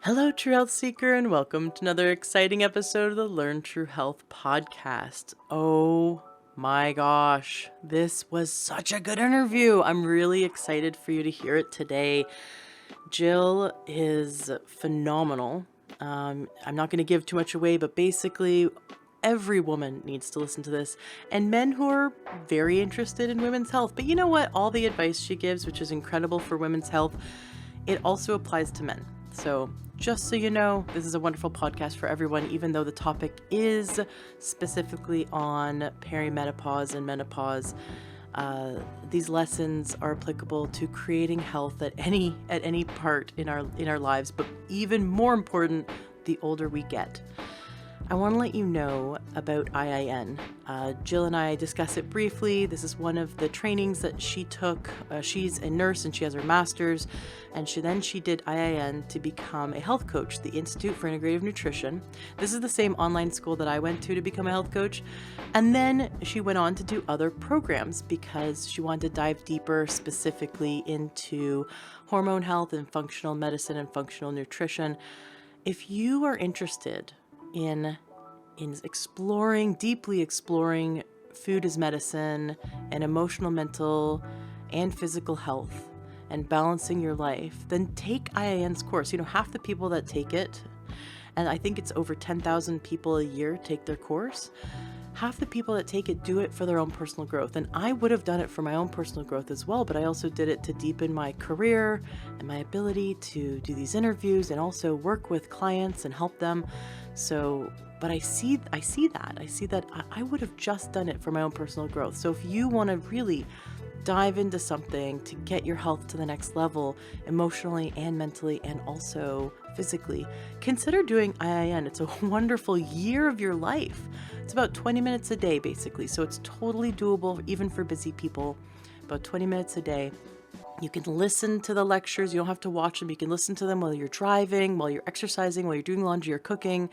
Hello, True Health Seeker, and welcome to another exciting episode of the Learn True Health podcast. Oh my gosh, this was such a good interview. I'm really excited for you to hear it today. Jill is phenomenal. I'm not going to give too much away, but basically, every woman needs to listen to this, and men who are very interested in women's health. But you know what? All the advice she gives, which is incredible for women's health, it also applies to men. So just so you know, this is a wonderful podcast for everyone, even though the topic is specifically on perimenopause and menopause. These lessons are applicable to creating health at any part in our lives, but even more important, the older we get. I want to let you know about IIN. Jill and I discuss it briefly. This is one of the trainings that she took. She's a nurse and she has her master's, and she did IIN to become a health coach, the Institute for Integrative Nutrition. This is the same online school that I went to become a health coach. And then she went on to do other programs because she wanted to dive deeper specifically into hormone health and functional medicine and functional nutrition. If you are interested in deeply exploring food as medicine and emotional, mental, and physical health and balancing your life, then take IIN's course. Half the people that take it, and I think it's over 10,000 people a year take their course, half the people that take it do it for their own personal growth. And I would have done it for my own personal growth as well, but I also did it to deepen my career and my ability to do these interviews and also work with clients and help them. But I see that I would have just done it for my own personal growth. So if you want to really dive into something to get your health to the next level, emotionally and mentally and also physically, consider doing IIN. It's a wonderful year of your life. It's about 20 minutes a day, basically. So it's totally doable, even for busy people, about 20 minutes a day. You can listen to the lectures. You don't have to watch them. You can listen to them while you're driving, while you're exercising, while you're doing laundry or cooking.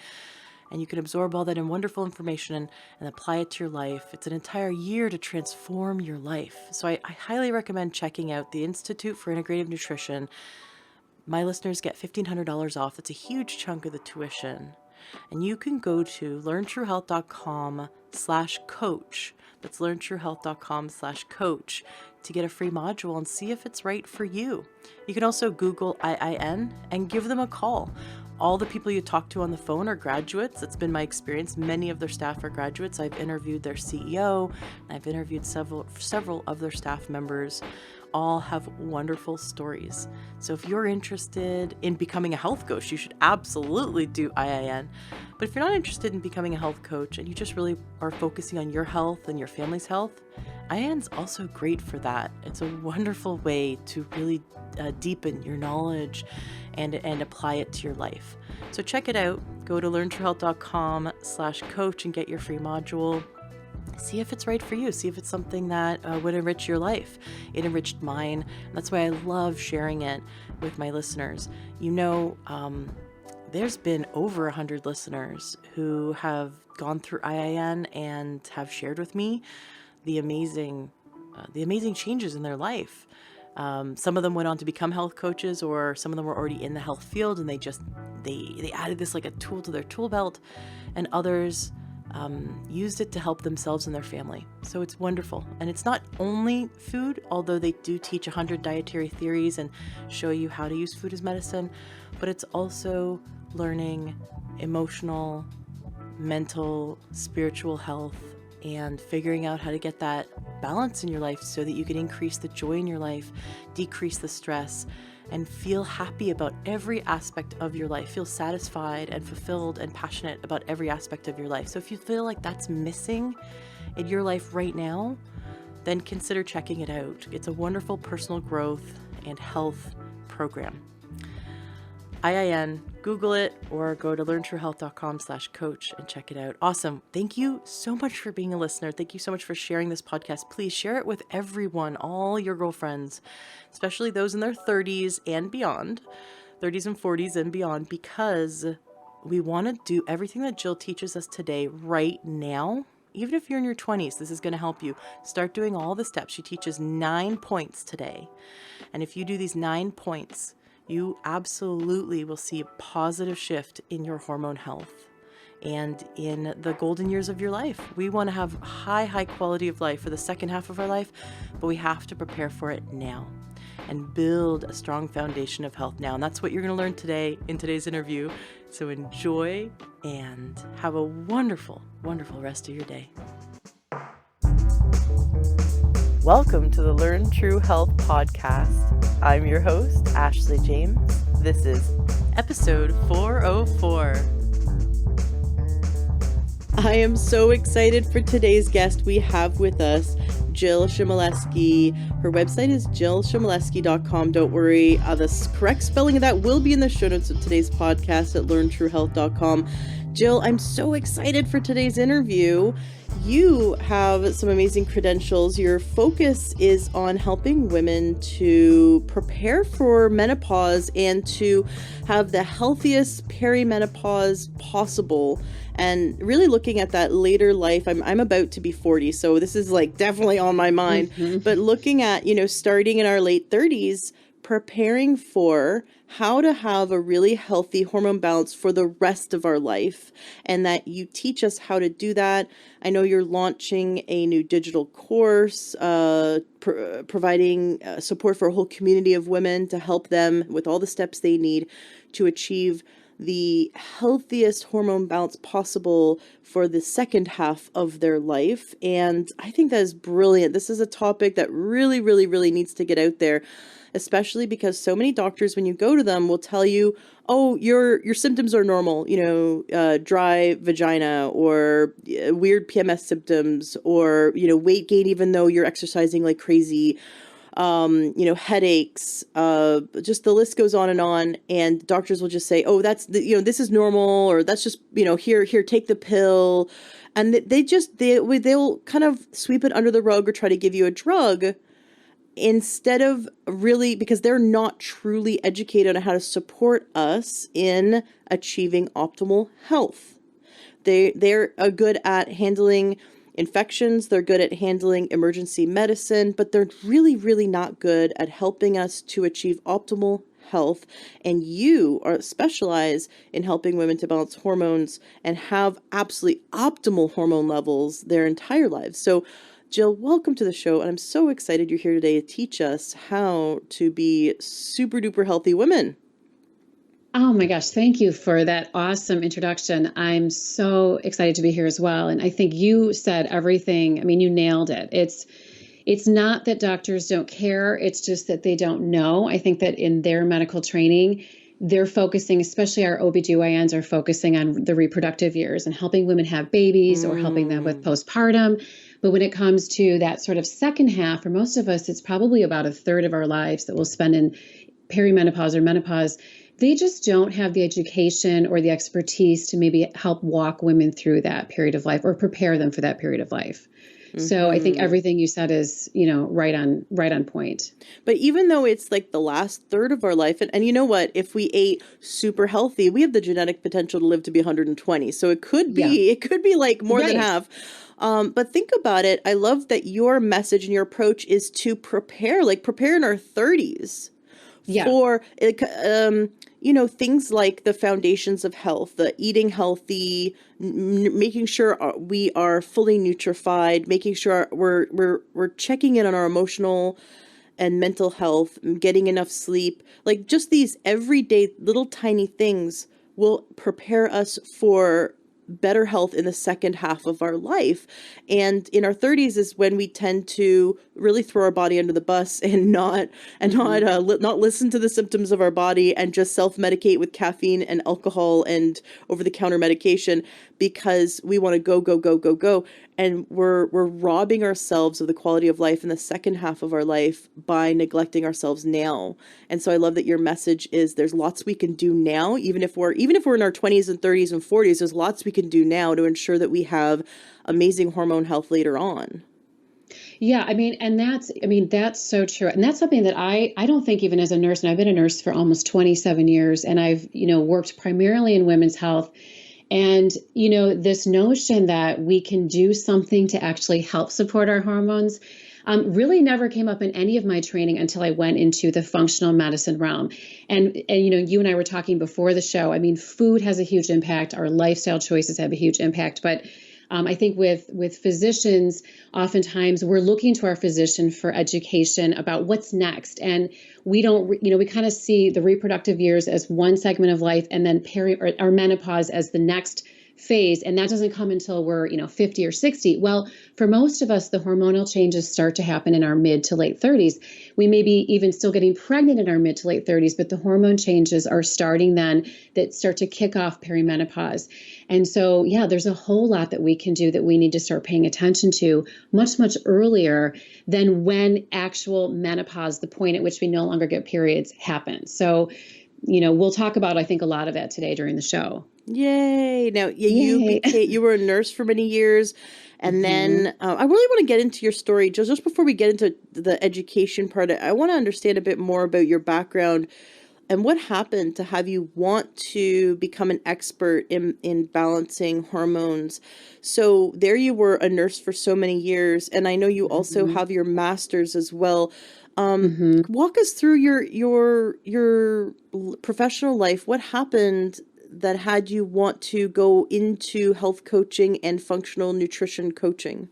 And you can absorb all that in wonderful information and apply it to your life. It's an entire year to transform your life. So I highly recommend checking out the Institute for Integrative Nutrition. My listeners get $1,500 off. That's a huge chunk of the tuition. And you can go to learntruehealth.com/coach. That's learntruehealth.com/coach to get a free module and see if it's right for you. You can also Google IIN and give them a call. All the people you talk to on the phone are graduates. It's been my experience. Many of their staff are graduates. I've interviewed their CEO, and I've interviewed several of their staff members. All have wonderful stories. So if you're interested in becoming a health coach, you should absolutely do IIN. But if you're not interested in becoming a health coach and you just really are focusing on your health and your family's health, IIN's also great for that. It's a wonderful way to really deepen your knowledge and apply it to your life. So check it out. Go to learntruehealth.com/coach and get your free module. See if it's right for you. See if it's something that would enrich your life. It enriched mine. That's why I love sharing it with my listeners. There's been over 100 listeners who have gone through IIN and have shared with me the amazing changes in their life. Some of them went on to become health coaches, or some of them were already in the health field and they added this like a tool to their tool belt, and others used it to help themselves and their family. So it's wonderful. And it's not only food, although they do teach 100 dietary theories and show you how to use food as medicine, but it's also learning emotional, mental, spiritual health and figuring out how to get that balance in your life so that you can increase the joy in your life, decrease the stress, and feel happy about every aspect of your life. Feel satisfied and fulfilled and passionate about every aspect of your life. So if you feel like that's missing in your life right now, then consider checking it out. It's a wonderful personal growth and health program. IIN, Google it, or go to learntruehealth.com/coach and check it out. Awesome. Thank you so much for being a listener. Thank you so much for sharing this podcast. Please share it with everyone, all your girlfriends, especially those in their 30s and beyond, 30s and 40s and beyond, because we want to do everything that Jill teaches us today right now. Even if you're in your 20s, this is going to help you. Start doing all the steps. She teaches 9 points today. And if you do these 9 points, you absolutely will see a positive shift in your hormone health and in the golden years of your life. We want to have high quality of life for the second half of our life, but we have to prepare for it now and build a strong foundation of health now. And that's what you're going to learn today in today's interview. So enjoy and have a wonderful, wonderful rest of your day. Welcome to the Learn True Health podcast. I'm your host, Ashley James. This is episode 404. I am so excited for today's guest. We have with us Jill Chmielewski. Her website is jillchmielewski.com. Don't worry, the correct spelling of that will be in the show notes of today's podcast at learntruehealth.com. Jill, I'm so excited for today's interview. You have some amazing credentials. Your focus is on helping women to prepare for menopause and to have the healthiest perimenopause possible, and really looking at that later life. I'm about to be 40, so this is like definitely on my mind. But looking at, starting in our late 30s, preparing for how to have a really healthy hormone balance for the rest of our life, and that you teach us how to do that. I know you're launching a new digital course, providing support for a whole community of women to help them with all the steps they need to achieve the healthiest hormone balance possible for the second half of their life. And I think that is brilliant. This is a topic that really, really, really needs to get out there, especially because so many doctors, when you go to them, will tell you, oh, your symptoms are normal, dry vagina, or weird PMS symptoms, or, weight gain even though you're exercising like crazy, headaches, just the list goes on, and doctors will just say, oh, that's this is normal, or that's just, here, take the pill. And they'll kind of sweep it under the rug or try to give you a drug instead of really, because they're not truly educated on how to support us in achieving optimal health. They're good at handling infections, they're good at handling emergency medicine, but they're really, really not good at helping us to achieve optimal health. And you are specialized in helping women to balance hormones and have absolutely optimal hormone levels their entire lives. So Jill, welcome to the show, and I'm so excited you're here today to teach us how to be super duper healthy women. Oh my gosh, thank you for that awesome introduction. I'm so excited to be here as well. And I think you said everything. I mean, you nailed it. It's not that doctors don't care. It's just that they don't know. I think that in their medical training, they're focusing, especially our OBGYNs are focusing on the reproductive years and helping women have babies or helping them with postpartum. But when it comes to that sort of second half, for most of us, it's probably about a third of our lives that we'll spend in perimenopause or menopause. They just don't have the education or the expertise to maybe help walk women through that period of life or prepare them for that period of life. So I think everything you said is, right on point. But even though it's like the last third of our life, and you know what, if we ate super healthy, we have the genetic potential to live to be 120. So it could be like more than half. But think about it. I love that your message and your approach is to prepare in our 30s for, things like the foundations of health, the eating healthy, making sure we are fully nutrified, making sure we're checking in on our emotional and mental health, getting enough sleep. Like just these everyday little tiny things will prepare us for better health in the second half of our life. And in our 30s is when we tend to really throw our body under the bus and not listen to the symptoms of our body and just self-medicate with caffeine and alcohol and over-the-counter medication because we want to go. And we're robbing ourselves of the quality of life in the second half of our life by neglecting ourselves now. And so I love that your message is there's lots we can do now, even if we're in our 20s and 30s and 40s, there's lots we can do now to ensure that we have amazing hormone health later on. Yeah, that's so true. And that's something that I don't think, even as a nurse, and I've been a nurse for almost 27 years, and I've, worked primarily in women's health. And, this notion that we can do something to actually help support our hormones, really never came up in any of my training until I went into the functional medicine realm. And you and I were talking before the show. I mean, food has a huge impact. Our lifestyle choices have a huge impact. But I think with physicians, oftentimes we're looking to our physician for education about what's next. And we don't, we kind of see the reproductive years as one segment of life, and then or menopause as the next phase, and that doesn't come until we're 50 or 60. Well, for most of us, the hormonal changes start to happen in our mid to late 30s. We may be even still getting pregnant in our mid to late 30s, but the hormone changes are starting then, that start to kick off perimenopause. And so, yeah, there's a whole lot that we can do that we need to start paying attention to much, much earlier than when actual menopause, the point at which we no longer get periods, happens. So, we'll talk about, I think, a lot of that today during the show. Yay. Now, yeah, Yay. you were a nurse for many years. And then I really want to get into your story. Just before we get into the education part, I want to understand a bit more about your background and what happened to have you want to become an expert in balancing hormones. So there you were, a nurse for so many years. And I know you also have your master's as well. Walk us through your professional life. What happened that had you want to go into health coaching and functional nutrition coaching?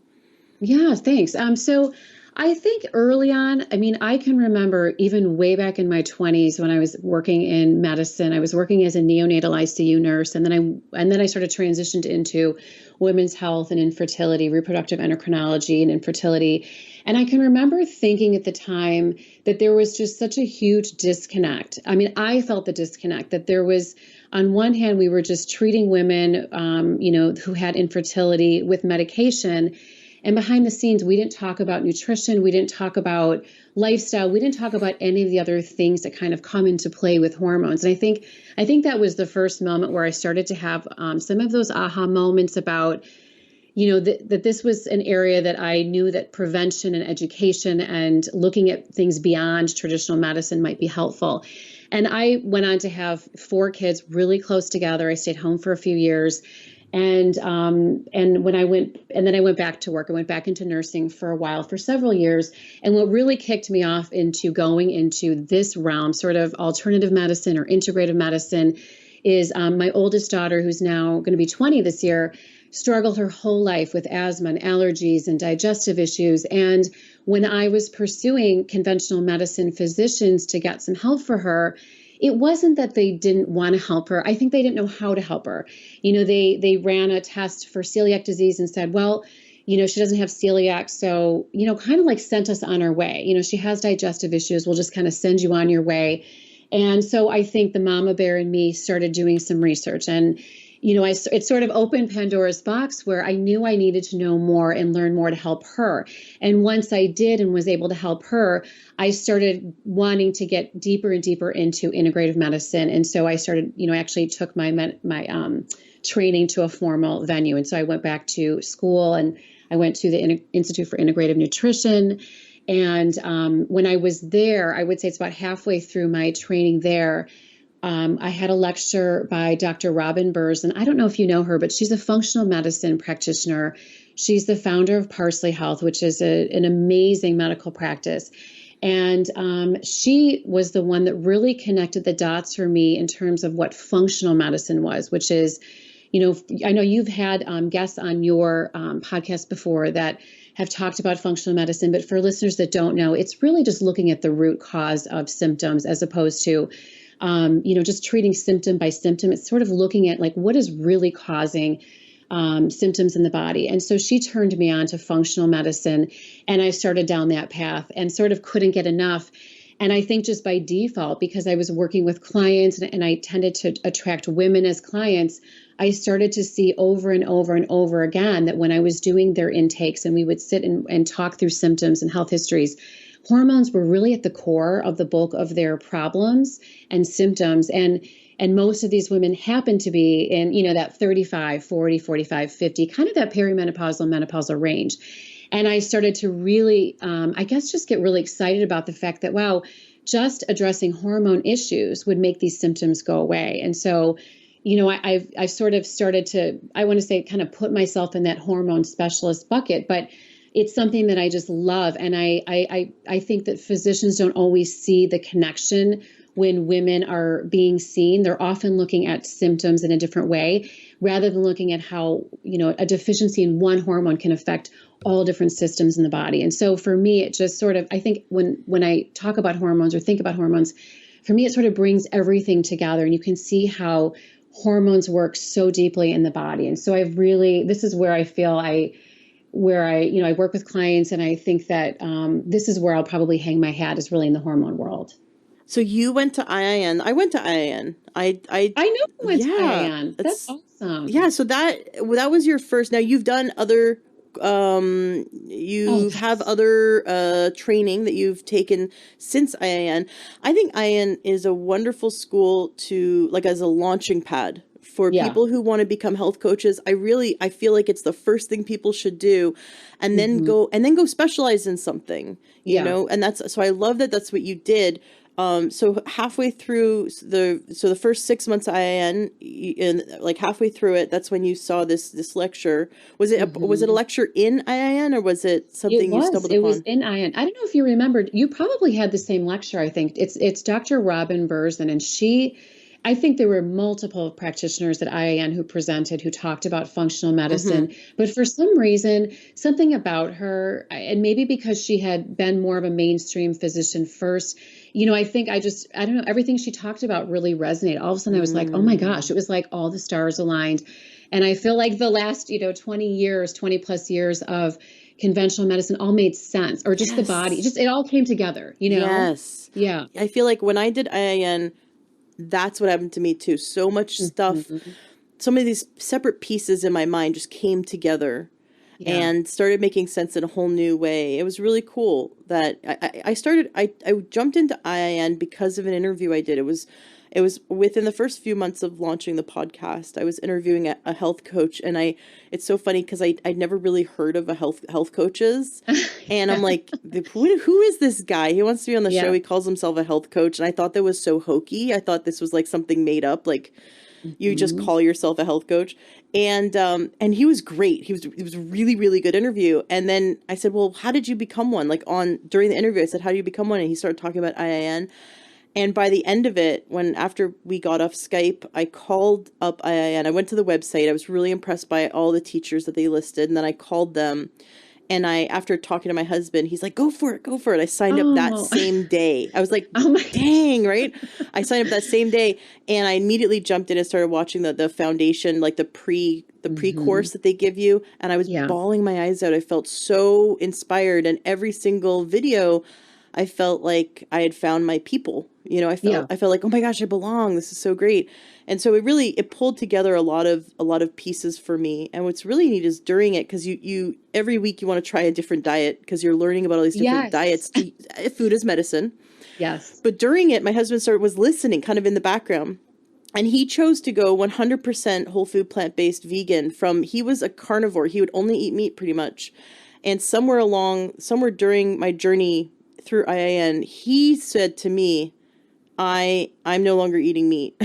Yeah, thanks. So I think early on, I mean, I can remember even way back in my 20s when I was working in medicine. I was working as a neonatal ICU nurse, and then I sort of transitioned into women's health and infertility, reproductive endocrinology and infertility. And I can remember thinking at the time that there was just such a huge disconnect. I mean, I felt the disconnect that there was, on one hand, we were just treating women, who had infertility with medication. And behind the scenes, we didn't talk about nutrition. We didn't talk about lifestyle. We didn't talk about any of the other things that kind of come into play with hormones. And I think that was the first moment where I started to have some of those aha moments about, that this was an area that I knew that prevention and education and looking at things beyond traditional medicine might be helpful. And I went on to have 4 kids really close together. I stayed home for a few years. And then I went back to work. I went back into nursing for a while, for several years. And what really kicked me off into going into this realm, sort of alternative medicine or integrative medicine, is my oldest daughter, who's now going to be 20 this year, struggled her whole life with asthma and allergies and digestive issues. And when I was pursuing conventional medicine physicians to get some help for her, it wasn't that they didn't want to help her. I think they didn't know how to help her. They ran a test for celiac disease and said, well, she doesn't have celiac. So, kind of like sent us on our way. She has digestive issues. We'll just kind of send you on your way. And so I think the mama bear in me started doing some research, and it sort of opened Pandora's box where I knew I needed to know more and learn more to help her. And once I did and was able to help her, I started wanting to get deeper and deeper into integrative medicine. And so I started, actually took my training to a formal venue. And so I went back to school and I went to the Institute for Integrative Nutrition. And when I was there, I would say it's about halfway through my training there, I had a lecture by Dr. Robin Burrs, and I don't know if you know her, but she's a functional medicine practitioner. She's the founder of Parsley Health, which is an amazing medical practice. And she was the one that really connected the dots for me in terms of what functional medicine was, which is, I know you've had guests on your podcast before that have talked about functional medicine, but for listeners that don't know, it's really just looking at the root cause of symptoms as opposed to just treating symptom by symptom. It's sort of looking at like what is really causing symptoms in the body. And so she turned me on to functional medicine, and I started down that path and sort of couldn't get enough. And I think just by default, because I was working with clients and I tended to attract women as clients, I started to see over and over and over again that when I was doing their intakes and we would sit and talk through symptoms and health histories, hormones were really at the core of the bulk of their problems and symptoms. And most of these women happen to be in, that 35, 40, 45, 50, kind of that perimenopausal, menopausal range. And I started to really, just get really excited about the fact that, wow, just addressing hormone issues would make these symptoms go away. And so, I've sort of started to, I want to say, kind of put myself in that hormone specialist bucket. But it's something that I just love. And I think that physicians don't always see the connection when women are being seen. They're often looking at symptoms in a different way rather than looking at how, a deficiency in one hormone can affect all different systems in the body. And so for me, it just sort of, I think when I talk about hormones or think about hormones, for me, it sort of brings everything together, and you can see how hormones work so deeply in the body. And so this is where I feel I work with clients, and I think that this is where I'll probably hang my hat, is really in the hormone world. So you went to IIN. I went to IIN. I know you went to yeah, IIN. That's awesome. Yeah, so that was your first. Now you've done other you have other training that you've taken since IIN. I think IIN is a wonderful school to, like, as a launching pad for people who want to become health coaches. I feel like it's the first thing people should do, and then go specialize in something, you know, and so I love that that's what you did. So halfway through the first 6 months of IIN, and like halfway through it, that's when you saw this lecture. Was it a lecture in IIN, or was it something you stumbled upon? It was in IIN. I don't know if you remembered. You probably had the same lecture. I think it's Dr. Robin Berzin, and I think there were multiple practitioners at IIN who presented, who talked about functional medicine. But for some reason, something about her, and maybe because she had been more of a mainstream physician first, I think I don't know, everything she talked about really resonated. All of a sudden I was like, oh my gosh, it was like all the stars aligned. And I feel like the last, 20 plus years of conventional medicine all made sense, or just the body, it all came together, Yes. Yeah. I feel like when I did IIN, that's what happened to me too. So much stuff, some of these separate pieces in my mind just came together and started making sense in a whole new way. It was really cool that I jumped into IIN because of an interview I did. It was within the first few months of launching the podcast. I was interviewing a health coach, and it's so funny because I'd never really heard of a health coaches. And I'm like, who is this guy? He wants to be on the show. He calls himself a health coach. And I thought that was so hokey. I thought this was like something made up, like you just call yourself a health coach. And he was great. It was a really, really good interview. And then I said, well, how did you become one? Like during the interview, I said, how do you become one? And he started talking about IIN. And by the end of it, after we got off Skype, I called up IIN. I went to the website. I was really impressed by all the teachers that they listed. And then I called them. And after talking to my husband, he's like, go for it. I signed up that same day. I was like, dang, right? I signed up that same day. And I immediately jumped in and started watching the foundation, like the pre-course that they give you. And I was bawling my eyes out. I felt so inspired. And every single video, I felt like I had found my people. I felt like, oh my gosh, I belong. This is so great. And so it pulled together a lot of pieces for me. And what's really neat is during it, because you every week you want to try a different diet, because you're learning about all these different diets. Food is medicine. Yes. But during it, my husband was listening kind of in the background. And he chose to go 100% whole food, plant-based, vegan. He was a carnivore. He would only eat meat pretty much. And somewhere during my journey through IIN, he said to me, I'm no longer eating meat.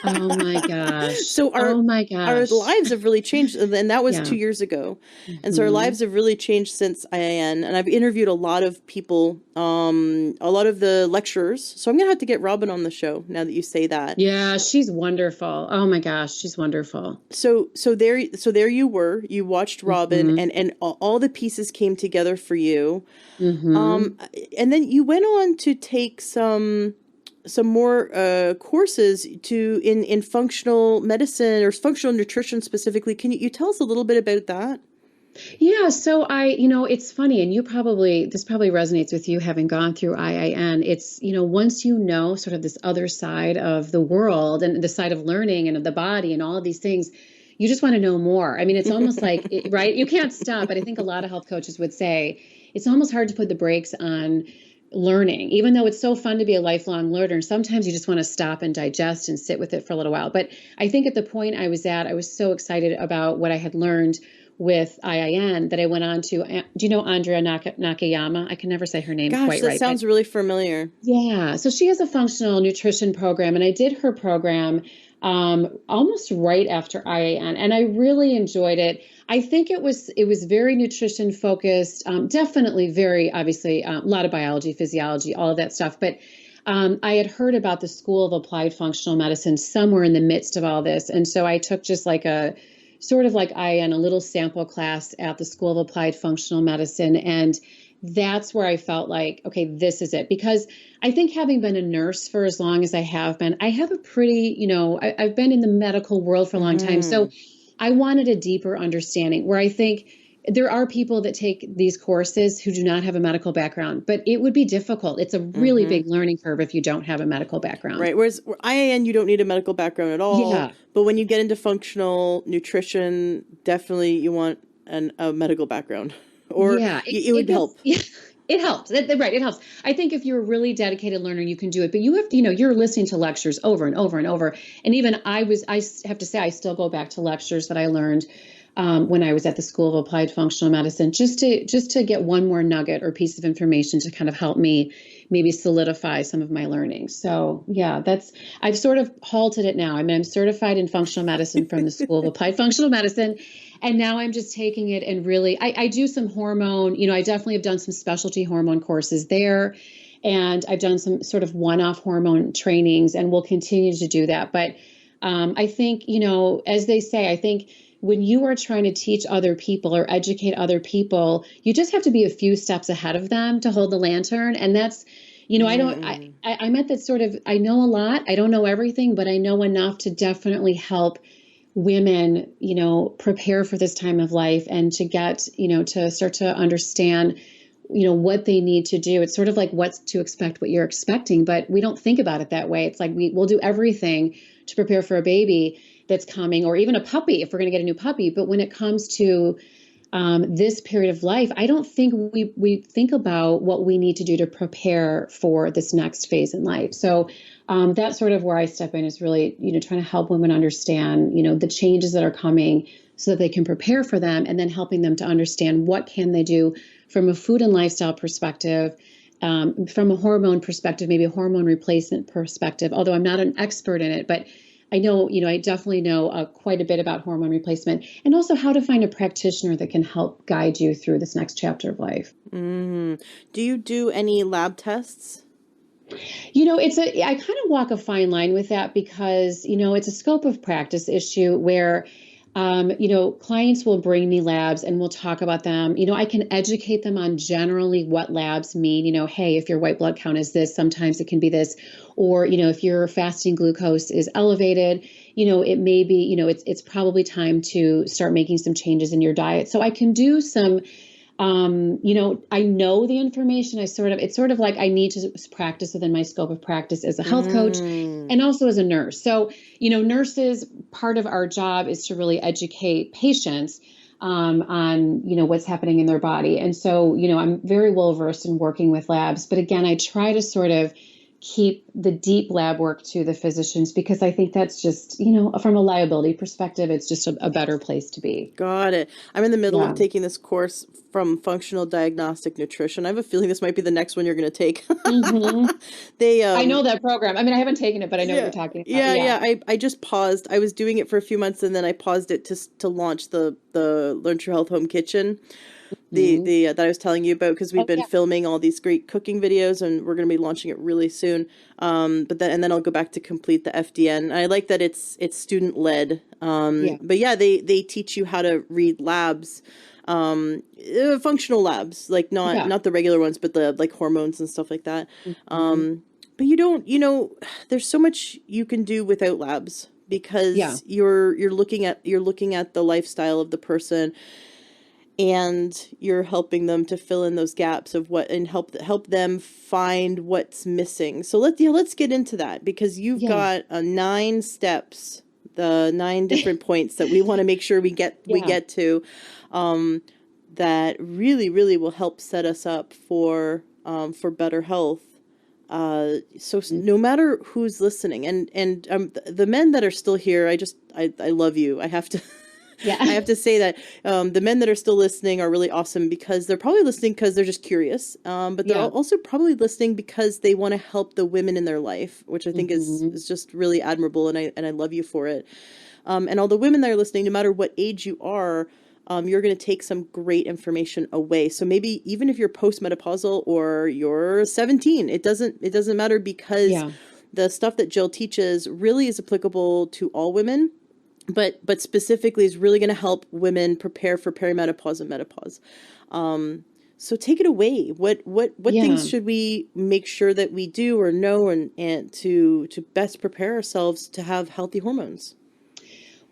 Oh my gosh. So our lives have really changed. And that was 2 years ago. And so our lives have really changed since IIN. And I've interviewed a lot of people, a lot of the lecturers. So I'm going to have to get Robin on the show now that you say that. Yeah, she's wonderful. Oh my gosh, she's wonderful. So there you were. You watched Robin, and all the pieces came together for you. And then you went on to take some more courses in functional medicine or functional nutrition specifically. Can you tell us a little bit about that? Yeah. So it's funny, and this probably resonates with you having gone through IIN. It's, once sort of this other side of the world and the side of learning and of the body and all of these things, you just want to know more. I mean, it's almost like, right? You can't stop. But I think a lot of health coaches would say it's almost hard to put the brakes on learning, even though it's so fun to be a lifelong learner. Sometimes you just want to stop and digest and sit with it for a little while. But I think at the point I was at, I was so excited about what I had learned with IIN that I went on to. Do you know Andrea Nakayama? I can never say her name Gosh, quite that right. sounds really familiar. Yeah. So she has a functional nutrition program, and I did her program almost right after IAN, and I really enjoyed it. I think it was very nutrition focused, definitely very obviously a lot of biology, physiology, all of that stuff. But I had heard about the School of Applied Functional Medicine somewhere in the midst of all this, and so I took just like a sort of like IAN, a little sample class at the School of Applied Functional Medicine, and that's where I felt like, okay, this is it. Because I think having been a nurse for as long as I have been, I have a pretty, I've been in the medical world for a long time. So I wanted a deeper understanding where I think there are people that take these courses who do not have a medical background, but it would be difficult. It's a really big learning curve if you don't have a medical background. Right. Whereas IAN, you don't need a medical background at all. Yeah. But when you get into functional nutrition, definitely you want a medical background. Or yeah, it would help. Yeah, it helps. Right, it helps. I think if you're a really dedicated learner, you can do it. But you have to, you're listening to lectures over and over and over. And even I have to say, I still go back to lectures that I learned when I was at the School of Applied Functional Medicine, just to get one more nugget or piece of information to kind of help me maybe solidify some of my learning. So yeah, I've sort of halted it now. I mean, I'm certified in functional medicine from the School of Applied Functional Medicine. And now I'm just taking it and really, I do some hormone, I definitely have done some specialty hormone courses there. And I've done some sort of one-off hormone trainings and will continue to do that. But I think, as they say, I think when you are trying to teach other people or educate other people, you just have to be a few steps ahead of them to hold the lantern. And that's, I'm at that sort of, I know a lot, I don't know everything, but I know enough to definitely help women, prepare for this time of life and to get, to start to understand, what they need to do. It's sort of like what to expect, what you're expecting, but we don't think about it that way. It's like we'll do everything to prepare for a baby that's coming, or even a puppy if we're going to get a new puppy. But when it comes to this period of life, I don't think we think about what we need to do to prepare for this next phase in life. So that's sort of where I step in, is really, trying to help women understand, the changes that are coming so that they can prepare for them, and then helping them to understand what can they do from a food and lifestyle perspective, from a hormone perspective, maybe a hormone replacement perspective, although I'm not an expert in it, but I know, I definitely know quite a bit about hormone replacement, and also how to find a practitioner that can help guide you through this next chapter of life. Do you do any lab tests? I kind of walk a fine line with that because, it's a scope of practice issue where, clients will bring me labs and we'll talk about them. I can educate them on generally what labs mean. Hey, if your white blood count is this, sometimes it can be this. Or, if your fasting glucose is elevated, it may be, it's probably time to start making some changes in your diet. So I can do some, I know the information. It's sort of like I need to practice within my scope of practice as a health coach and also as a nurse. So, nurses, part of our job is to really educate patients on, what's happening in their body. And so, I'm very well versed in working with labs. But again, I try to sort of keep the deep lab work to the physicians, because I think that's just, from a liability perspective, it's just a better place to be. Got it. I'm in the middle of taking this course from functional diagnostic nutrition. I have a feeling this might be the next one you're going to take. I know that program. I mean, I haven't taken it, but I know what you're talking about. Yeah. I just paused. I was doing it for a few months and then I paused it to launch the Learn True Health Home Kitchen. That I was telling you about, because we've been filming all these great cooking videos and we're going to be launching it really soon. But then I'll go back to complete the FDN. I like that it's student led. But yeah, they teach you how to read labs, functional labs, like not the regular ones, but the like hormones and stuff like that. But you don't, there's so much you can do without labs, because you're looking at the lifestyle of the person, and you're helping them to fill in those gaps of what, and help them find what's missing. So let's get into that, because you've got 9 steps, the 9 different points that we want to make sure we get to, that really will help set us up for better health. So no matter who's listening, and the men that are still here, I love you. I have to. Yeah. I have to say that the men that are still listening are really awesome, because they're probably listening because they're just curious. But they're Yeah. also probably listening because they want to help the women in their life, which I think is just really admirable. And I love you for it. And all the women that are listening, no matter what age you are, you're going to take some great information away. So maybe even if you're postmenopausal or you're 17, it doesn't matter, because the stuff that Jill teaches really is applicable to all women, but specifically is really going to help women prepare for perimenopause and menopause. So take it away. What things should we make sure that we do or know, and to best prepare ourselves to have healthy hormones?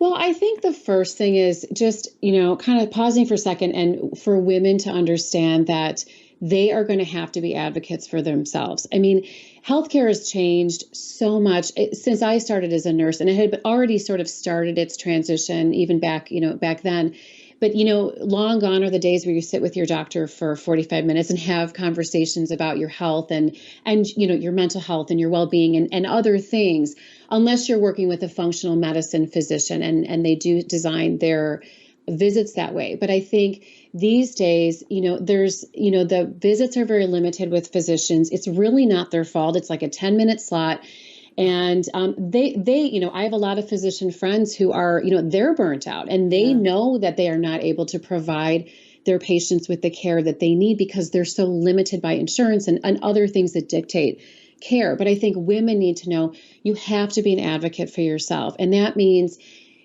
Well, I think the first thing is just, kind of pausing for a second, and for women to understand that they are going to have to be advocates for themselves. I mean, healthcare has changed so much since I started as a nurse, and it had already sort of started its transition even back then. But, long gone are the days where you sit with your doctor for 45 minutes and have conversations about your health and your mental health and your well-being and other things, unless you're working with a functional medicine physician, and they do design their visits that way. But I think these days, there's, the visits are very limited with physicians. It's really not their fault. It's like a 10-minute slot. And I have a lot of physician friends who are, they're burnt out, and they know that they are not able to provide their patients with the care that they need because they're so limited by insurance and other things that dictate care. But I think women need to know you have to be an advocate for yourself. And that means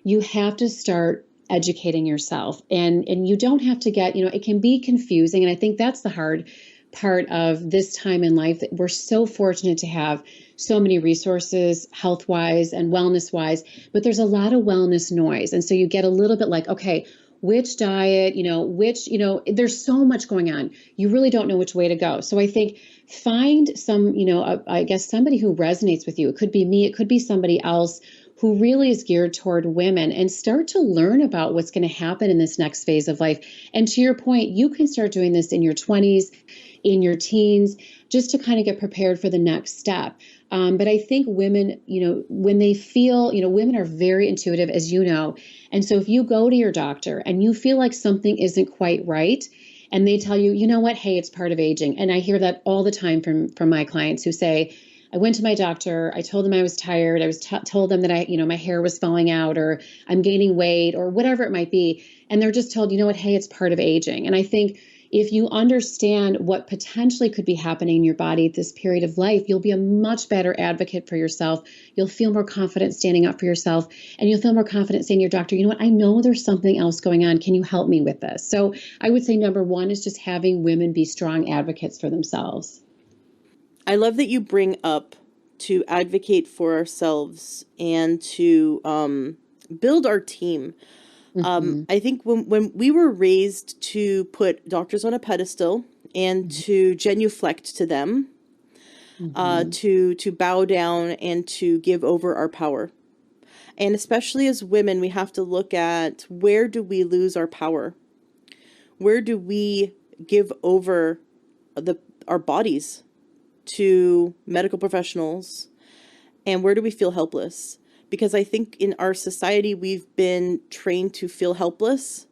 you have to start educating yourself, and you don't have to get, it can be confusing. And I think that's the hard part of this time in life, that we're so fortunate to have so many resources, health-wise and wellness-wise, but there's a lot of wellness noise. And so you get a little bit like, okay, which diet, there's so much going on. You really don't know which way to go. So I think find some, I guess somebody who resonates with you. It could be me, it could be somebody else who really is geared toward women, and start to learn about what's going to happen in this next phase of life. And to your point, you can start doing this in your 20s, in your teens, just to kind of get prepared for the next step. But I think women, when they feel, women are very intuitive, as you know. And so if you go to your doctor and you feel like something isn't quite right, and they tell you, you know what, hey, it's part of aging. And I hear that all the time from my clients who say, I went to my doctor, I told them I was tired, I was told them that my hair was falling out, or I'm gaining weight, or whatever it might be. And they're just told, you know what, hey, it's part of aging. And I think if you understand what potentially could be happening in your body at this period of life, you'll be a much better advocate for yourself. You'll feel more confident standing up for yourself, and you'll feel more confident saying to your doctor, you know what, I know there's something else going on. Can you help me with this? So I would say number one is just having women be strong advocates for themselves. I love that you bring up to advocate for ourselves and to build our team. I think when we were raised to put doctors on a pedestal and to genuflect to them, to bow down and to give over our power. And especially as women, we have to look at, where do we lose our power? Where do we give over our bodies to medical professionals? And where do we feel helpless? Because I think in our society, we've been trained to feel helpless.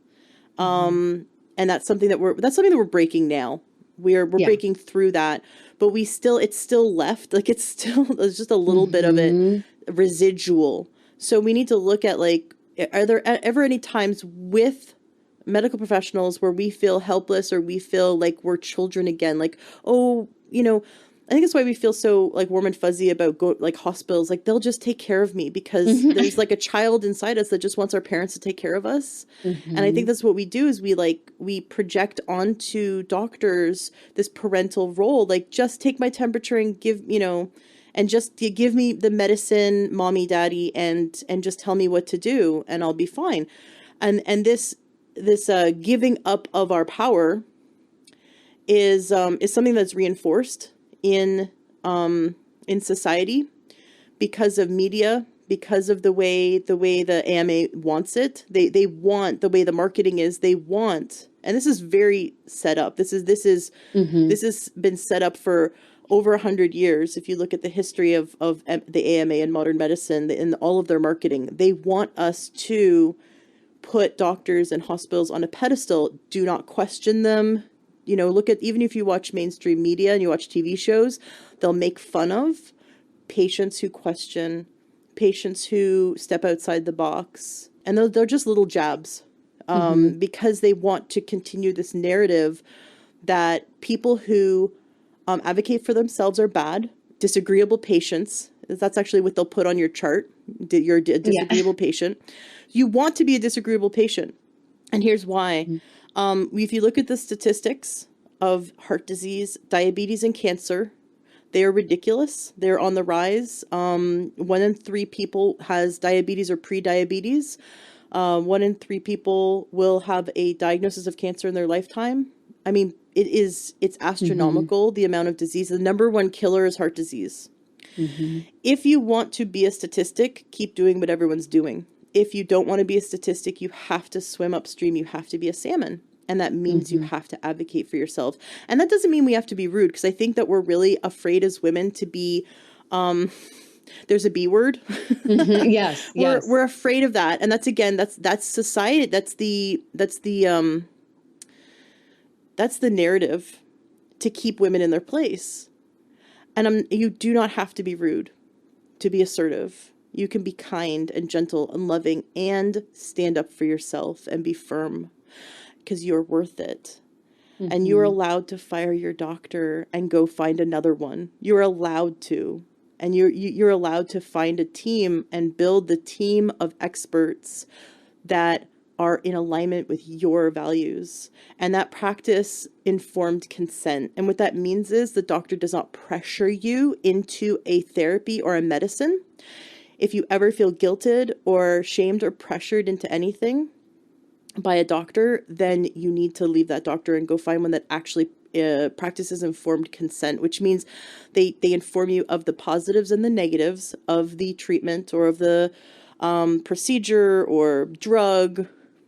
And that's something that we're breaking now. We're breaking through that, but it's still left. Like there's just a little bit of it residual. So we need to look at, like, are there ever any times with medical professionals where we feel helpless, or we feel like we're children again? Like, oh, I think that's why we feel so, like, warm and fuzzy about hospitals. Like, they'll just take care of me because there's like a child inside us that just wants our parents to take care of us. And I think that's what we do, is we project onto doctors this parental role. Like, just take my temperature and give me the medicine, mommy, daddy, and just tell me what to do and I'll be fine. And this giving up of our power is something that's reinforced in society because of media, because of the way the AMA wants it. They want the way the marketing is. They want, and this is very set up. This has been set up for over 100 years. If you look at the history of the AMA and modern medicine, in all of their marketing, they want us to put doctors and hospitals on a pedestal. Do not question them. You know, look at, even if you watch mainstream media and you watch TV shows, they'll make fun of patients who question, patients who step outside the box. And they're just little jabs, because they want to continue this narrative that people who advocate for themselves are bad, disagreeable patients. That's actually what they'll put on your chart. You're a disagreeable patient. You want to be a disagreeable patient. And here's why. If you look at the statistics of heart disease, diabetes, and cancer, they are ridiculous. They're on the rise. 1 in 3 people has diabetes or pre-diabetes. 1 in 3 people will have a diagnosis of cancer in their lifetime. I mean, it's astronomical, the amount of disease. The number 1 killer is heart disease. If you want to be a statistic, keep doing what everyone's doing. If you don't want to be a statistic, you have to swim upstream. You have to be a salmon. And that means you have to advocate for yourself. And that doesn't mean we have to be rude, because I think that we're really afraid as women to be, there's a B word. Yes. We're afraid of that. And that's society. That's the narrative to keep women in their place. And you do not have to be rude to be assertive. You can be kind and gentle and loving and stand up for yourself and be firm, because you're worth it. And you're allowed to fire your doctor and go find another one. You're allowed to. And you're allowed to find a team and build the team of experts that are in alignment with your values. And that practice informed consent. And what that means is the doctor does not pressure you into a therapy or a medicine. If you ever feel guilted or shamed or pressured into anything by a doctor, then you need to leave that doctor and go find one that actually practices informed consent, which means they inform you of the positives and the negatives of the treatment or of the procedure or drug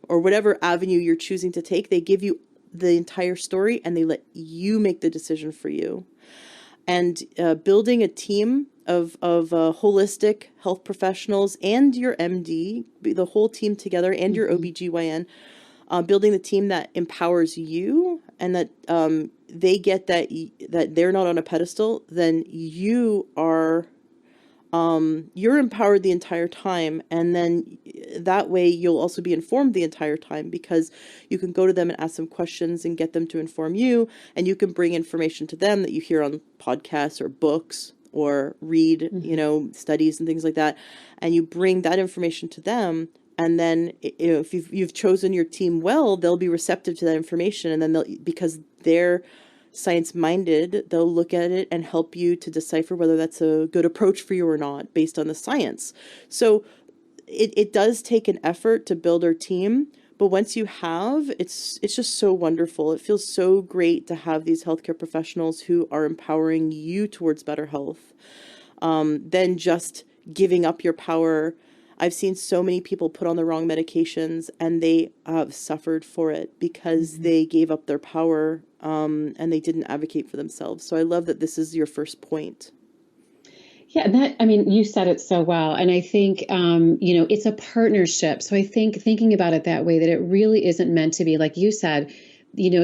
or whatever avenue you're choosing to take. They give you the entire story and they let you make the decision for you. And building a team of holistic health professionals and your MD, the whole team together, and your OBGYN, building the team that empowers you and that they get that they're not on a pedestal, then you are you're empowered the entire time. And then that way you'll also be informed the entire time, because you can go to them and ask them questions and get them to inform you. And you can bring information to them that you hear on podcasts or books or read, studies and things like that. And you bring that information to them. And then if you've chosen your team well, they'll be receptive to that information. And then because they're science-minded, they'll look at it and help you to decipher whether that's a good approach for you or not based on the science. So it does take an effort to build our team, but once you have, it's just so wonderful. It feels so great to have these healthcare professionals who are empowering you towards better health, than just giving up your power. I've seen so many people put on the wrong medications and they have suffered for it because they gave up their power, and they didn't advocate for themselves. So I love that this is your first point. Yeah, you said it so well. And I think, it's a partnership. So I think thinking about it that way, that it really isn't meant to be, like you said,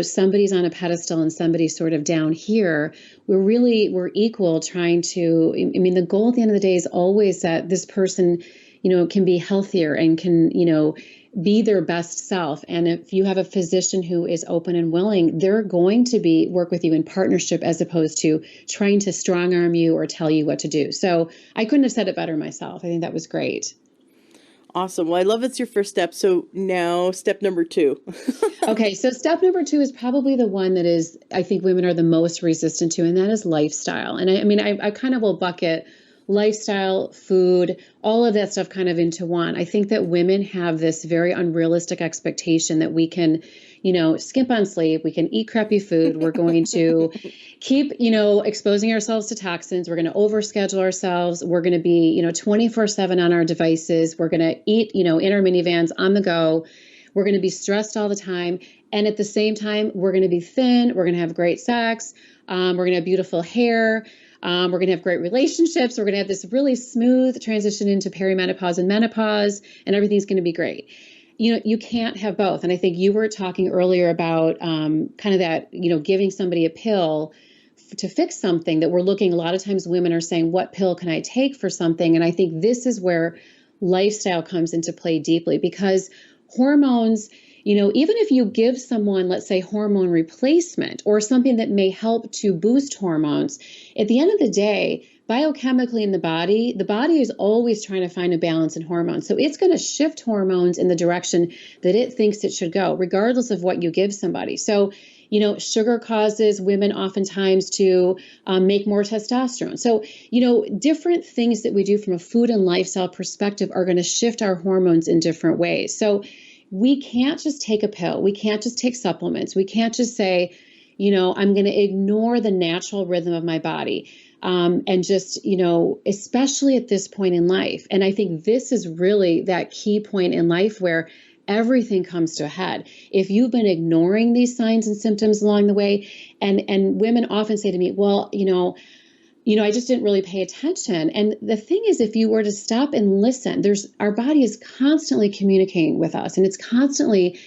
somebody's on a pedestal and somebody's sort of down here. We're equal, trying to, the goal at the end of the day is always that this person, can be healthier and can, be their best self. And if you have a physician who is open and willing, they're going to work with you in partnership, as opposed to trying to strong arm you or tell you what to do. So I couldn't have said it better myself. I think that was great. Awesome. Well, I love it's your first step. So now step number 2. Okay. So step number 2 is probably the one that I think women are the most resistant to, and that is lifestyle. And I kind of will bucket lifestyle, food, all of that stuff kind of into one. I think that women have this very unrealistic expectation that we can, skimp on sleep, we can eat crappy food, we're going to keep, exposing ourselves to toxins, we're going to overschedule ourselves, we're going to be, 24/7 on our devices, we're going to eat, in our minivans on the go, we're going to be stressed all the time. And at the same time, we're going to be thin, we're going to have great sex, we're going to have beautiful hair, we're going to have great relationships. We're going to have this really smooth transition into perimenopause and menopause, and everything's going to be great. you can't have both. And I think you were talking earlier about kind of that, giving somebody a pill to fix something, that we're looking, a lot of times women are saying, what pill can I take for something? And I think this is where lifestyle comes into play deeply, because hormones, even if you give someone, let's say, hormone replacement or something that may help to boost hormones, at the end of the day, biochemically in the body is always trying to find a balance in hormones. So it's going to shift hormones in the direction that it thinks it should go, regardless of what you give somebody. So, sugar causes women oftentimes to make more testosterone. So, different things that we do from a food and lifestyle perspective are going to shift our hormones in different ways. So we can't just take a pill. We can't just take supplements. We can't just say, I'm going to ignore the natural rhythm of my body. And just, especially at this point in life. And I think this is really that key point in life where everything comes to a head. If you've been ignoring these signs and symptoms along the way, and women often say to me, well, I just didn't really pay attention. And the thing is, if you were to stop and listen, our body is constantly communicating with us, and it's constantly,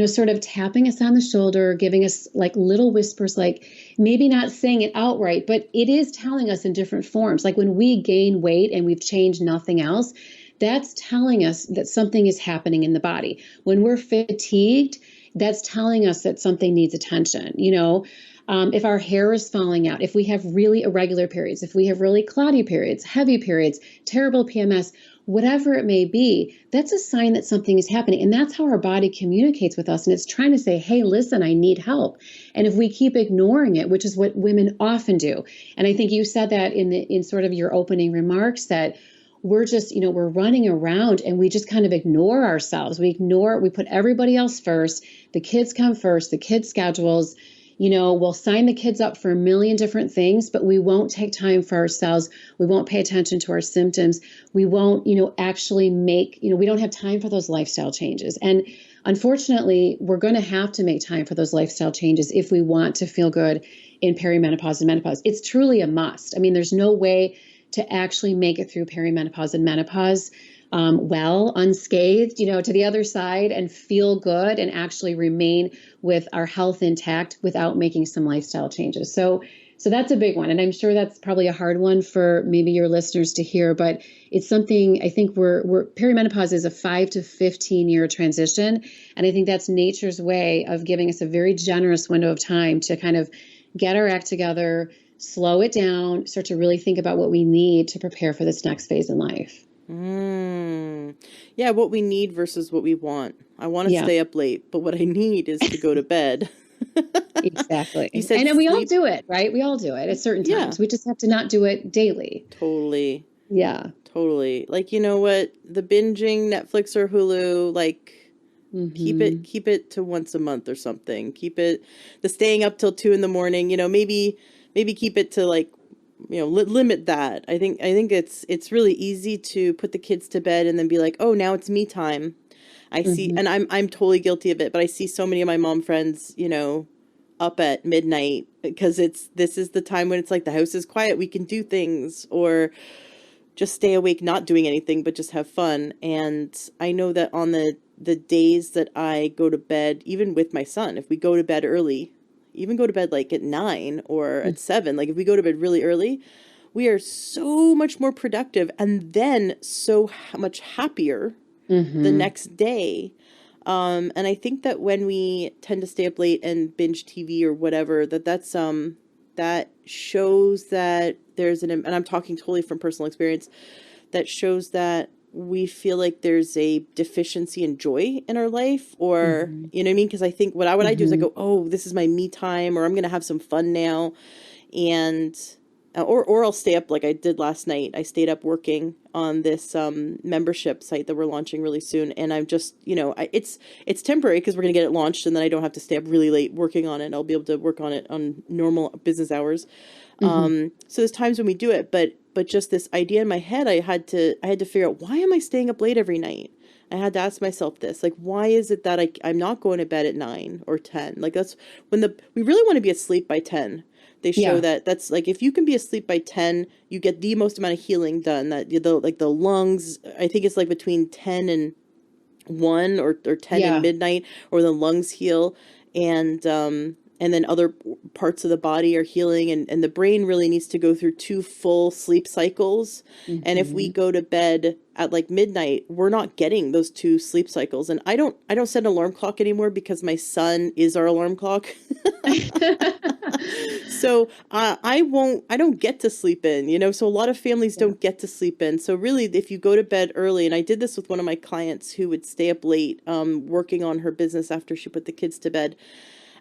sort of tapping us on the shoulder, giving us like little whispers, like maybe not saying it outright, but it is telling us in different forms. Like when we gain weight and we've changed nothing else, that's telling us that something is happening in the body. When we're fatigued, that's telling us that something needs attention. If our hair is falling out, if we have really irregular periods, if we have really cloudy periods, heavy periods, terrible PMS, whatever it may be, that's a sign that something is happening. And that's how our body communicates with us. And it's trying to say, hey, listen, I need help. And if we keep ignoring it, which is what women often do. And I think you said that in sort of your opening remarks, that we're just, we're running around and we just kind of ignore ourselves. We put everybody else first. The kids come first, the kids' schedules. We'll sign the kids up for a million different things, but we won't take time for ourselves. We won't pay attention to our symptoms. We won't, actually we don't have time for those lifestyle changes. And unfortunately, we're going to have to make time for those lifestyle changes if we want to feel good in perimenopause and menopause. It's truly a must. I mean, there's no way to actually make it through perimenopause and menopause unscathed, to the other side and feel good and actually remain with our health intact without making some lifestyle changes. So that's a big one. And I'm sure that's probably a hard one for maybe your listeners to hear, but it's something I think perimenopause is a 5 to 15 year transition. And I think that's nature's way of giving us a very generous window of time to kind of get our act together, slow it down, start to really think about what we need to prepare for this next phase in life. Yeah, what we need versus what we want. I want to stay up late, but what I need is to go to bed. Exactly. You said and we all sleep. do it, right? We all do it at certain times. We just have to not do it daily. Totally. Yeah. Totally. Like, you know what? The binging Netflix or Hulu, like, keep it to once a month or something. Keep it, the staying up till 2 a.m, maybe keep it to like, limit that. I think it's really easy to put the kids to bed and then be like, oh, now it's me time. I see, and I'm totally guilty of it, but I see so many of my mom friends, up at midnight because this is the time when it's like the house is quiet, we can do things, or just stay awake not doing anything but just have fun. And I know that on the days that I go to bed, even with my son, if we go to bed early, even go to bed like at 9 or at 7, like if we go to bed really early, we are so much more productive and then so much happier the next day. And I think that when we tend to stay up late and binge TV or whatever, that's that shows that there's and I'm talking totally from personal experience, that shows that we feel like there's a deficiency in joy in our life, or, you know what I mean? Because I think what I do is I go, oh, this is my me time, or I'm going to have some fun now. And, or I'll stay up like I did last night. I stayed up working on this membership site that we're launching really soon. And I'm just, it's temporary because we're going to get it launched, and then I don't have to stay up really late working on it. I'll be able to work on it on normal business hours. So there's times when we do it, but just this idea in my head, I had to figure out, why am I staying up late every night? I had to ask myself this, like, why is it that I'm not going to bed at 9 or 10? Like, that's when we really want to be asleep by 10. They show that that's like, if you can be asleep by 10, you get the most amount of healing done. That the lungs, I think it's like between 10 and 1 or 10 in Yeah. midnight, or the lungs heal, and then other parts of the body are healing, and the brain really needs to go through 2 full sleep cycles. And if we Hmm. go to bed at like midnight, we're not getting those 2 sleep cycles. And I don't set an alarm clock anymore because my son is our alarm clock. So I don't get to sleep in, so a lot of families Yeah. don't get to sleep in. So really, if you go to bed early, and I did this with one of my clients who would stay up late, working on her business after she put the kids to bed,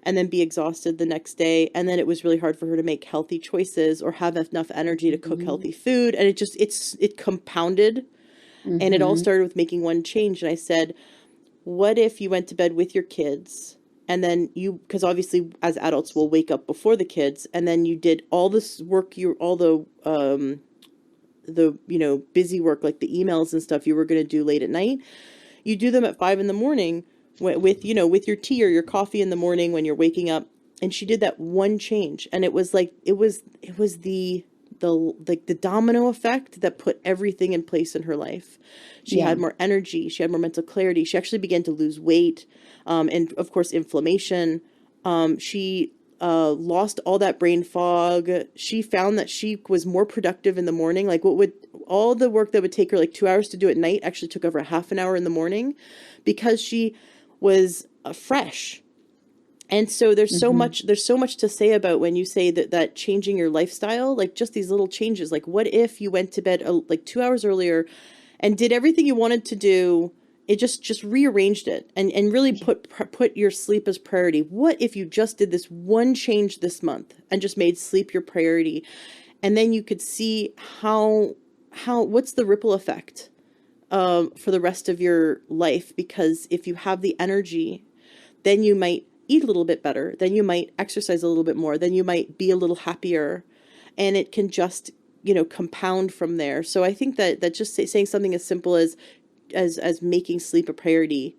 and then be exhausted the next day. And then it was really hard for her to make healthy choices or have enough energy to cook Hmm. healthy food. And it compounded, and it all Hmm. started with making one change. And I said, what if you went to bed with your kids, and then because obviously as adults we'll wake up before the kids, and then you did all this work, all the busy work, like the emails and stuff you were going to do late at night, you do them at 5 in the morning with your tea or your coffee in the morning when you're waking up. And she did that one change, and it was like it was the domino effect that put everything in place in her life. She Yeah. had more energy, she had more mental clarity, she actually began to lose weight, and of course inflammation. She lost all that brain fog. She found that she was more productive in the morning. Like all the work that would take her like 2 hours to do at night actually took over half an hour in the morning, because she was fresh. And so Hmm. there's so much to say about when you say that changing your lifestyle, like just these little changes. Like what if you went to bed like 2 hours earlier and did everything you wanted to do? It just rearranged it, and really put your sleep as priority. What if you just did this one change this month and just made sleep your priority? And then you could see what's the ripple effect for the rest of your life. Because if you have the energy, then you might eat a little bit better, then you might exercise a little bit more, then you might be a little happier, and it can just compound from there. So I think that just saying something as simple as making sleep a priority,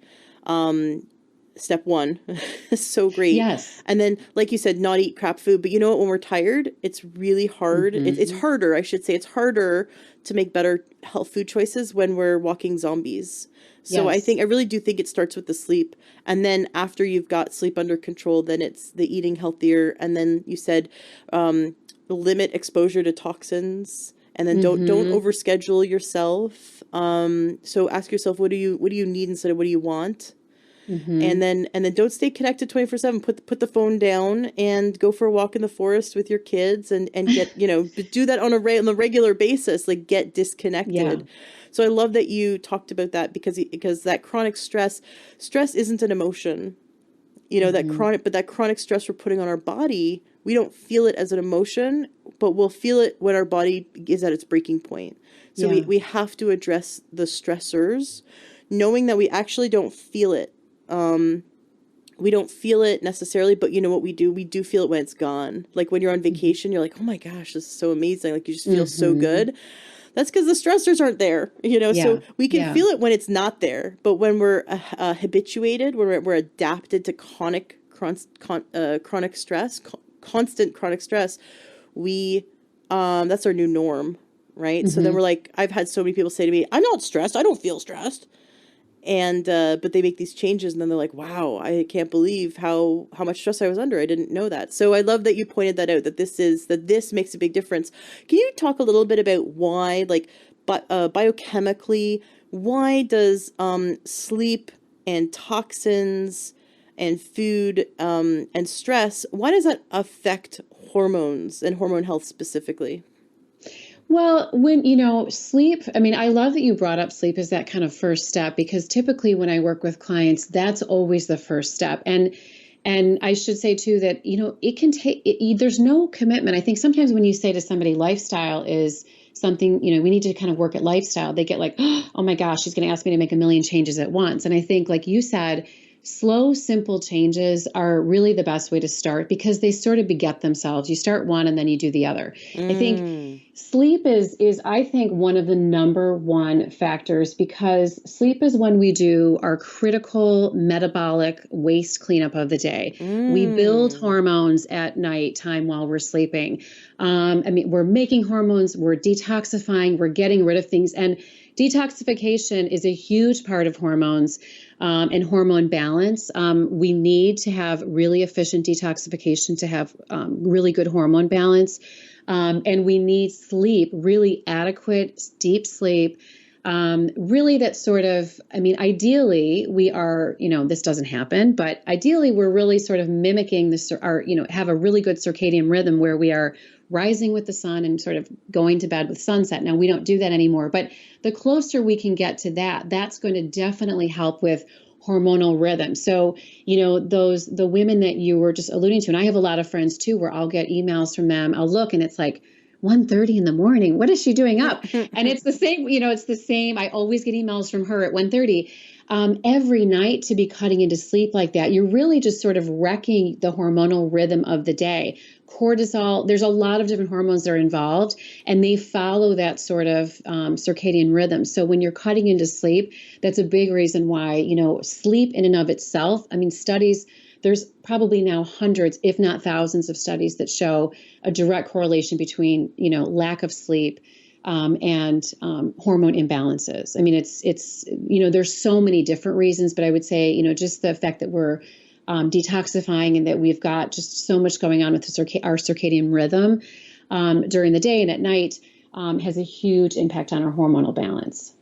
step one, is so great. Yes. And then, like you said, not eat crap food. But you know what? When we're tired, it's really hard. It's Hmm. harder, I should say. It's harder to make better health food choices when we're walking zombies. So Yes. I really do think it starts with the sleep. And then after you've got sleep under control, then it's the eating healthier. And then you said, limit exposure to toxins. And then don't Hmm. overschedule yourself. So ask yourself, what do you need instead of what do you want? Hmm. And then don't stay connected 24/7. Put the phone down and go for a walk in the forest with your kids, and get, do that on a regular basis, like get Yeah. disconnected. So I love that you talked about that, because that chronic stress isn't an emotion. Hmm. That chronic stress we're putting on our body, we don't feel it as an emotion, but we'll feel it when our body is at its breaking point. So we, Yeah. we have to address the stressors, knowing that we actually don't feel it. We don't feel it necessarily, but you know what we do? We do feel it when it's gone. Like when you're on vacation, you're like, oh my gosh, this is so amazing. Like you just feel so Hmm. good. That's because the stressors aren't there. So Yeah. we can Yeah. feel it when it's not there. But when we're habituated, when we're adapted to chronic stress, constant chronic stress, we that's our new norm, right? So then Hmm. we're like, I've had so many people say to me, I'm not stressed. I don't feel stressed. And but they make these changes, and then they're like, wow, I can't believe how much stress I was under. I didn't know that. So I love that you pointed that out, that this makes a big difference. Can you talk a little bit about why, like, biochemically, why does sleep and toxins and food, and stress, why does that affect hormones and hormone health specifically? Well, when, sleep, I mean, I love that you brought up sleep as that kind of first step, because typically when I work with clients, that's always the first step. And I should say too that, it can take, there's no commitment. I think sometimes when you say to somebody lifestyle is something, we need to kind of work at lifestyle, they get like, oh my gosh, she's going to ask me to make a million changes at once. And I think, like you said, slow, simple changes are really the best way to start, because they sort of beget themselves. You start one and then you do the other. I think Mm. sleep is I think one of the number one factors, because sleep is when we do our critical metabolic waste cleanup of the day. We build Mm. hormones at night time while we're sleeping. I mean, we're making hormones, we're detoxifying, we're getting rid of things. And detoxification is a huge part of hormones and hormone balance. We need to have really efficient detoxification to have really good hormone balance. And we need sleep, really adequate, deep sleep. Really that sort of, I mean, ideally we are, this doesn't happen, but ideally we're really sort of mimicking this, or, have a really good circadian rhythm where we are rising with the sun and sort of going to bed with sunset. Now we don't do that anymore, but the closer we can get to that, that's going to definitely help with hormonal rhythm. So, the women that you were just alluding to, and I have a lot of friends too, where I'll get emails from them. I'll look and it's like 1:30 in the morning. What is she doing up? And it's the same, it's the same. I always get emails from her at 1:30. Every night to be cutting into sleep like that, you're really just sort of wrecking the hormonal rhythm of the day. Cortisol, there's a lot of different hormones that are involved, and they follow that sort of circadian rhythm. So when you're cutting into sleep, that's a big reason why, sleep in and of itself, I mean, studies, there's probably now hundreds, if not thousands of studies that show a direct correlation between, lack of sleep and hormone imbalances. I mean, it's there's so many different reasons, but I would say, just the fact that we're detoxifying and that we've got just so much going on with our circadian rhythm during the day and at night has a huge impact on our hormonal balance.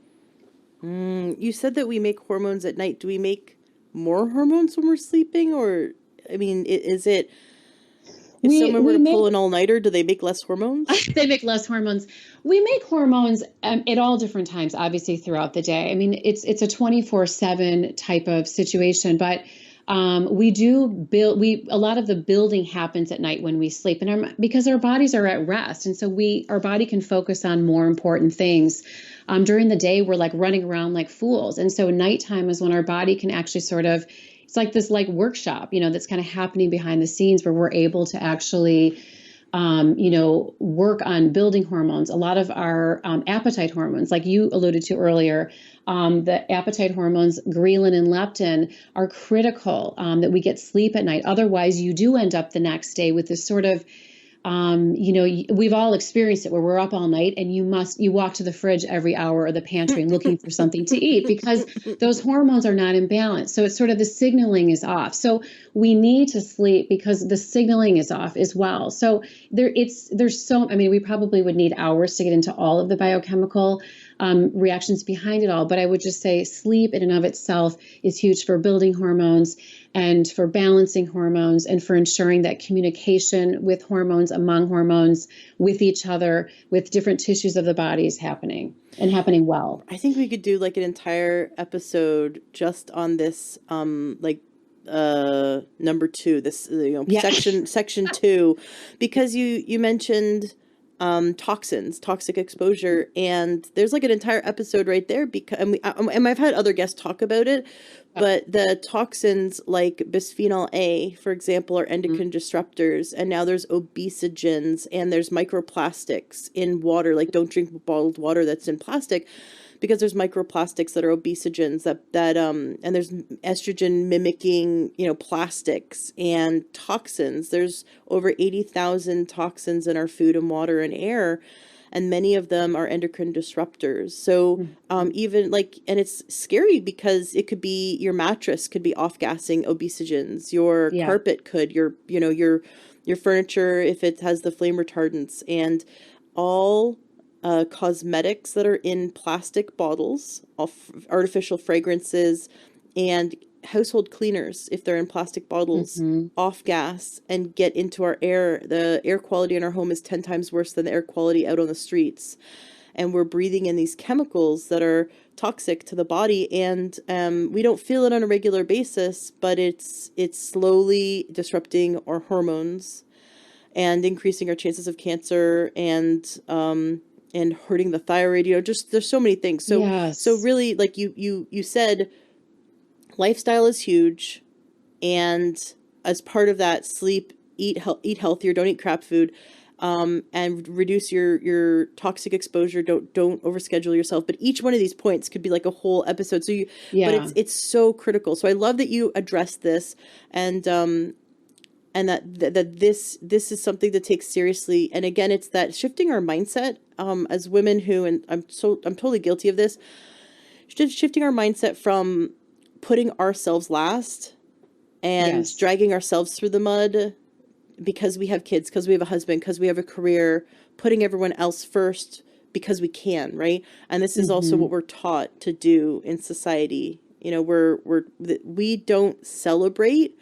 You said that we make hormones at night. Do we make more hormones when we're sleeping? Or, I mean, if someone were to pull an all-nighter, do they make less hormones? They make less hormones. We make hormones at all different times, obviously, throughout the day. I mean, it's a 24/7 type of situation, but we do build, a lot of the building happens at night when we sleep, and because our bodies are at rest. And so our body can focus on more important things. During the day, we're like running around like fools. And so nighttime is when our body can actually it's like this workshop, that's kind of happening behind the scenes where we're able to actually, work on building hormones. A lot of our appetite hormones, like you alluded to earlier, the appetite hormones, ghrelin and leptin, are critical that we get sleep at night. Otherwise, you do end up the next day with this sort of, we've all experienced it where we're up all night and you walk to the fridge every hour or the pantry and looking for something to eat because those hormones are not in balance. So it's sort of the signaling is off. So we need to sleep because the signaling is off as well. So we probably would need hours to get into all of the biochemical reactions behind it all. But I would just say sleep in and of itself is huge for building hormones and for balancing hormones and for ensuring that communication with hormones, among hormones, with each other, with different tissues of the body is happening and happening well. I think we could do an entire episode just on this, number 2, this, section 2, because you mentioned toxic exposure, and there's an entire episode right there because and I've had other guests talk about it, but the toxins like bisphenol A, for example, are endocrine disruptors, and now there's obesogens and there's microplastics in water. Don't drink bottled water that's in plastic, because there's microplastics that are obesogens and there's estrogen mimicking, plastics and toxins. There's over 80,000 toxins in our food and water and air, and many of them are endocrine disruptors. So even and it's scary because it could be your mattress could be off-gassing obesogens, your carpet could, your furniture if it has the flame retardants, and all cosmetics that are in plastic bottles, artificial fragrances, and household cleaners, if they're in plastic bottles, off gas and get into our air. The air quality in our home is 10 times worse than the air quality out on the streets. And we're breathing in these chemicals that are toxic to the body, and we don't feel it on a regular basis, but it's slowly disrupting our hormones and increasing our chances of cancer and hurting the thyroid. Just there's so many things. So yes. So really, you said, lifestyle is huge, and as part of that, sleep, eat healthier, don't eat crap food, and reduce your toxic exposure. Don't overschedule yourself. But each one of these points could be a whole episode. So but it's so critical. So I love that you addressed this, and and that this is something to take seriously. And again, it's that shifting our mindset, as women who, and I'm totally guilty of this, shifting our mindset from putting ourselves last and Yes. dragging ourselves through the mud because we have kids, because we have a husband, because we have a career, putting everyone else first because we can, right? And this is also what we're taught to do in society. You know, we don't celebrate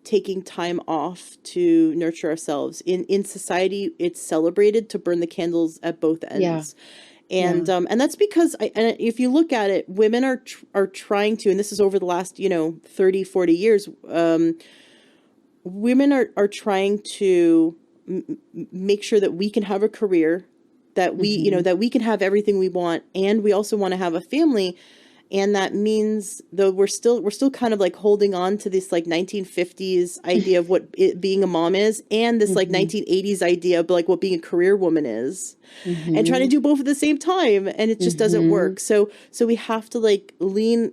taking time off to nurture ourselves. In society, it's celebrated to burn the candles at both ends. And that's because and if you look at it, women are trying to, and this is over the last 30, 40 years, women are trying to make sure that we can have a career, that we that we can have everything we want, and we also want to have a family. And that means, though, we're still kind of like holding on to this like 1950s idea of what being a mom is, and this like 1980s idea of like what being a career woman is, and trying to do both at the same time, and it just doesn't work. So we have to like lean.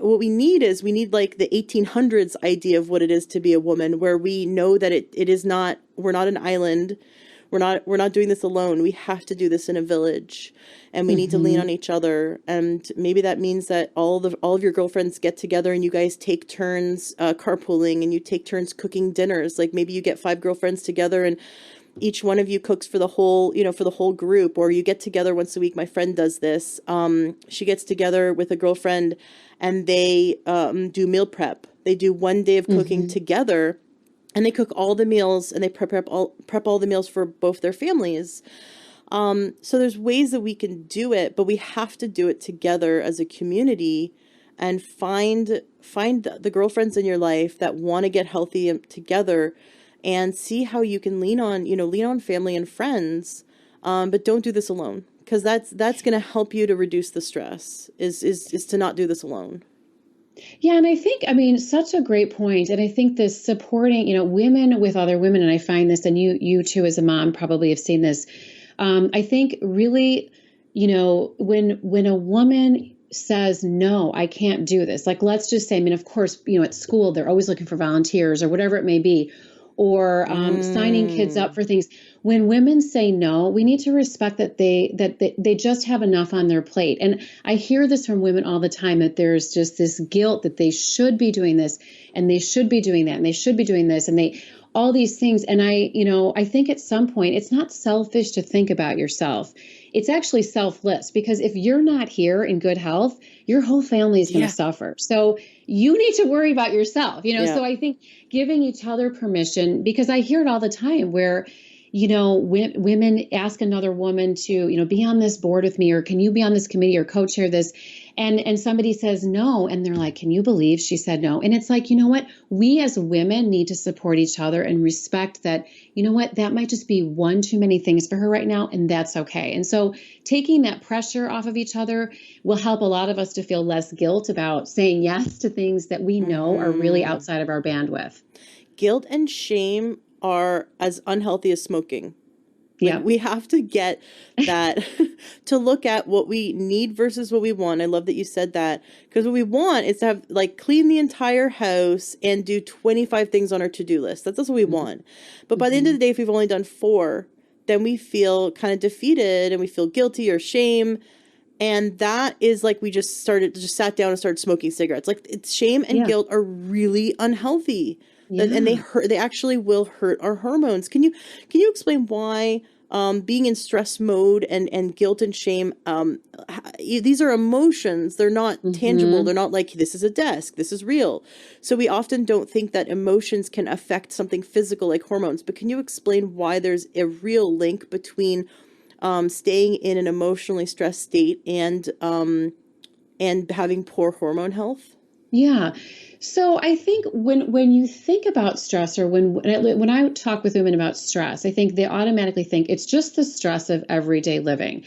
What we need like the 1800s idea of what it is to be a woman, where we know that it is not. We're not an island. We're not doing this alone. We have to do this in a village, and we need to lean on each other. And maybe that means that all of your girlfriends get together and you guys take turns carpooling, and you take turns cooking dinners. Like maybe you get 5 girlfriends together and each one of you cooks for the whole, for the whole group, or you get together once a week. My friend does this. She gets together with a girlfriend and they do meal prep. They do one day of cooking together. And they cook all the meals, and they prep all the meals for both their families. So there's ways that we can do it, but we have to do it together as a community, and find the girlfriends in your life that want to get healthy together, and see how you can lean on family and friends, but don't do this alone, because that's going to help you to reduce the stress. Is to not do this alone. Yeah. And I think, such a great point. And I think this supporting, women with other women, and I find this, and you too, as a mom, probably have seen this. I think really, when a woman says, no, I can't do this. Like, let's just say, of course, at school, they're always looking for volunteers or whatever it may be, or signing kids up for things. When women say no, we need to respect that they just have enough on their plate. And I hear this from women all the time, that there's just this guilt that they should be doing this, and they should be doing that, and they should be doing this, and all these things. And I think at some point, it's not selfish to think about yourself. It's actually selfless, because if you're not here in good health, your whole family is going to suffer. So you need to worry about yourself, So I think giving each other permission, because I hear it all the time where, women ask another woman to, be on this board with me, or can you be on this committee or co-chair this? And somebody says no. And they're like, can you believe she said no? And it's like, you know what? We as women need to support each other and respect that, that might just be one too many things for her right now. And that's okay. And so taking that pressure off of each other will help a lot of us to feel less guilt about saying yes to things that we know are really outside of our bandwidth. Guilt and shame are as unhealthy as smoking. Yeah. We have to get that to look at what we need versus what we want. I love that you said that, because what we want is to have clean the entire house and do 25 things on our to-do list. That's what we want. But by the end of the day, if we've only done 4, then we feel kind of defeated and we feel guilty or shame. And that is like, we just sat down and started smoking cigarettes. Like, it's shame and guilt are really unhealthy. Yeah. And they actually will hurt our hormones. Can you explain why being in stress mode and guilt and shame, these are emotions. They're not tangible. They're not like, this is a desk, this is real. So we often don't think that emotions can affect something physical like hormones. But can you explain why there's a real link between staying in an emotionally stressed state and having poor hormone health? Yeah. So I think when you think about stress, or when I talk with women about stress, I think they automatically think it's just the stress of everyday living.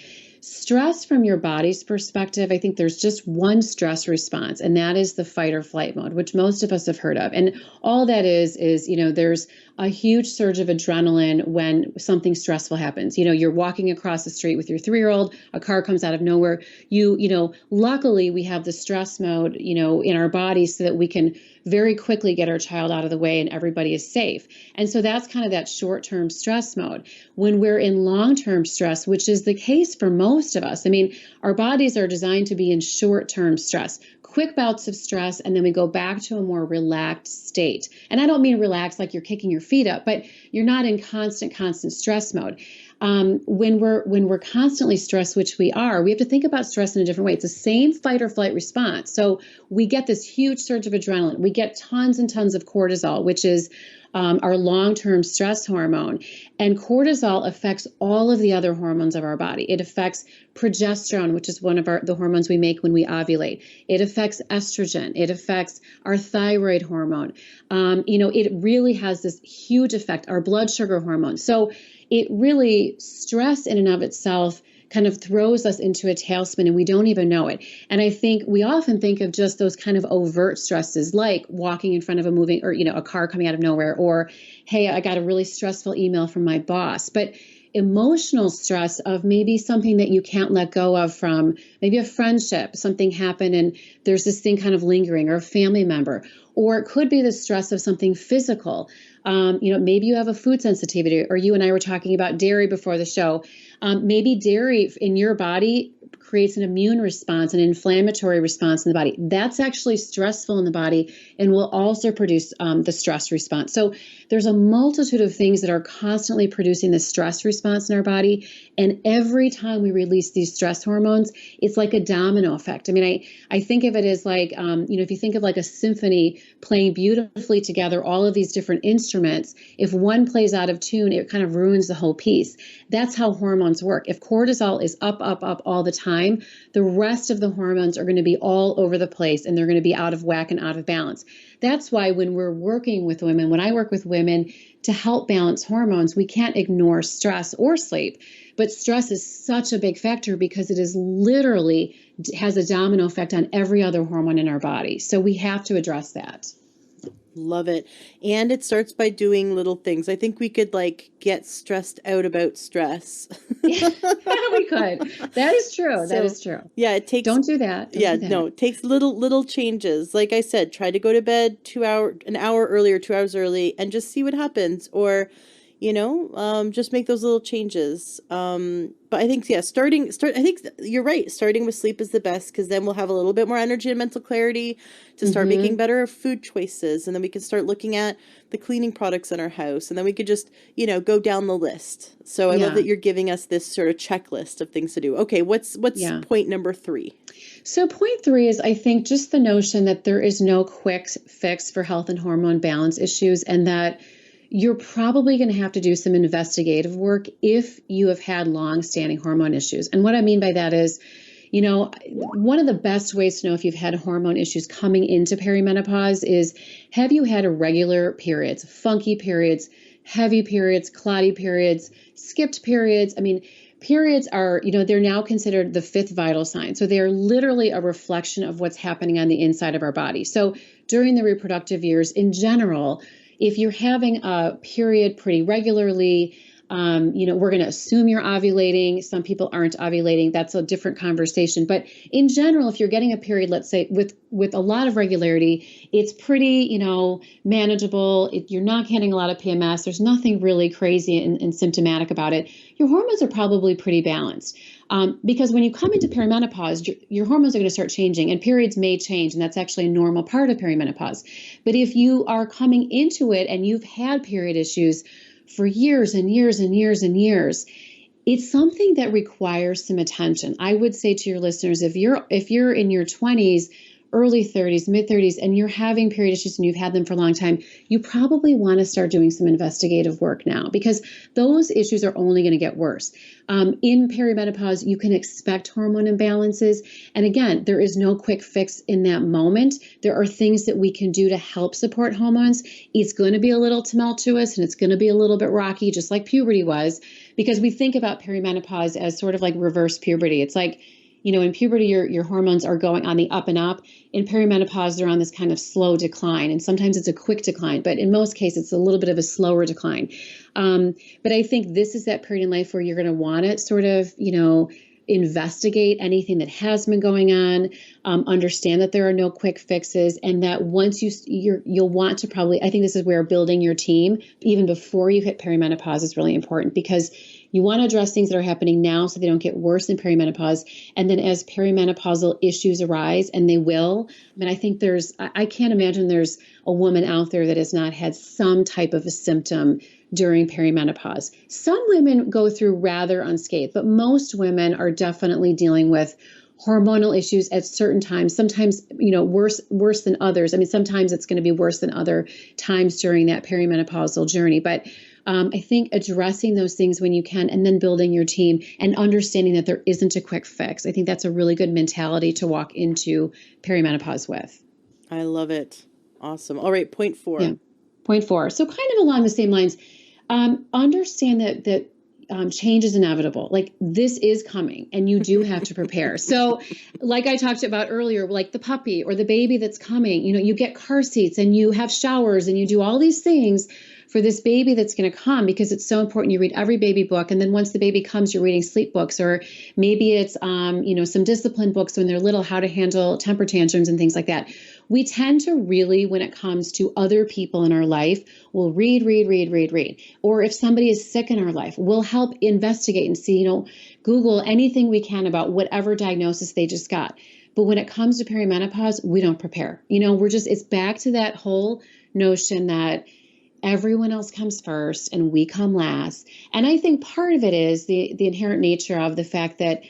Stress from your body's perspective, I think there's just one stress response, and that is the fight or flight mode, which most of us have heard of. And all that is, there's a huge surge of adrenaline when something stressful happens. You're walking across the street with your 3-year-old, a car comes out of nowhere. Luckily we have the stress mode, in our bodies so that we can very quickly get our child out of the way and everybody is safe. And so that's kind of that short-term stress mode. When we're in long-term stress, which is the case for most of us, I mean, our bodies are designed to be in short-term stress, quick bouts of stress, and then we go back to a more relaxed state. And I don't mean relaxed like you're kicking your feet up, but you're not in constant stress mode. When we're constantly stressed, which we are, we have to think about stress in a different way. It's the same fight or flight response. So we get this huge surge of adrenaline. We get tons and tons of cortisol, which is our long-term stress hormone. And cortisol affects all of the other hormones of our body. It affects progesterone, which is one of the hormones we make when we ovulate. It affects estrogen. It affects our thyroid hormone. It really has this huge effect, our blood sugar hormone. So it really, stress in and of itself kind of throws us into a tailspin and we don't even know it. And I think we often think of just those kind of overt stresses, like walking in front of a moving or, a car coming out of nowhere, or, hey, I got a really stressful email from my boss. But emotional stress of maybe something that you can't let go of, from maybe a friendship, something happened and there's this thing kind of lingering, or a family member, or it could be the stress of something physical. Maybe you have a food sensitivity, or you and I were talking about dairy before the show. Maybe dairy in your body creates an immune response, an inflammatory response in the body. That's actually stressful in the body and will also produce the stress response. So there's a multitude of things that are constantly producing the stress response in our body. And every time we release these stress hormones, it's like a domino effect. I mean, I think of it as like, if you think of like a symphony playing beautifully together, all of these different instruments, if one plays out of tune, it kind of ruins the whole piece. That's how hormones work. If cortisol is up all the time, the rest of the hormones are going to be all over the place and they're going to be out of whack and out of balance. That's why when we're working with women, when I work with women to help balance hormones, we can't ignore stress or sleep. But stress is such a big factor because it is literally has a domino effect on every other hormone in our body. So we have to address that. Love it. And it starts by doing little things. I think we could get stressed out about stress. Yeah, we could. That is true. That is true. Yeah, it takes. Don't do that. No, it takes little changes. Like I said, try to go to bed an hour earlier, 2 hours early, and just see what happens. Or, just make those little changes. But I think, I think you're right. Starting with sleep is the best, because then we'll have a little bit more energy and mental clarity to start making better food choices. And then we can start looking at the cleaning products in our house. And then we could just, go down the list. So I love that you're giving us this sort of checklist of things to do. Okay, what's point number 3? So point 3 is, I think, just the notion that there is no quick fix for health and hormone balance issues, and that you're probably going to have to do some investigative work if you have had long-standing hormone issues. And what I mean by that is, one of the best ways to know if you've had hormone issues coming into perimenopause is, have you had irregular periods, funky periods, heavy periods, clotty periods, skipped periods? I mean, periods are, they're now considered the 5th vital sign. So they are literally a reflection of what's happening on the inside of our body. So during the reproductive years in general, if you're having a period pretty regularly, we're going to assume you're ovulating. Some people aren't ovulating. That's a different conversation. But in general, if you're getting a period, let's say with a lot of regularity, it's pretty, manageable. You're not getting a lot of PMS. There's nothing really crazy and symptomatic about it. Your hormones are probably pretty balanced. Because when you come into perimenopause, your hormones are going to start changing, and periods may change, and that's actually a normal part of perimenopause. But if you are coming into it and you've had period issues for years and years and years and years, it's something that requires some attention. I would say to your listeners, if you're in your 20s, early 30s, mid 30s, and you're having period issues and you've had them for a long time, you probably want to start doing some investigative work now, because those issues are only going to get worse. In perimenopause, you can expect hormone imbalances. And again, there is no quick fix in that moment. There are things that we can do to help support hormones. It's going to be a little tumultuous and it's going to be a little bit rocky, just like puberty was, because we think about perimenopause as sort of like reverse puberty. It's like, in puberty, your hormones are going on the up and up. In perimenopause, they're on this kind of slow decline. And sometimes it's a quick decline, but in most cases, it's a little bit of a slower decline. But I think this is that period in life where you're going to want to sort of, investigate anything that has been going on, understand that there are no quick fixes, and that once you'll want to probably, I think this is where building your team, even before you hit perimenopause, is really important, because you want to address things that are happening now so they don't get worse in perimenopause. And then as perimenopausal issues arise, and they will, I think I can't imagine there's a woman out there that has not had some type of a symptom during perimenopause. Some women go through rather unscathed, but most women are definitely dealing with hormonal issues at certain times, sometimes, worse than others. Sometimes it's going to be worse than other times during that perimenopausal journey. But I think addressing those things when you can, and then building your team and understanding that there isn't a quick fix. I think that's a really good mentality to walk into perimenopause with. I love it. Awesome. All right. Point 4. Yeah. Point 4. So kind of along the same lines, understand that change is inevitable. Like, this is coming and you do have to prepare. So like I talked about earlier, like the puppy or the baby that's coming, you get car seats and you have showers and you do all these things for this baby that's going to come, because it's so important. You read every baby book. And then once the baby comes, you're reading sleep books, or maybe it's, some discipline books when they're little, how to handle temper tantrums and things like that. We tend to really, when it comes to other people in our life, we'll read. Or if somebody is sick in our life, we'll help investigate and see, Google anything we can about whatever diagnosis they just got. But when it comes to perimenopause, we don't prepare. It's back to that whole notion that everyone else comes first and we come last. And I think part of it is the inherent nature of the fact that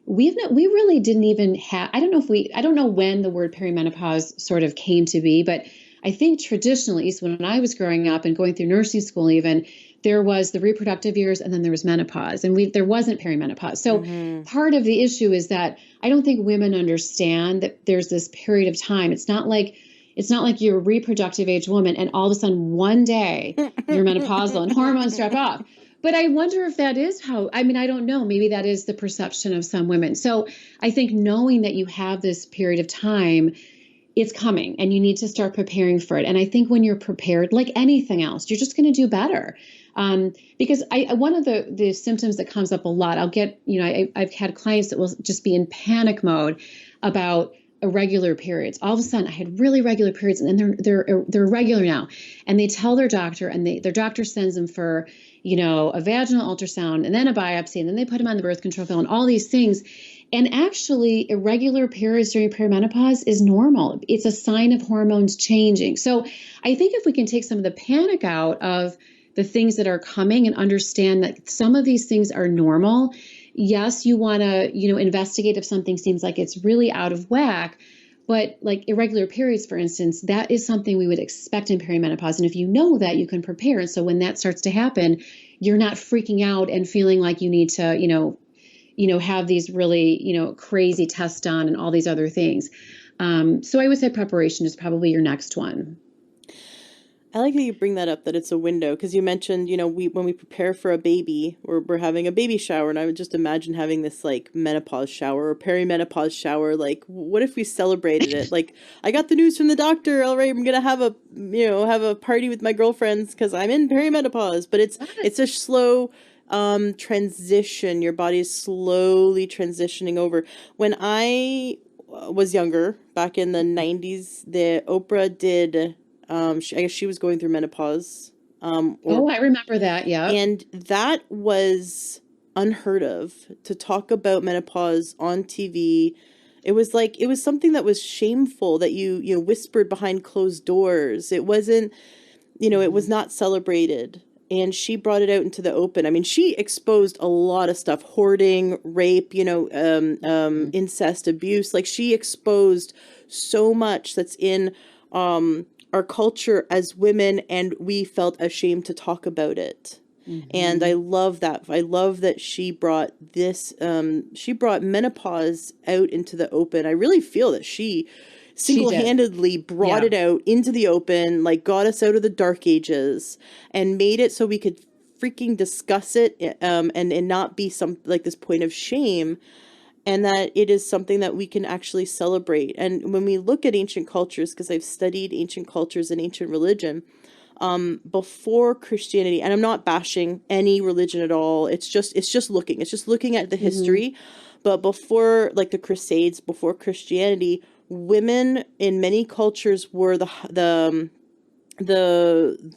we really didn't even have, I don't know when the word perimenopause sort of came to be, but I think traditionally, at least when I was growing up and going through nursing school even, there was the reproductive years and then there was menopause, and there wasn't perimenopause. So part of the issue is that I don't think women understand that there's this period of time. It's not like you're a reproductive age woman and all of a sudden one day you're menopausal and hormones drop off. But I wonder if that is how, I don't know, maybe that is the perception of some women. So I think knowing that you have this period of time, it's coming and you need to start preparing for it. And I think when you're prepared, like anything else, you're just going to do better. Because one of the symptoms that comes up a lot, I've had clients that will just be in panic mode about irregular periods. All of a sudden I had really regular periods, and then they're irregular now. And they tell their doctor, and their doctor sends them for, a vaginal ultrasound and then a biopsy, and then they put them on the birth control pill and all these things. And actually irregular periods during perimenopause is normal. It's a sign of hormones changing. So I think if we can take some of the panic out of the things that are coming and understand that some of these things are normal. Yes, you want to, investigate if something seems like it's really out of whack, but like irregular periods, for instance, that is something we would expect in perimenopause. And if you know that, you can prepare. And so when that starts to happen, you're not freaking out and feeling like you need to, have these really, crazy tests done and all these other things. So I would say preparation is probably your next one. I like that you bring that up, that it's a window, because you mentioned, when we prepare for a baby, we're having a baby shower, and I would just imagine having this like menopause shower or perimenopause shower. Like, what if we celebrated it? Like, I got the news from the doctor. All right, I'm gonna have a party with my girlfriends because I'm in perimenopause. But it's a slow transition. Your body is slowly transitioning over. When I was younger, back in the 90s, Oprah did. I guess she was going through menopause. I remember that. Yeah. And that was unheard of, to talk about menopause on TV. It was something that was shameful, that you whispered behind closed doors. It wasn't, it was not celebrated. and she brought it out into the open. I mean, she exposed a lot of stuff, hoarding, rape, incest, abuse. Like, she exposed so much that's in our culture as women, and we felt ashamed to talk about it. And I love that. I love that she brought she brought menopause out into the open. I really feel that she single-handedly brought it out into the open, like got us out of the dark ages and made it so we could freaking discuss it, and not be some like this point of shame, and that it is something that we can actually celebrate. And when we look at ancient cultures, because I've studied ancient cultures and ancient religion, before Christianity, and I'm not bashing any religion at all. It's just looking at the history. But before, like the Crusades, before Christianity, women in many cultures were I don't want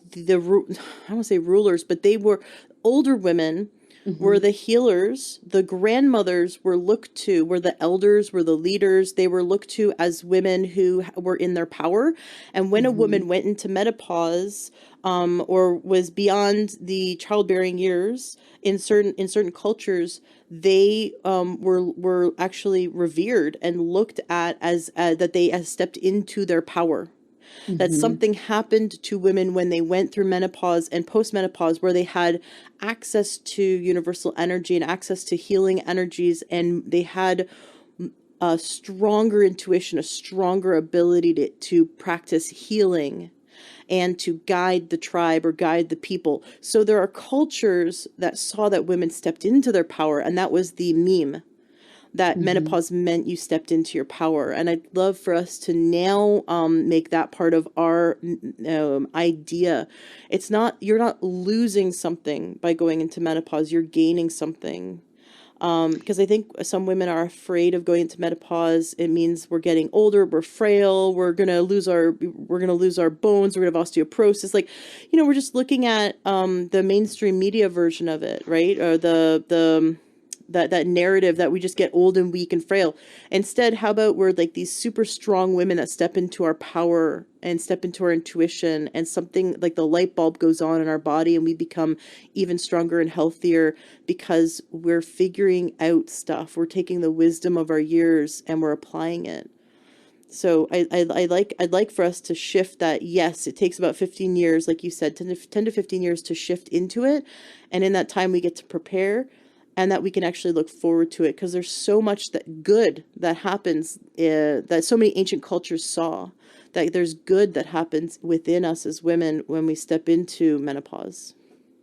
to say rulers, but they were older women. Were the healers. The grandmothers were looked to, were the elders, were the leaders. They were looked to as women who were in their power. And when a woman went into menopause, or was beyond the childbearing years, in certain cultures, they were actually revered and looked at as that they had stepped into their power. That something happened to women when they went through menopause and postmenopause, where they had access to universal energy and access to healing energies, and they had a stronger intuition, a stronger ability to practice healing and to guide the tribe or guide the people. So there are cultures that saw that women stepped into their power, and that was the meme. That menopause meant you stepped into your power. And I'd love for us to now make that part of our idea. It's not, you're not losing something by going into menopause, you're gaining something. Because I think some women are afraid of going into menopause. It means we're getting older, we're frail, we're gonna lose our bones, we're gonna have osteoporosis. Like, we're just looking at the mainstream media version of it, right? Or that narrative that we just get old and weak and frail. Instead, how about we're like these super strong women that step into our power and step into our intuition, and something like the light bulb goes on in our body and we become even stronger and healthier because we're figuring out stuff. We're taking the wisdom of our years and we're applying it. So I'd like for us to shift that. Yes, it takes about 15 years, like you said, 10 to 15 years to shift into it. And in that time we get to prepare, and that we can actually look forward to it, because there's so much that good that happens, that so many ancient cultures saw, that there's good that happens within us as women when we step into menopause.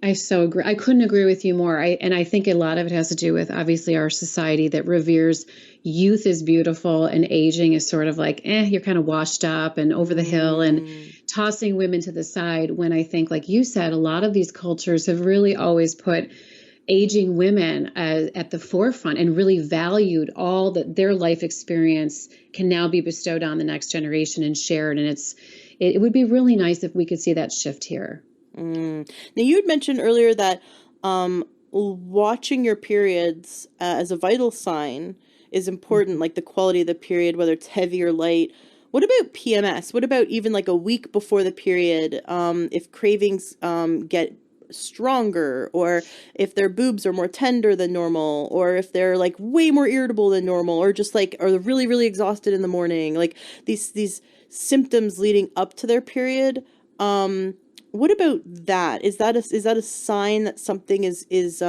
I so agree. I couldn't agree with you more. I think a lot of it has to do with, obviously, our society that reveres youth is beautiful and aging is sort of like, you're kind of washed up and over the hill, and tossing women to the side, when I think, like you said, a lot of these cultures have really always put aging women at the forefront and really valued all that their life experience can now be bestowed on the next generation and shared. And it would be really nice if we could see that shift here. Now, you had mentioned earlier that watching your periods as a vital sign is important, like the quality of the period, whether it's heavy or light. What about PMS? What about even like a week before the period? If cravings get stronger, or if their boobs are more tender than normal, or if they're like way more irritable than normal, or just like are really, really exhausted in the morning, like these symptoms leading up to their period. What about that? Is that a sign that something is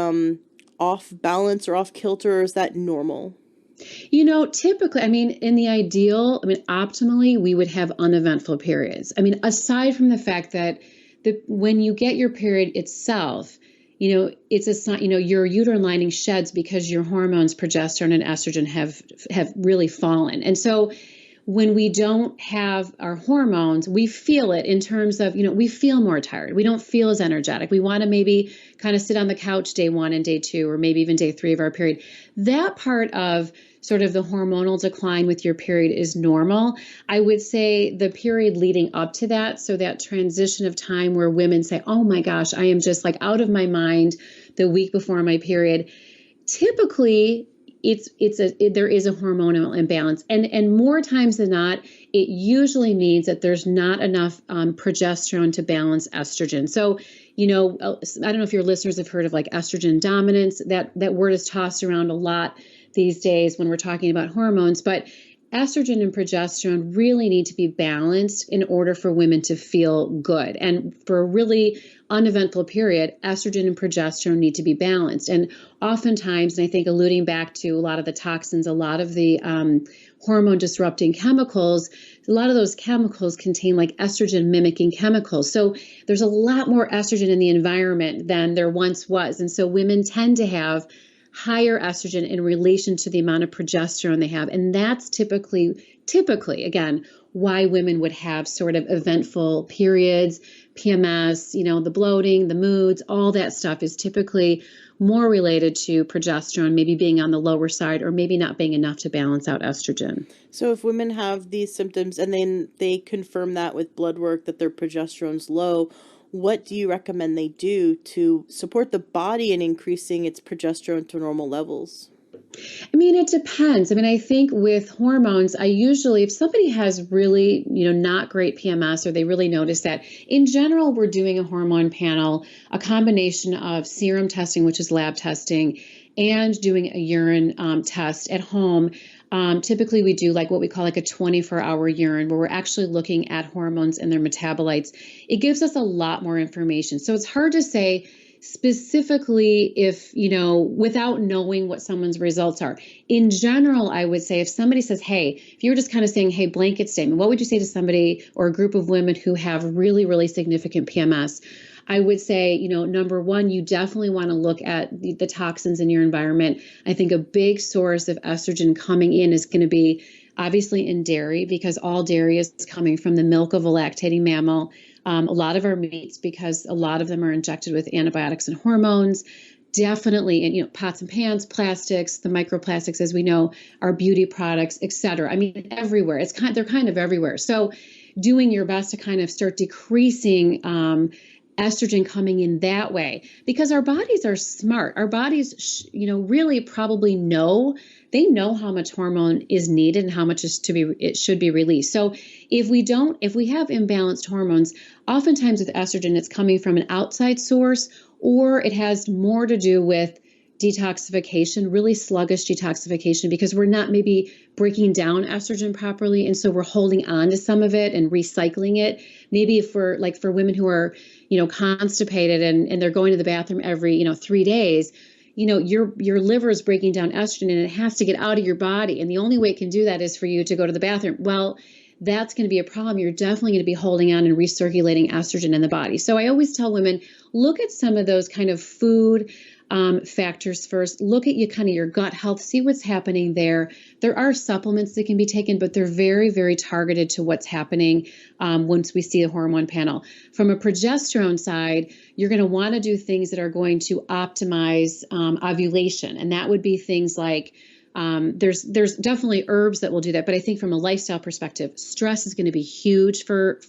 off balance or off kilter, or is that normal? Typically, in the ideal, optimally, we would have uneventful periods. Aside from the fact that when you get your period itself, it's a sign, your uterine lining sheds because your hormones, progesterone and estrogen, have really fallen. And so when we don't have our hormones, we feel it in terms of, we feel more tired. We don't feel as energetic. We want to maybe kind of sit on the couch day 1 and day 2, or maybe even day 3 of our period. That part of sort of the hormonal decline with your period is normal. I would say the period leading up to that, so that transition of time where women say, oh my gosh, I am just like out of my mind the week before my period. Typically, there is a hormonal imbalance, and more times than not, it usually means that there's not enough progesterone to balance estrogen. So, I don't know if your listeners have heard of like estrogen dominance. That word is tossed around a lot these days when we're talking about hormones, but estrogen and progesterone really need to be balanced in order for women to feel good. And for a really uneventful period, estrogen and progesterone need to be balanced. And oftentimes, and I think alluding back to a lot of the toxins, a lot of the hormone disrupting chemicals, a lot of those chemicals contain like estrogen mimicking chemicals. So there's a lot more estrogen in the environment than there once was. And so women tend to have higher estrogen in relation to the amount of progesterone they have. And that's typically, again, why women would have sort of eventful periods, PMS, the bloating, the moods, all that stuff is typically more related to progesterone, maybe being on the lower side or maybe not being enough to balance out estrogen. So if women have these symptoms and then they confirm that with blood work that their progesterone's low, what do you recommend they do to support the body in increasing its progesterone to normal levels? I mean, it depends. I mean, I think with hormones, I usually, if somebody has really, not great PMS, or they really notice that, in general, we're doing a hormone panel, a combination of serum testing, which is lab testing, and doing a urine test at home. Typically, we do like what we call like a 24-hour urine, where we're actually looking at hormones and their metabolites. It gives us a lot more information. So it's hard to say specifically if, without knowing what someone's results are. In general, I would say if somebody says, hey, if you were just kind of saying, hey, blanket statement, what would you say to somebody or a group of women who have really, really significant PMS? I would say, number one, you definitely want to look at the toxins in your environment. I think a big source of estrogen coming in is going to be obviously in dairy, because all dairy is coming from the milk of a lactating mammal. A lot of our meats, because a lot of them are injected with antibiotics and hormones. Definitely in pots and pans, plastics, the microplastics, as we know, our beauty products, etc. I mean, everywhere. They're kind of everywhere. So doing your best to kind of start decreasing estrogen coming in that way, because our bodies are smart. Our bodies, really probably know how much hormone is needed and how much it should be released. So if we have imbalanced hormones, oftentimes with estrogen, it's coming from an outside source, or it has more to do with detoxification, really sluggish detoxification, because we're not maybe breaking down estrogen properly. And so we're holding on to some of it and recycling it. Maybe for women who are, constipated and they're going to the bathroom every, 3 days, your liver is breaking down estrogen and it has to get out of your body. And the only way it can do that is for you to go to the bathroom. Well, that's going to be a problem. You're definitely going to be holding on and recirculating estrogen in the body. So I always tell women, look at some of those kind of food factors first. Look at your gut health, see what's happening there. There are supplements that can be taken, but they're very, very targeted to what's happening once we see a hormone panel. From a progesterone side, you're going to want to do things that are going to optimize ovulation. And that would be things like there's definitely herbs that will do that. But I think from a lifestyle perspective, stress is going to be huge for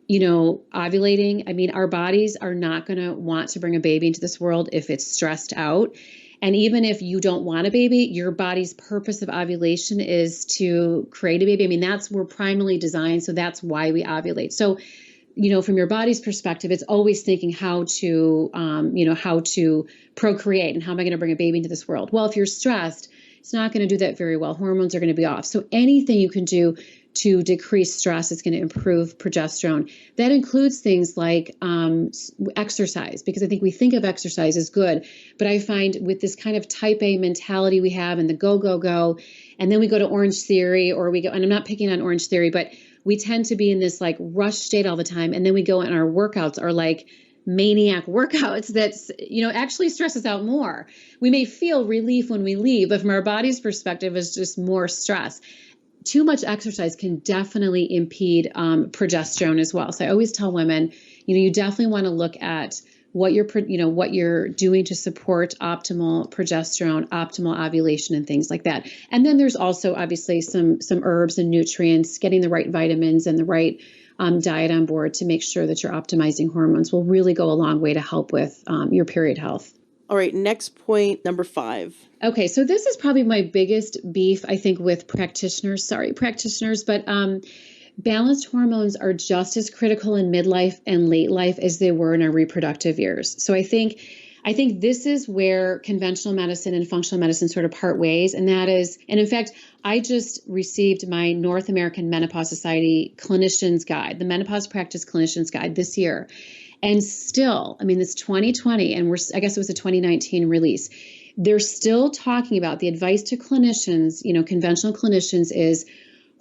ovulating. I mean, our bodies are not going to want to bring a baby into this world if it's stressed out. And even if you don't want a baby, your body's purpose of ovulation is to create a baby. I mean, we're primarily designed, so that's why we ovulate. So, from your body's perspective, it's always thinking how to procreate and how am I going to bring a baby into this world? Well, if you're stressed, it's not going to do that very well. Hormones are going to be off. So anything you can do to decrease stress is going to improve progesterone. That includes things like exercise, because I think we think of exercise as good, but I find with this kind of type A mentality we have and the go, go, go, and then we go to Orange Theory, or we go, and I'm not picking on Orange Theory, but we tend to be in this like rush state all the time. And then we go and our workouts are like maniac workouts that's, actually stress us out more. We may feel relief when we leave, but from our body's perspective, it's just more stress. Too much exercise can definitely impede progesterone as well. So I always tell women, you definitely want to look at what you're doing to support optimal progesterone, optimal ovulation, and things like that. And then there's also obviously some herbs and nutrients, getting the right vitamins and the right diet on board to make sure that you're optimizing hormones will really go a long way to help with your period health. All right, next point, number 5. Okay, so this is probably my biggest beef, I think, with practitioners. Sorry, practitioners, but balanced hormones are just as critical in midlife and late life as they were in our reproductive years. So I think this is where conventional medicine and functional medicine sort of part ways. And that is, and in fact, I just received my North American Menopause Society Clinician's Guide, the Menopause Practice Clinician's Guide this year. And still, I mean, it's 2020, and I guess it was a 2019 release. They're still talking about the advice to clinicians, conventional clinicians is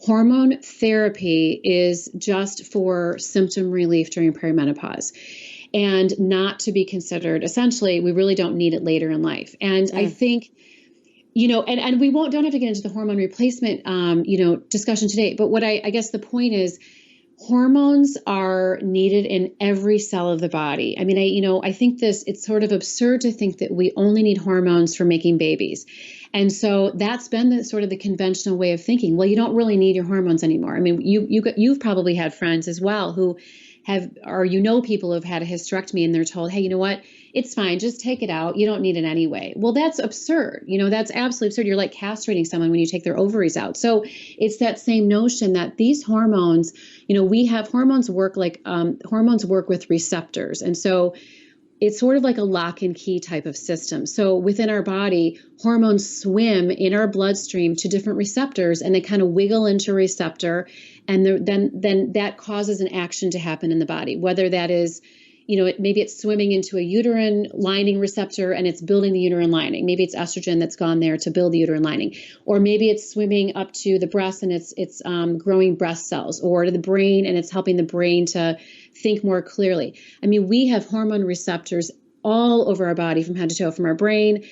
hormone therapy is just for symptom relief during perimenopause and not to be considered. Essentially, we really don't need it later in life. And I think, and we don't have to get into the hormone replacement, discussion today. But what I guess the point is, hormones are needed in every cell of the body. I mean, I think it's sort of absurd to think that we only need hormones for making babies. And so that's been the conventional way of thinking. Well, you don't really need your hormones anymore. I mean, you've probably had friends as well who people who have had a hysterectomy and they're told, hey, you know what? It's fine. Just take it out. You don't need it anyway. Well, that's absurd. That's absolutely absurd. You're like castrating someone when you take their ovaries out. So it's that same notion that these hormones, we have hormones work with receptors. And so it's sort of like a lock and key type of system. So within our body, hormones swim in our bloodstream to different receptors and they kind of wiggle into a receptor. And then that causes an action to happen in the body, whether that is, maybe it's swimming into a uterine lining receptor and it's building the uterine lining. Maybe it's estrogen that's gone there to build the uterine lining, or maybe it's swimming up to the breast and it's growing breast cells, or to the brain and it's helping the brain to think more clearly. I mean, we have hormone receptors all over our body from head to toe, from our brain,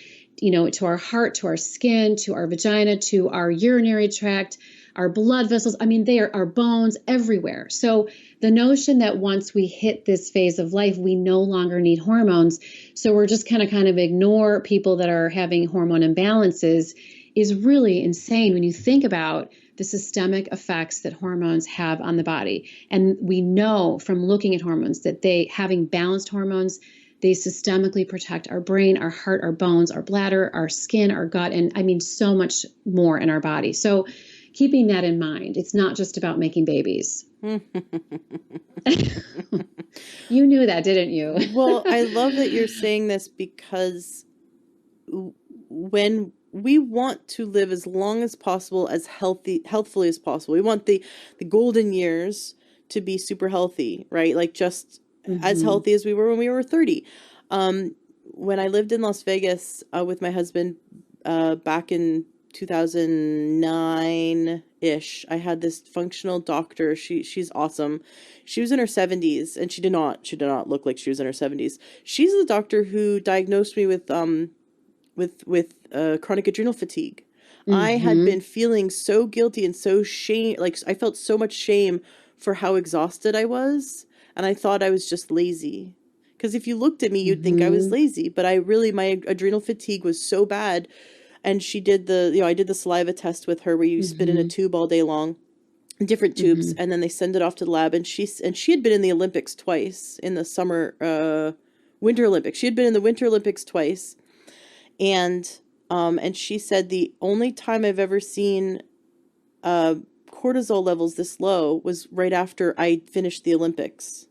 to our heart, to our skin, to our vagina, to our urinary tract, our blood vessels. I mean, they are our bones everywhere. So the notion that once we hit this phase of life, we no longer need hormones. So we're just kind of ignore people that are having hormone imbalances is really insane when you think about the systemic effects that hormones have on the body. And we know from looking at hormones that having balanced hormones, they systemically protect our brain, our heart, our bones, our bladder, our skin, our gut, and I mean, so much more in our body. So keeping that in mind, it's not just about making babies. You knew that, didn't you? Well, I love that you're saying this because when we want to live as long as possible, as healthfully as possible, we want the golden years to be super healthy, right? Like just as healthy as we were when we were 30. When I lived in Las Vegas with my husband back in 2009-ish, I had this functional doctor. She's awesome. She was in her 70s and she did not look like she was in her 70s. She's the doctor who diagnosed me with chronic adrenal fatigue. I had been feeling so guilty and so shame, like I felt so much shame for how exhausted I was, and I thought I was just lazy. Because if you looked at me, you'd think I was lazy, but my adrenal fatigue was so bad. And she did I did the saliva test with her where you spit in a tube all day long, different tubes, and then they send it off to the lab. And she had been in the Olympics twice, in the Winter Olympics. She had been in the Winter Olympics twice. And she said the only time I've ever seen cortisol levels this low was right after I finished the Olympics.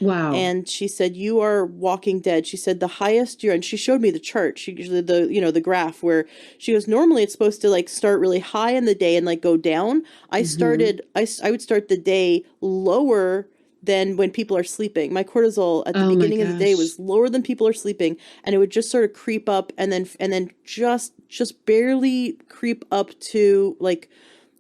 Wow. And she said, you are walking dead. She said the highest and she showed me the chart. She usually the graph where she goes, normally it's supposed to like start really high in the day and like go down. I would start the day lower than when people are sleeping. My cortisol at the beginning of the day was lower than people are sleeping, and it would just sort of creep up and then just barely creep up to like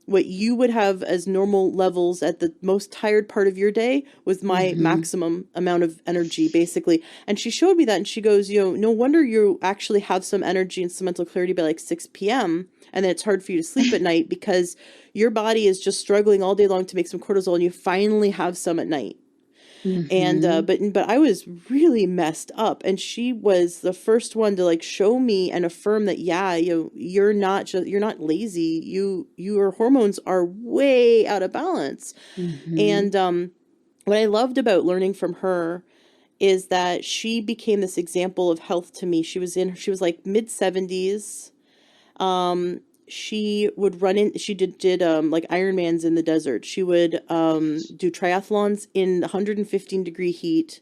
what you would have as normal levels at the most tired part of your day was my maximum amount of energy, basically. And she showed me that, and she goes, no wonder you actually have some energy and some mental clarity by like 6 p.m. And then it's hard for you to sleep at night because your body is just struggling all day long to make some cortisol, and you finally have some at night. And but I was really messed up, and she was the first one to like show me and affirm that you're not lazy, your hormones are way out of balance. And what I loved about learning from her is that she became this example of health to me. She was like mid 70s. She would she did like Ironmans in the desert. She would do triathlons in 115-degree heat.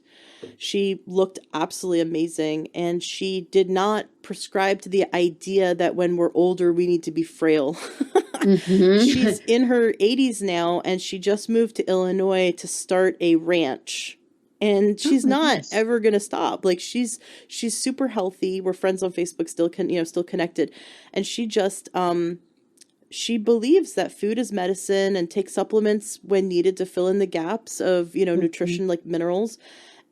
She looked absolutely amazing, and she did not prescribe to the idea that when we're older we need to be frail. She's in her 80s now, and she just moved to Illinois to start a ranch. And she's not ever going to stop. Like she's super healthy. We're friends on Facebook, still still connected. And she just she believes that food is medicine, and takes supplements when needed to fill in the gaps of, nutrition, like minerals.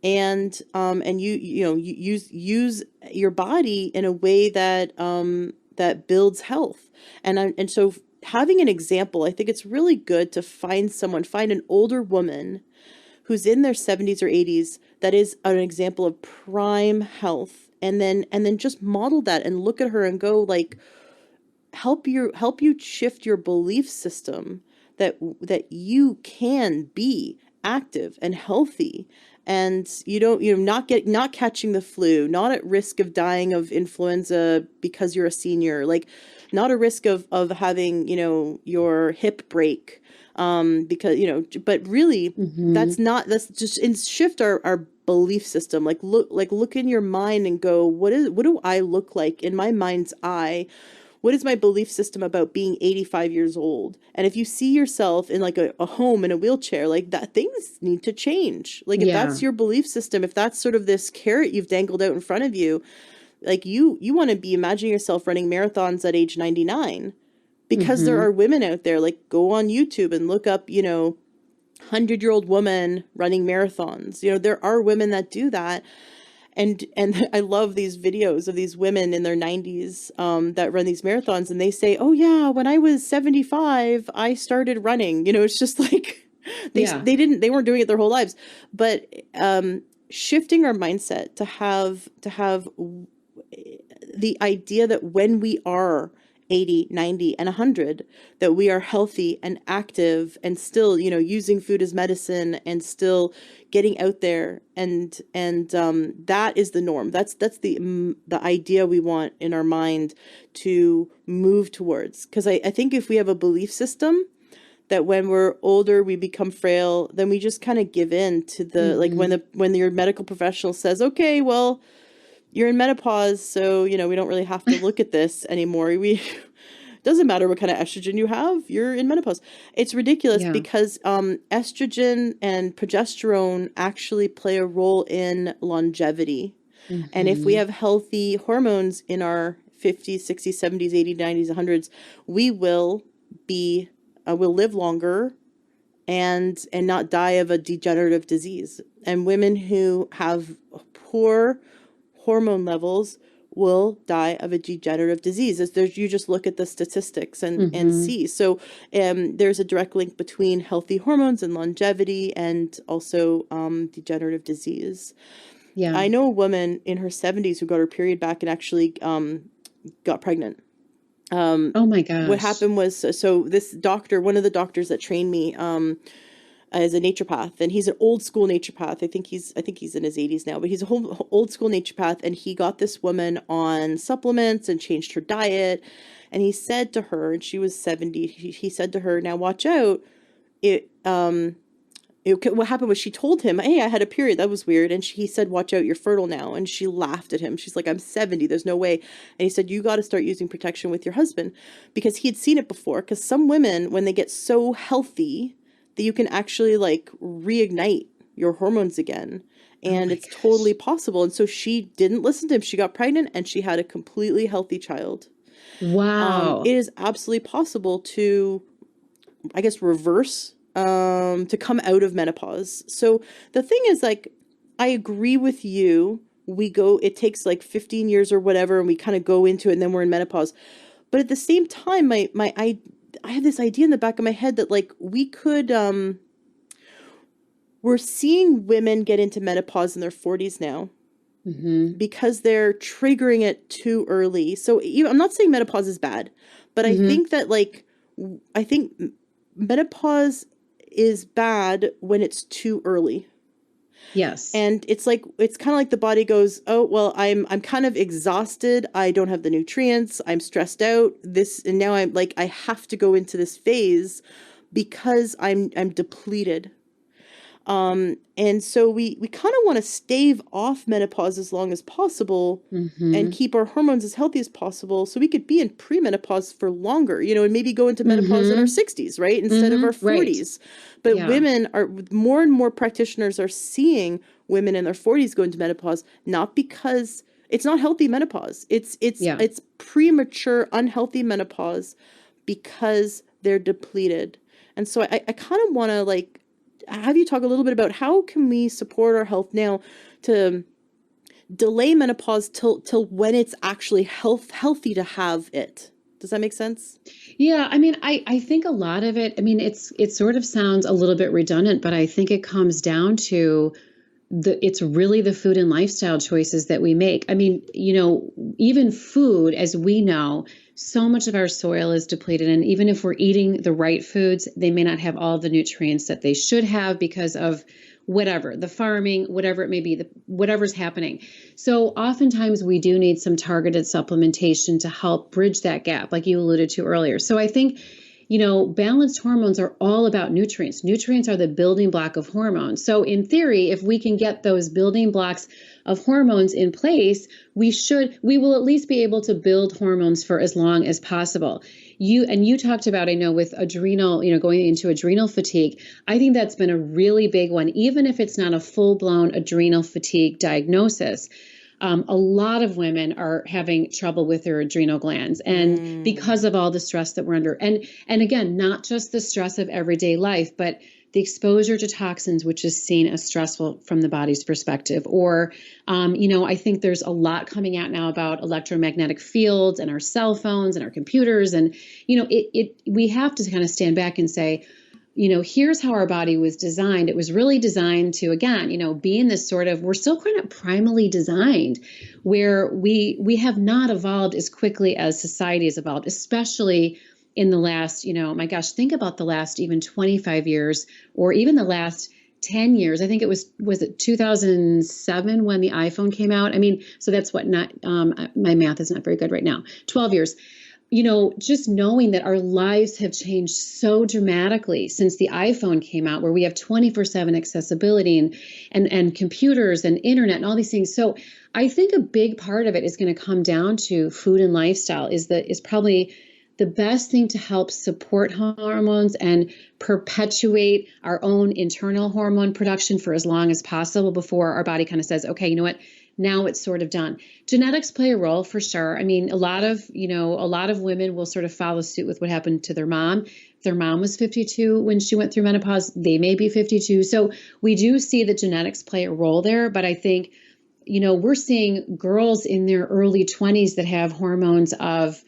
And you use your body in a way that that builds health. And so having an example, I think it's really good to find an older woman who's in their 70s or 80s that is an example of prime health, and then just model that and look at her and go, like, help you shift your belief system that you can be active and healthy, and you're not catching the flu, not at risk of dying of influenza because you're a senior, like not a risk of having your hip break, because but really that's just shift our belief system. Like look in your mind and go, what do I look like in my mind's eye? What is my belief system about being 85 years old? And if you see yourself in like a home in a wheelchair, like that, things need to change. Like if that's your belief system, if that's sort of this carrot you've dangled out in front of you, like you want to be imagining yourself running marathons at age 99, because there are women out there, like go on YouTube and look up, 100-year-old woman running marathons. There are women that do that. And I love these videos of these women in their 90s that run these marathons, and they say, oh yeah, when I was 75, I started running. It's just like they weren't doing it their whole lives. But shifting our mindset to have the idea that when we are 80, 90, and 100, that we are healthy and active and still, using food as medicine and still getting out there. And that is the norm. That's the idea we want in our mind to move towards. Because I think if we have a belief system that when we're older we become frail, then we just kind of give in to the like when your medical professional says, okay, well, you're in menopause, so we don't really have to look at this anymore. Doesn't matter what kind of estrogen you have, you're in menopause. It's ridiculous because estrogen and progesterone actually play a role in longevity. And if we have healthy hormones in our 50s, 60s, 70s, 80s, 90s, 100s, we will we'll live longer and not die of a degenerative disease. And women who have poor hormone levels will die of a degenerative disease. You just look at the statistics and see. So there's a direct link between healthy hormones and longevity, and also degenerative disease. Yeah. I know a woman in her 70s who got her period back and actually got pregnant. Oh my gosh. What happened was, so this doctor, one of the doctors that trained me, as a naturopath, and he's an old school naturopath. I think he's in his 80s now, but he's a whole old school naturopath, and he got this woman on supplements and changed her diet. And he said to her, and she was 70, he said to her, now watch out. What happened was she told him, hey, I had a period. That was weird. And he said, watch out, you're fertile now. And she laughed at him. She's like, I'm 70. There's no way. And he said, you got to start using protection with your husband, because he had seen it before. Because some women, when they get so healthy, that you can actually like reignite your hormones again. And it's totally possible. And so she didn't listen to him. She got pregnant and she had a completely healthy child. Wow. It is absolutely possible to, I guess, reverse, to come out of menopause. So the thing is, like, I agree with you. It takes like 15 years or whatever, and we kind of go into it, and then we're in menopause. But at the same time, I have this idea in the back of my head that like we could, we're seeing women get into menopause in their 40s now because they're triggering it too early. So I'm not saying menopause is bad, but I think that I think menopause is bad when it's too early. Yes. And it's like, it's kind of like the body goes, oh, well, I'm kind of exhausted. I don't have the nutrients. I'm stressed out. And now I'm like, I have to go into this phase because I'm depleted. And so we kind of want to stave off menopause as long as possible and keep our hormones as healthy as possible so we could be in premenopause for longer, and maybe go into menopause in our 60s, right? Instead of our 40s. Right. But women more and more practitioners are seeing women in their 40s go into menopause, not because it's not healthy menopause. It's premature, unhealthy menopause because they're depleted. And so I kind of want to have you talk a little bit about how can we support our health now to delay menopause till when it's actually healthy to have it. Does that make sense? Yeah, I mean, I think a lot of it, I mean, it sort of sounds a little bit redundant, but I think it comes down to it's really the food and lifestyle choices that we make. I mean, even food, as we know, so much of our soil is depleted. And even if we're eating the right foods, they may not have all the nutrients that they should have because of whatever, the farming, whatever it may be, whatever's happening. So oftentimes we do need some targeted supplementation to help bridge that gap, like you alluded to earlier. So I think balanced hormones are all about nutrients. Nutrients are the building block of hormones. So in theory, if we can get those building blocks of hormones in place, we will at least be able to build hormones for as long as possible. You talked about, I know, with adrenal, going into adrenal fatigue. I think that's been a really big one, even if it's not a full-blown adrenal fatigue diagnosis. A lot of women are having trouble with their adrenal glands, and because of all the stress that we're under. And again, not just the stress of everyday life, but the exposure to toxins, which is seen as stressful from the body's perspective. Or, I think there's a lot coming out now about electromagnetic fields and our cell phones and our computers. And, we have to kind of stand back and say, here's how our body was designed. It was really designed to, again, be in this sort of, we're still kind of primally designed, where we have not evolved as quickly as society has evolved, especially in the last, my gosh, think about the last even 25 years or even the last 10 years. I think it was it 2007 when the iPhone came out? I mean, so that's what my math is not very good right now. 12 years. Just knowing that our lives have changed so dramatically since the iPhone came out, where we have 24/7 accessibility and computers and internet and all these things. So I think a big part of it is going to come down to food and lifestyle is probably the best thing to help support hormones and perpetuate our own internal hormone production for as long as possible before our body kind of says, okay, you know what? Now it's sort of done. Genetics play a role for sure. I mean, a lot of women will sort of follow suit with what happened to their mom. If their mom was 52 when she went through menopause, they may be 52. So we do see that genetics play a role there. But I think, we're seeing girls in their early 20s that have hormones of,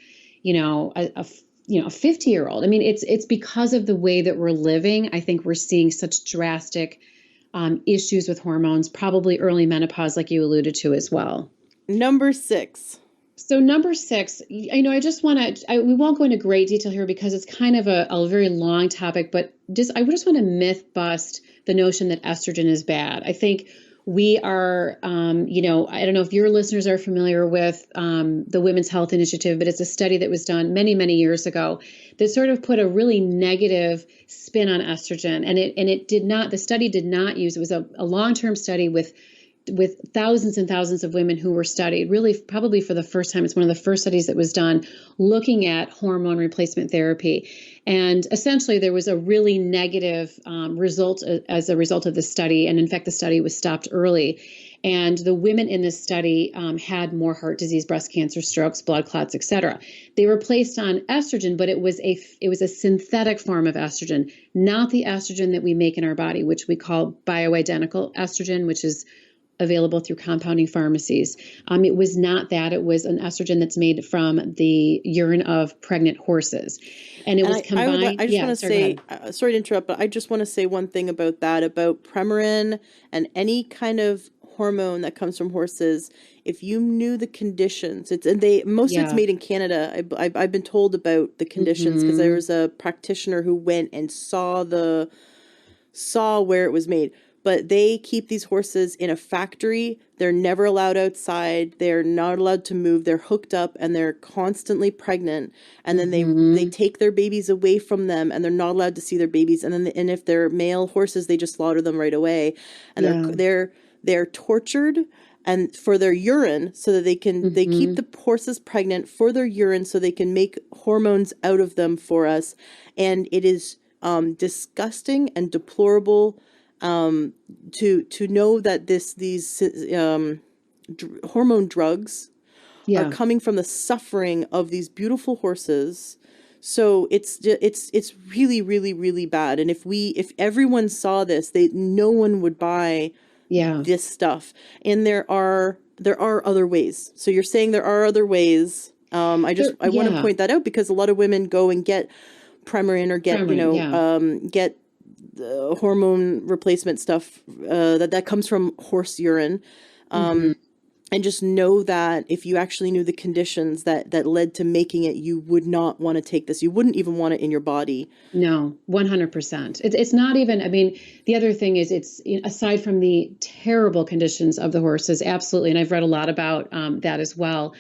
a 50-year-old. I mean, it's because of the way that we're living. I think we're seeing such drastic issues with hormones, probably early menopause, like you alluded to as well. Number 6. So number 6, I just want to, we won't go into great detail here because it's kind of a very long topic, but I just want to myth bust the notion that estrogen is bad. I think we are, I don't know if your listeners are familiar with the Women's Health Initiative, but it's a study that was done many, many years ago that sort of put a really negative spin on estrogen. And the study did not use, it was a long-term study with thousands and thousands of women who were studied, really probably for the first time. It's one of the first studies that was done looking at hormone replacement therapy. And essentially there was a really negative result as a result of the study. And in fact, the study was stopped early. And the women in this study had more heart disease, breast cancer, strokes, blood clots, etc. They were placed on estrogen, but it was a synthetic form of estrogen, not the estrogen that we make in our body, which we call bioidentical estrogen, which is available through compounding pharmacies. It was not that. It was an estrogen that's made from the urine of pregnant horses. And it was combined. I just want to say, sorry to interrupt, but I just want to say one thing about that, about Premarin and any kind of hormone that comes from horses. If you knew the conditions, of it's made in Canada. I've been told about the conditions because there was a practitioner who went and saw where it was made. but they keep these horses in a factory. They're never allowed outside. They're not allowed to move. They're hooked up and they're constantly pregnant. And then they take their babies away from them and they're not allowed to see their babies. And then and if they're male horses, they just slaughter them right away. And they're tortured and for their urine so that they keep the horses pregnant for their urine so they can make hormones out of them for us. And it is disgusting and deplorable to know that these hormone drugs are coming from the suffering of these beautiful horses. So it's really, really, really bad. And if everyone saw this, no one would buy this stuff. And there are other ways. So you're saying there are other ways. I want to point that out because a lot of women go and get Premarin or get the hormone replacement stuff that comes from horse urine. And just know that if you actually knew the conditions that led to making it, you would not want to take this. You wouldn't even want it in your body. No, 100%. It's not even, I mean, the other thing is it's aside from the terrible conditions of the horses, absolutely. And I've read a lot about that as well.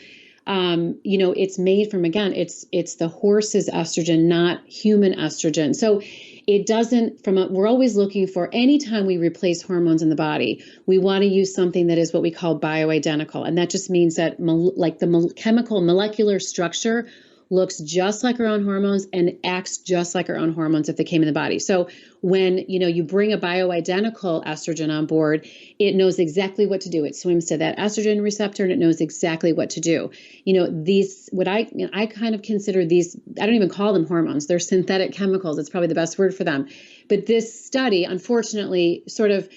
It's made from, again, it's the horse's estrogen, not human estrogen. So it doesn't, we're always looking for, anytime we replace hormones in the body, we want to use something that is what we call bioidentical. And that just means that the chemical molecular structure looks just like our own hormones and acts just like our own hormones if they came in the body. So when, you bring a bioidentical estrogen on board, it knows exactly what to do. It swims to that estrogen receptor and it knows exactly what to do. I kind of consider these, I don't even call them hormones. They're synthetic chemicals. It's probably the best word for them. But this study, unfortunately, sort of,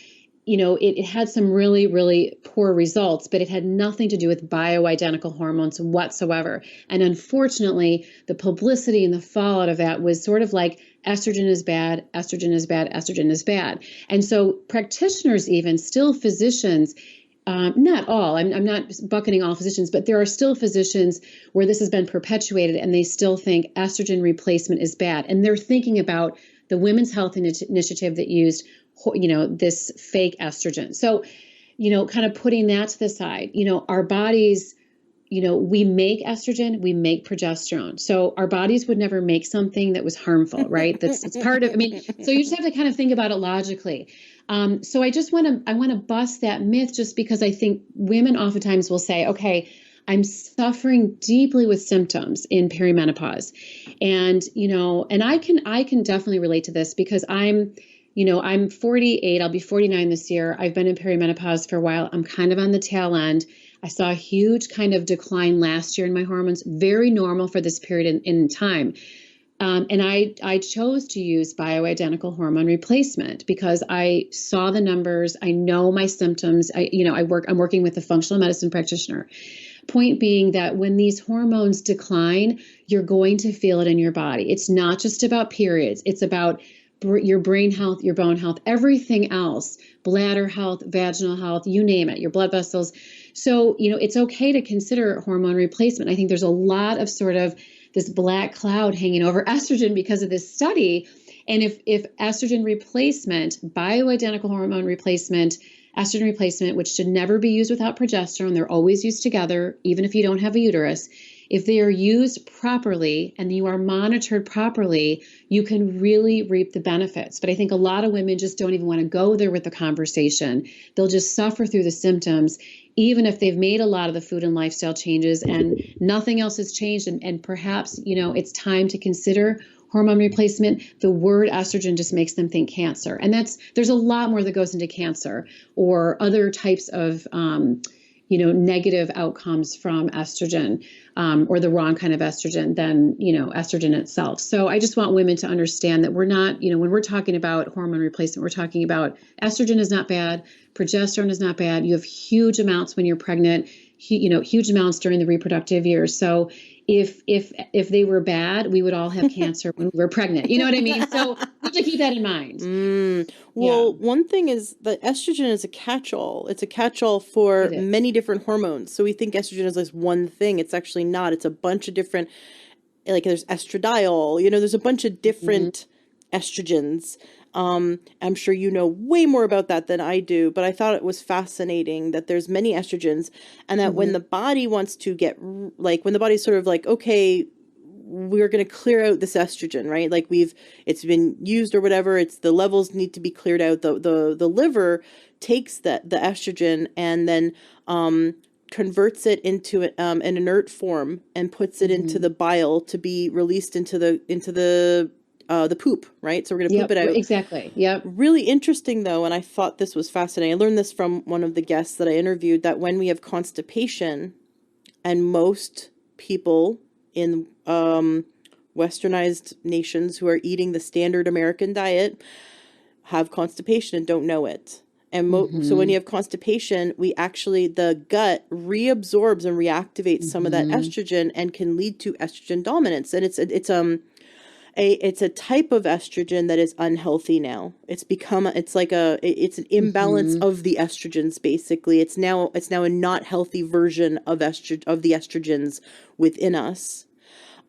it had some really, really poor results, but it had nothing to do with bioidentical hormones whatsoever. And unfortunately, the publicity and the fallout of that was sort of like estrogen is bad, estrogen is bad, estrogen is bad. And so practitioners, even still physicians, not all, I'm not bucketing all physicians, but there are still physicians where this has been perpetuated and they still think estrogen replacement is bad. And they're thinking about the Women's Health Initiative that used this fake estrogen. So, kind of putting that to the side, our bodies, we make estrogen, we make progesterone. So our bodies would never make something that was harmful, right? It's part of, so you just have to kind of think about it logically. So I want to bust that myth just because I think women oftentimes will say, okay, I'm suffering deeply with symptoms in perimenopause. And, and I can definitely relate to this because I'm 48, I'll be 49 this year. I've been in perimenopause for a while. I'm kind of on the tail end. I saw a huge kind of decline last year in my hormones, very normal for this period in time. And I chose to use bioidentical hormone replacement because I saw the numbers. I know my symptoms. I'm working with a functional medicine practitioner. Point being that when these hormones decline, you're going to feel it in your body. It's not just about periods. It's about your brain health, your bone health, everything else, bladder health, vaginal health, you name it, your blood vessels. So, it's okay to consider hormone replacement. I think there's a lot of sort of this black cloud hanging over estrogen because of this study. And if estrogen replacement, bioidentical hormone replacement, estrogen replacement, which should never be used without progesterone, they're always used together, even if you don't have a uterus. If they are used properly and you are monitored properly, you can really reap the benefits. But I think a lot of women just don't even want to go there with the conversation. They'll just suffer through the symptoms, even if they've made a lot of the food and lifestyle changes and nothing else has changed. And perhaps, it's time to consider hormone replacement. The word estrogen just makes them think cancer. And there's a lot more that goes into cancer or other types of negative outcomes from estrogen or the wrong kind of estrogen than, estrogen itself. So I just want women to understand that we're not, when we're talking about hormone replacement, we're talking about estrogen is not bad. Progesterone is not bad. You have huge amounts when you're pregnant, huge amounts during the reproductive years. So if they were bad, we would all have cancer when we were pregnant. You know what I mean? So we have to keep that in mind. One thing is that estrogen is a catch-all. It's a catch-all for many different hormones. So we think estrogen is this one thing. It's actually not. It's a bunch of different, like there's estradiol, there's a bunch of different estrogens. I'm sure you know way more about that than I do, but I thought it was fascinating that there's many estrogens, and that when the body wants to get, like, when the body's sort of like, okay, we're going to clear out this estrogen, right? Like it's been used or whatever. It's the levels need to be cleared out. The liver takes the estrogen and then, converts it into an inert form and puts it into the bile to be released into the poop, right? So we're going to poop it out. Exactly. Yep. Really interesting though. And I thought this was fascinating. I learned this from one of the guests that I interviewed, that when we have constipation, and most people in westernized nations who are eating the standard American diet have constipation and don't know it. And so when you have constipation, the gut reabsorbs and reactivates some of that estrogen and can lead to estrogen dominance. And it's a type of estrogen that is unhealthy now. It's an imbalance of the estrogens. Basically, it's now a not healthy version of the estrogens within us,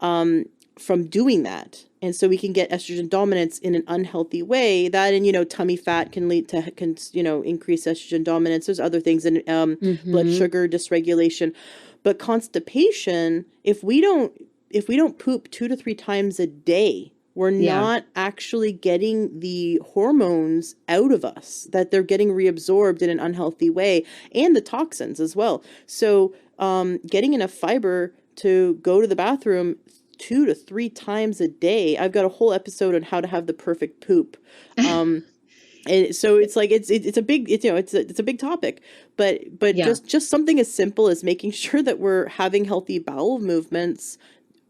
from doing that. And so we can get estrogen dominance in an unhealthy way. That, and tummy fat can lead to increase estrogen dominance. There's other things, and blood sugar dysregulation. But constipation, if we don't poop 2 to 3 times a day, we're not actually getting the hormones out of us, that they're getting reabsorbed in an unhealthy way, and the toxins as well. So getting enough fiber to go to the bathroom 2 to 3 times a day. I've got a whole episode on how to have the perfect poop. And so it's like it's a big topic, but just something as simple as making sure that we're having healthy bowel movements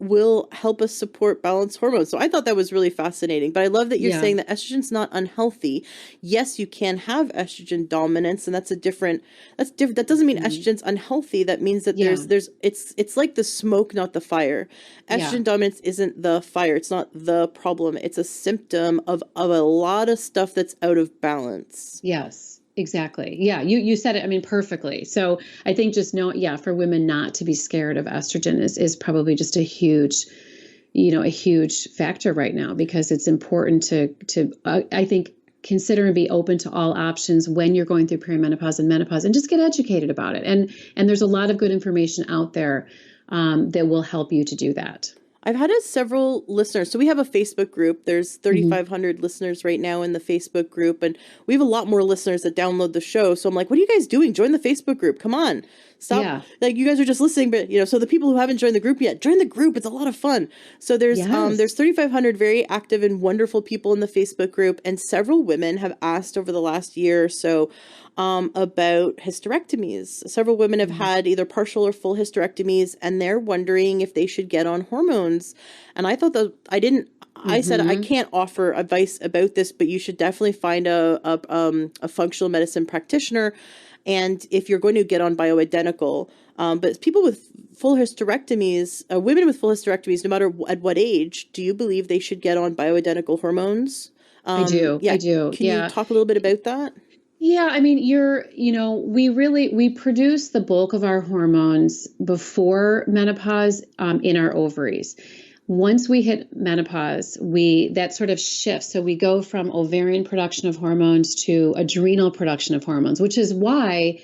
will help us support balanced hormones. So I thought that was really fascinating. But I love that you're saying that estrogen's not unhealthy. Yes, you can have estrogen dominance, and that's different. That doesn't mean estrogen's unhealthy. That means that it's like the smoke, not the fire. Estrogen dominance isn't the fire. It's not the problem. It's a symptom of a lot of stuff that's out of balance. Yes. Exactly. Yeah. You said it, I mean, perfectly. So I think just for women not to be scared of estrogen is probably just a huge factor right now, because it's important to I think, consider and be open to all options when you're going through perimenopause and menopause, and just get educated about it. And there's a lot of good information out there that will help you to do that. I've had several listeners. So we have a Facebook group. There's 3,500 listeners right now in the Facebook group. And we have a lot more listeners that download the show. So I'm like, what are you guys doing? Join the Facebook group. Come on. Stop. Yeah. Like, you guys are just listening. But, so the people who haven't joined the group yet, join the group. It's a lot of fun. So there's 3,500 very active and wonderful people in the Facebook group. And several women have asked over the last year or so about hysterectomies. Several women have had either partial or full hysterectomies, and they're wondering if they should get on hormones. And I thought that I said, I can't offer advice about this, but you should definitely find a functional medicine practitioner. And if you're going to get on bioidentical, but people with full hysterectomies, women with full hysterectomies, no matter at what age, do you believe they should get on bioidentical hormones? I do. I do. Can you talk a little bit about that? Yeah, I mean, we produce the bulk of our hormones before menopause in our ovaries. Once we hit menopause, that sort of shifts. So we go from ovarian production of hormones to adrenal production of hormones, which is why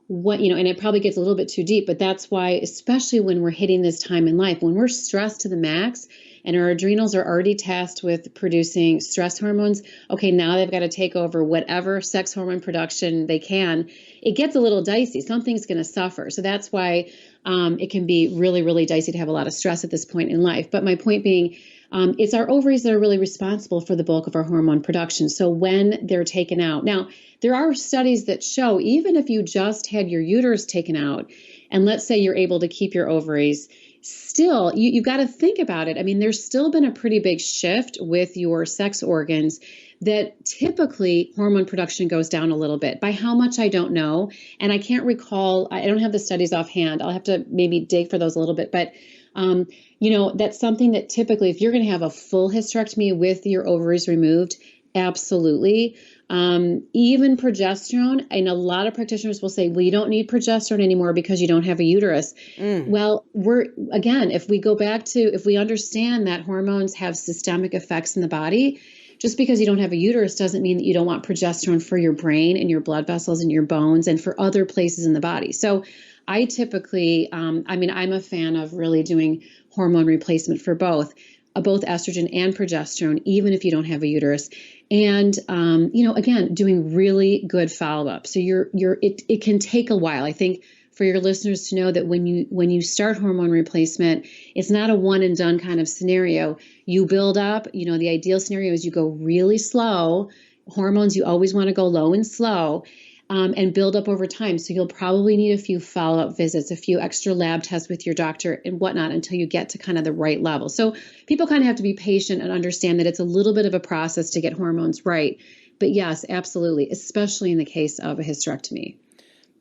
and it probably gets a little bit too deep, but that's why, especially when we're hitting this time in life, when we're stressed to the max and our adrenals are already tasked with producing stress hormones, okay, now they've got to take over whatever sex hormone production they can. It gets a little dicey. Something's going to suffer. So that's why it can be really, really dicey to have a lot of stress at this point in life. But my point being, it's our ovaries that are really responsible for the bulk of our hormone production. So when they're taken out, now there are studies that show even if you just had your uterus taken out, and let's say you're able to keep your ovaries, still, you've got to think about it. I mean, there's still been a pretty big shift with your sex organs that typically hormone production goes down a little bit. By how much, I don't know. And I can't recall, I don't have the studies offhand. I'll have to maybe dig for those a little bit. But, that's something that typically, if you're going to have a full hysterectomy with your ovaries removed, absolutely. Even progesterone, and a lot of practitioners will say, well, you don't need progesterone anymore because you don't have a uterus. Well, if we go back to, if we understand that hormones have systemic effects in the body, just because you don't have a uterus doesn't mean that you don't want progesterone for your brain and your blood vessels and your bones and for other places in the body. So I typically, I'm a fan of really doing hormone replacement for both estrogen and progesterone, even if you don't have a uterus. And, again, doing really good follow-up. So it can take a while. I think for your listeners to know that when you start hormone replacement, it's not a one and done kind of scenario. You build up, the ideal scenario is you go really slow. Hormones, you always want to go low and slow. And build up over time. So you'll probably need a few follow-up visits, a few extra lab tests with your doctor and whatnot until you get to kind of the right level. So people kind of have to be patient and understand that it's a little bit of a process to get hormones right. But yes, absolutely, especially in the case of a hysterectomy.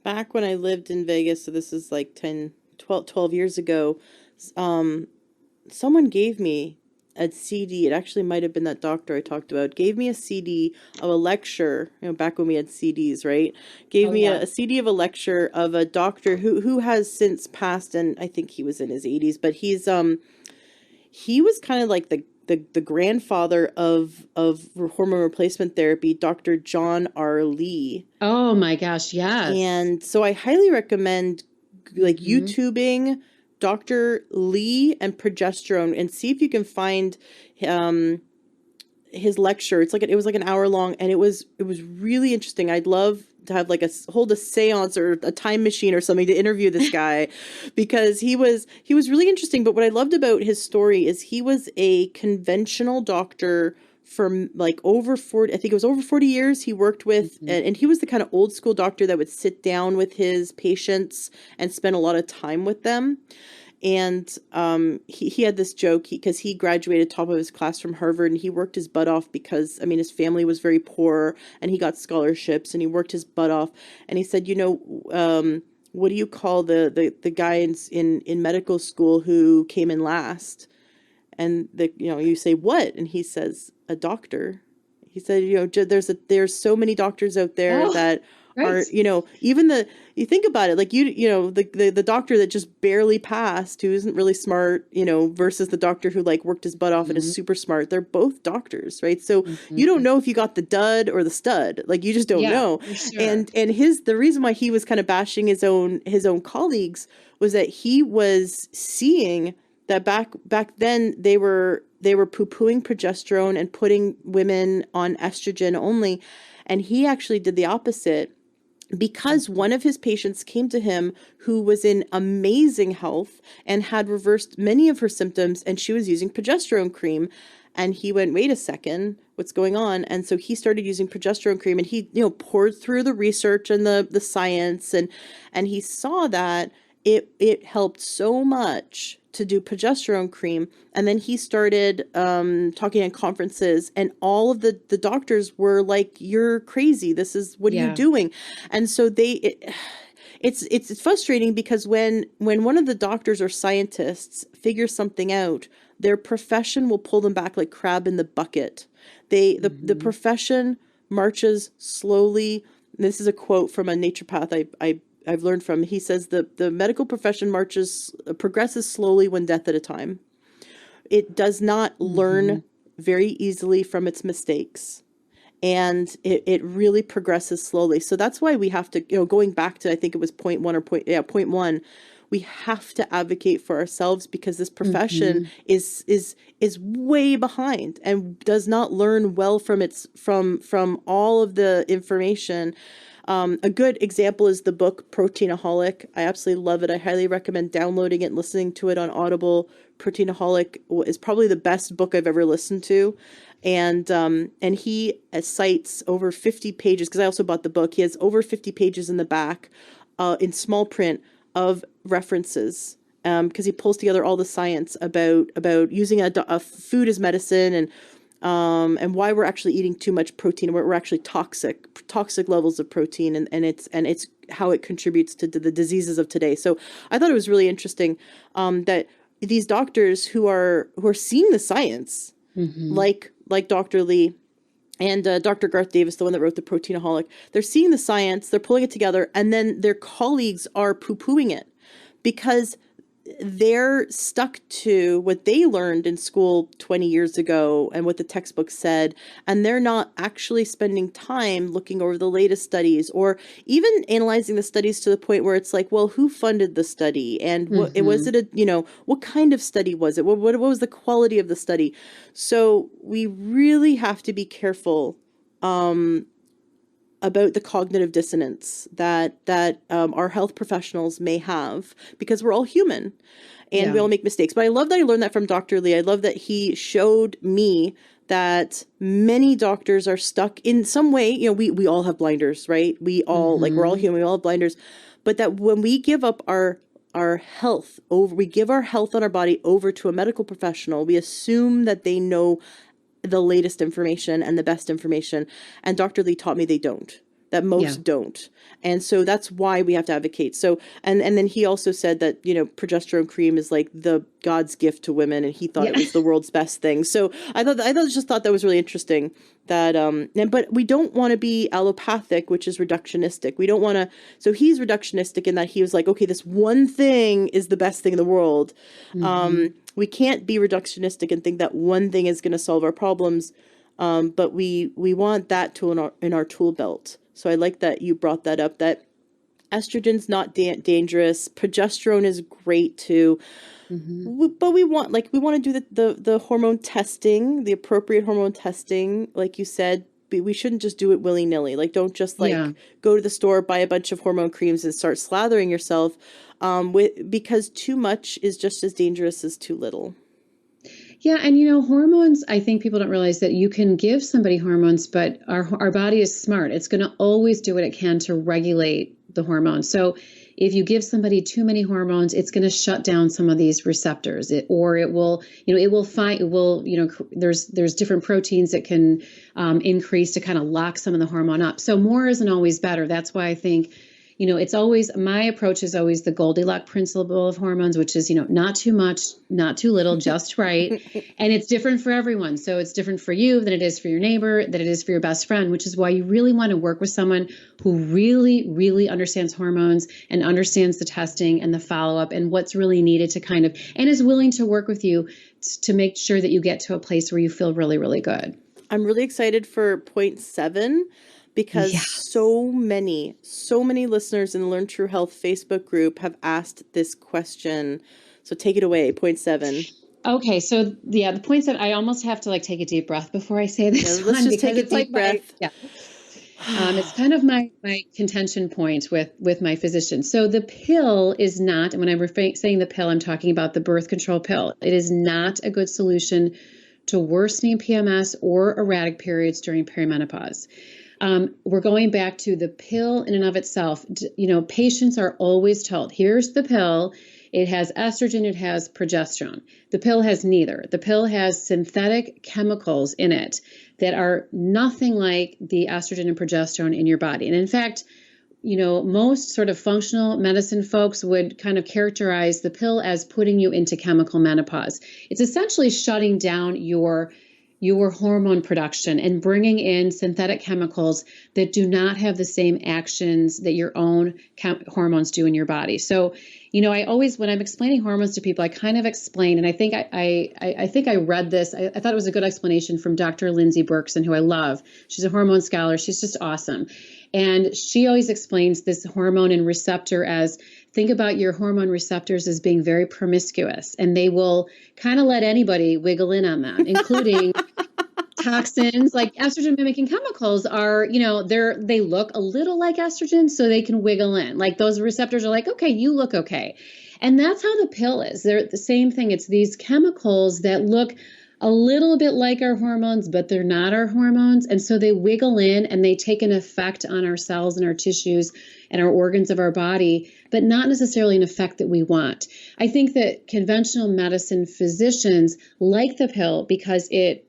Back when I lived in Vegas, so this is like 12 years ago, someone gave me a CD. It actually might have been that doctor I talked about. Gave me a CD of a lecture, back when we had CDs, right? Gave me a CD of a lecture of a doctor who has since passed, and I think he was in his 80s, but he was kind of like the grandfather of hormone replacement therapy, Dr. John R. Lee. Oh my gosh, yes. And so I highly recommend YouTubing Dr. Lee and progesterone and see if you can find his lecture. It was like an hour long, and it was really interesting. I'd love to have hold a seance or a time machine or something to interview this guy because he was really interesting. But what I loved about his story is he was a conventional doctor for over 40, I think it was over 40 years he worked with, and he was the kind of old school doctor that would sit down with his patients and spend a lot of time with them. And he had this joke because he graduated top of his class from Harvard, and he worked his butt off because, his family was very poor and he got scholarships and he worked his butt off. And he said, what do you call the guy in medical school who came in last? And you say, what? And he says, a doctor. He said, there's so many doctors out there that are, even you think about it, the doctor that just barely passed, who isn't really smart, versus the doctor who worked his butt off and is super smart. They're both doctors, right? So you don't know if you got the dud or the stud, you just don't know. Sure. And the reason why he was kind of bashing his own colleagues was that he was seeing that back then they were poo-pooing progesterone and putting women on estrogen only. And he actually did the opposite because one of his patients came to him who was in amazing health and had reversed many of her symptoms, and she was using progesterone cream. And he went, wait a second, what's going on? And so he started using progesterone cream, and he, poured through the research and the science, and he saw that it helped so much to do progesterone cream. And then he started talking at conferences, and all of the doctors were like, you're crazy. What are you doing? And so it's frustrating because when one of the doctors or scientists figures something out, their profession will pull them back like crab in the bucket. The profession marches slowly. This is a quote from a naturopath I've learned from. He says the medical profession progresses slowly, one death at a time. It does not learn very easily from its mistakes, and it really progresses slowly. So that's why we have to, going back to, I think it was point one, we have to advocate for ourselves because this profession is way behind and does not learn well from all of the information. A good example is the book Proteinaholic. I absolutely love it. I highly recommend downloading it and listening to it on Audible. Proteinaholic is probably the best book I've ever listened to. And he cites over 50 pages, because I also bought the book. He has over 50 pages in the back in small print of references, because he pulls together all the science about using a food as medicine, and why we're actually eating too much protein, we're actually toxic levels of protein, and it's how it contributes to the diseases of today. So I thought it was really interesting that these doctors who are seeing the science, like Dr. Lee and Dr. Garth Davis, the one that wrote the Proteinaholic, they're seeing the science, they're pulling it together, and then their colleagues are poo-pooing it because they're stuck to what they learned in school 20 years ago and what the textbook said, and they're not actually spending time looking over the latest studies or even analyzing the studies to the point where it's like, well, who funded the study, and what was it what kind of study was it, what was the quality of the study? So we really have to be careful about the cognitive dissonance that our health professionals may have, because we're all human and we all make mistakes. But I love that I learned that from Dr. Lee. I love that he showed me that many doctors are stuck in some way. We all have blinders, right? We all we're all human. We all have blinders, but that when we give up our health over, we give our health on our body over to a medical professional, we assume that they know the latest information and the best information. And Dr. Lee taught me they don't, that most don't. And so that's why we have to advocate. So, and then he also said that, progesterone cream is like the God's gift to women, and he thought it was the world's best thing. So I just thought that was really interesting that, but we don't want to be allopathic, which is reductionistic. We don't want to, so he's reductionistic in that he was like, okay, this one thing is the best thing in the world. We can't be reductionistic and think that one thing is going to solve our problems. But we want that tool in our tool belt. So I like that you brought that up, that estrogen's not dangerous. Progesterone is great too. But we want to do the hormone testing, the appropriate hormone testing. Like you said, we shouldn't just do it willy-nilly. Like, don't just go to the store, buy a bunch of hormone creams and start slathering yourself, because too much is just as dangerous as too little. Yeah. And, hormones, I think people don't realize that you can give somebody hormones, but our body is smart. It's going to always do what it can to regulate the hormones. So if you give somebody too many hormones, it's going to shut down some of these receptors, there's different proteins that can increase to kind of lock some of the hormone up. So more isn't always better. That's why I think, it's always, my approach is always the Goldilocks principle of hormones, which is, not too much, not too little, just right. And it's different for everyone. So it's different for you than it is for your neighbor, than it is for your best friend, which is why you really want to work with someone who really, really understands hormones and understands the testing and the follow-up and what's really needed to and is willing to work with you to make sure that you get to a place where you feel really, really good. I'm really excited for point 7. Because so many listeners in the Learn True Health Facebook group have asked this question. So take it away, point 7. Okay, so the point 7, I almost have to take a deep breath before I say this. Let's just take a deep breath. It's kind of my contention point with my physician. So the pill is not, and when I'm saying the pill, I'm talking about the birth control pill. It is not a good solution to worsening PMS or erratic periods during perimenopause. We're going back to the pill in and of itself. Patients are always told, here's the pill. It has estrogen, it has progesterone. The pill has neither. The pill has synthetic chemicals in it that are nothing like the estrogen and progesterone in your body. And in fact, most sort of functional medicine folks would kind of characterize the pill as putting you into chemical menopause. It's essentially shutting down your hormone production and bringing in synthetic chemicals that do not have the same actions that your own hormones do in your body. So, I always, when I'm explaining hormones to people, I kind of explain, and I think I think I read this. I thought it was a good explanation from Dr. Lindsay Berkson, who I love. She's a hormone scholar. She's just awesome. And she always explains this hormone and receptor as, think about your hormone receptors as being very promiscuous, and they will kind of let anybody wiggle in on them, including toxins. Like estrogen mimicking chemicals are, they look a little like estrogen, so they can wiggle in. Like those receptors are like, okay, you look okay. And that's how the pill is. They're the same thing. It's these chemicals that look a little bit like our hormones, but they're not our hormones. And so they wiggle in and they take an effect on our cells and our tissues and our organs of our body, but not necessarily an effect that we want. I think that conventional medicine physicians like the pill because it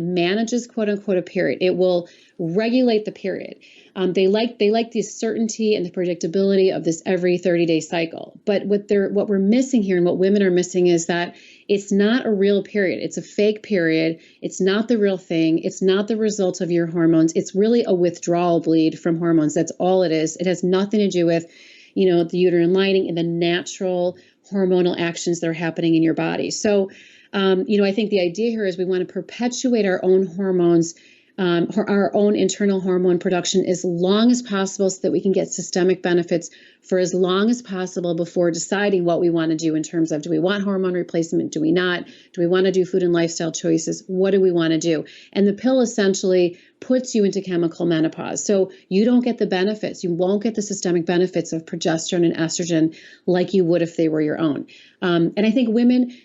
manages, quote unquote, a period. It will regulate the period. They like the certainty and the predictability of this every 30-day cycle. But what we're missing here and what women are missing is that it's not a real period. It's a fake period. It's not the real thing. It's not the result of your hormones. It's really a withdrawal bleed from hormones. That's all it is. It has nothing to do with, the uterine lining and the natural hormonal actions that are happening in your body. So, I think the idea here is we want to perpetuate our own hormones, our own internal hormone production as long as possible so that we can get systemic benefits for as long as possible before deciding what we want to do in terms of, do we want hormone replacement? Do we not? Do we want to do food and lifestyle choices? What do we want to do? And the pill essentially puts you into chemical menopause. So you don't get the benefits. You won't get the systemic benefits of progesterone and estrogen like you would if they were your own. And I think women,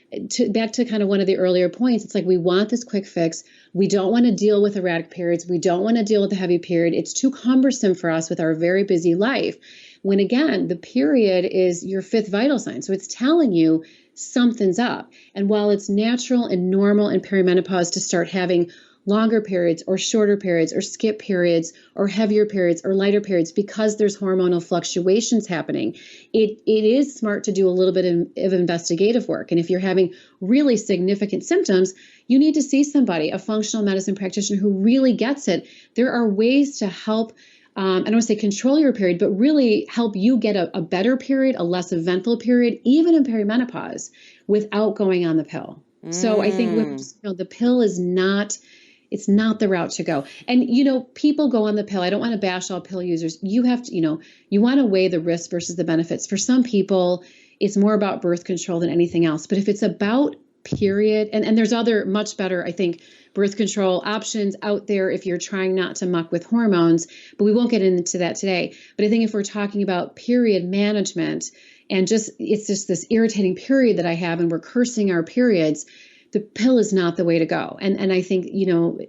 back to kind of one of the earlier points, it's like we want this quick fix. We don't want to deal with erratic periods. We don't want to deal with the heavy period. It's too cumbersome for us with our very busy life. When again, the period is your fifth vital sign. So it's telling you something's up. And while it's natural and normal in perimenopause to start having longer periods or shorter periods or skip periods or heavier periods or lighter periods because there's hormonal fluctuations happening, it is smart to do a little bit of investigative work. And if you're having really significant symptoms, you need to see somebody, a functional medicine practitioner who really gets it. There are ways to help, I don't want to say control your period, but really help you get a better period, a less eventful period, even in perimenopause, without going on the pill. So I think the pill is not, it's not the route to go. And, people go on the pill. I don't want to bash all pill users. You have to, you want to weigh the risks versus the benefits. For some people, it's more about birth control than anything else. But if it's about period, and there's other much better, I think, birth control options out there if you're trying not to muck with hormones, but we won't get into that today. But I think if we're talking about period management and it's just this irritating period that I have and we're cursing our periods, the pill is not the way to go. And I think,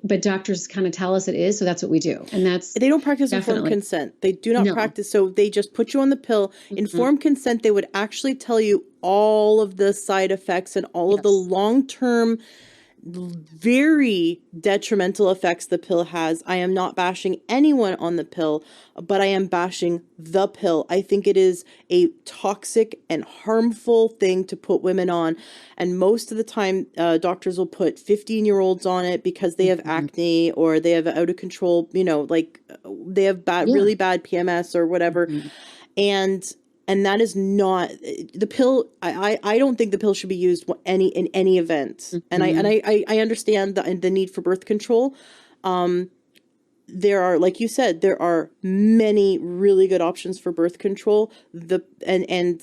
but doctors kind of tell us it is. So that's what we do. And they don't practice informed consent. They do not practice. So they just put you on the pill. Mm-hmm. Informed consent, they would actually tell you all of the side effects and all of the long-term, very detrimental effects the pill has. I am not bashing anyone on the pill, but I am bashing the pill. I think it is a toxic and harmful thing to put women on. And most of the time, doctors will put 15-year-olds on it because they have acne or they have out of control, they have really bad PMS or whatever. And that is not the pill. I don't think the pill should be used in any event. Mm-hmm. And I understand the need for birth control. There are, like you said, there are many really good options for birth control. And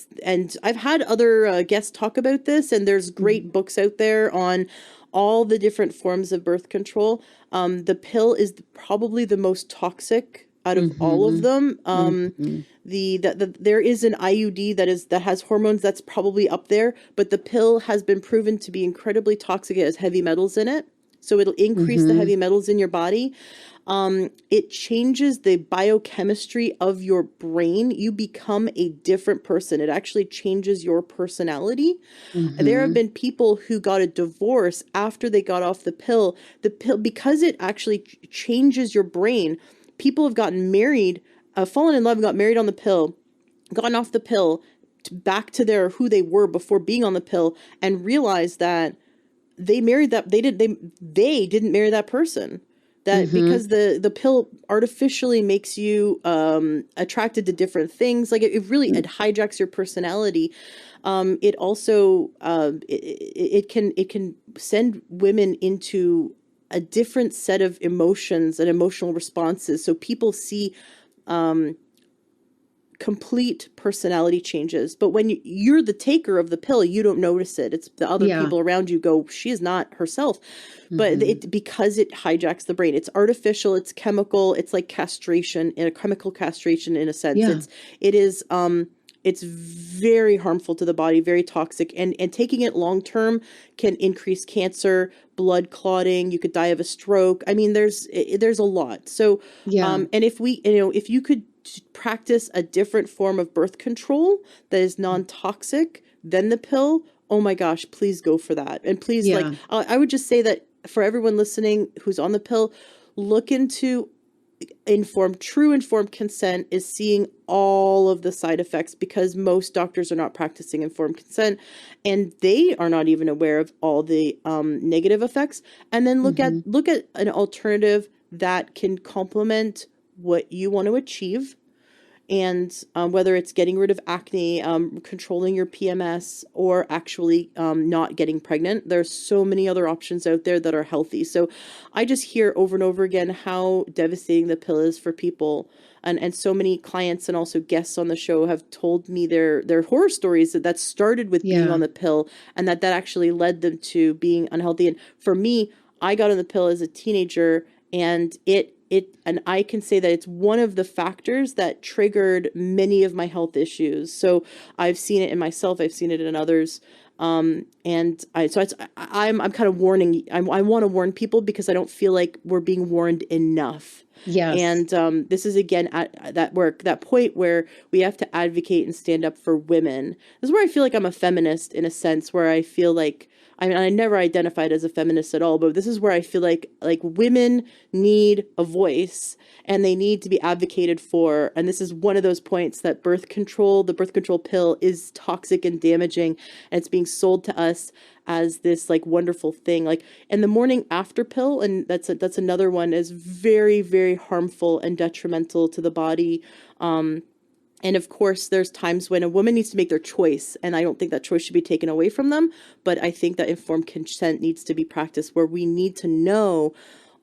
I've had other guests talk about this, and there's great books out there on all the different forms of birth control. The pill is probably the most toxic out of all of them. There is an IUD that has hormones that's probably up there, but the pill has been proven to be incredibly toxic. It has heavy metals in it, so it'll increase the heavy metals in your body. It changes the biochemistry of your brain. You become a different person. It actually changes your personality. Mm-hmm. There have been people who got a divorce after they got off the pill. The pill, because it actually changes your brain. People have gotten married, fallen in love, and got married on the pill, gotten off the pill, back to who they were before being on the pill, and realized that they didn't marry that person. That because the pill artificially makes you attracted to different things. Like it really it hijacks your personality. It also it can send women into a different set of emotions and emotional responses. So people see complete personality changes. But when you're the taker of the pill, you don't notice it. It's the other people around you go, she is not herself. But because it hijacks the brain. It's artificial, it's chemical, it's like castration, a chemical castration in a sense. It's very harmful to the body, very toxic, and taking it long term can increase cancer, blood clotting. You could die of a stroke. I mean, there's a lot. So, and if you could practice a different form of birth control that is non-toxic than the pill, oh my gosh, please go for that. And please, I would just say that for everyone listening who's on the pill, look into true informed consent is seeing all of the side effects, because most doctors are not practicing informed consent and they are not even aware of all the negative effects. And then look at an alternative that can complement what you want to achieve And whether it's getting rid of acne, controlling your PMS, or actually not getting pregnant, there's so many other options out there that are healthy. So I just hear over and over again how devastating the pill is for people. And so many clients and also guests on the show have told me their horror stories that started with being on the pill, and that actually led them to being unhealthy. And for me, I got on the pill as a teenager, and and I can say that it's one of the factors that triggered many of my health issues. So I've seen it in myself, I've seen it in others. I'm kind of warning, I want to warn people because I don't feel like we're being warned enough. Yes. And this is again at that point where we have to advocate and stand up for women. This is where I feel like I'm a feminist in a sense, where I feel like, I mean, I never identified as a feminist at all, but this is where I feel like women need a voice and they need to be advocated for. And this is one of those points that the birth control pill is toxic and damaging, and it's being sold to us as this like wonderful thing. Like, and the morning after pill, and that's another one, is very, very harmful and detrimental to the body. And of course, there's times when a woman needs to make their choice, and I don't think that choice should be taken away from them. But I think that informed consent needs to be practiced, where we need to know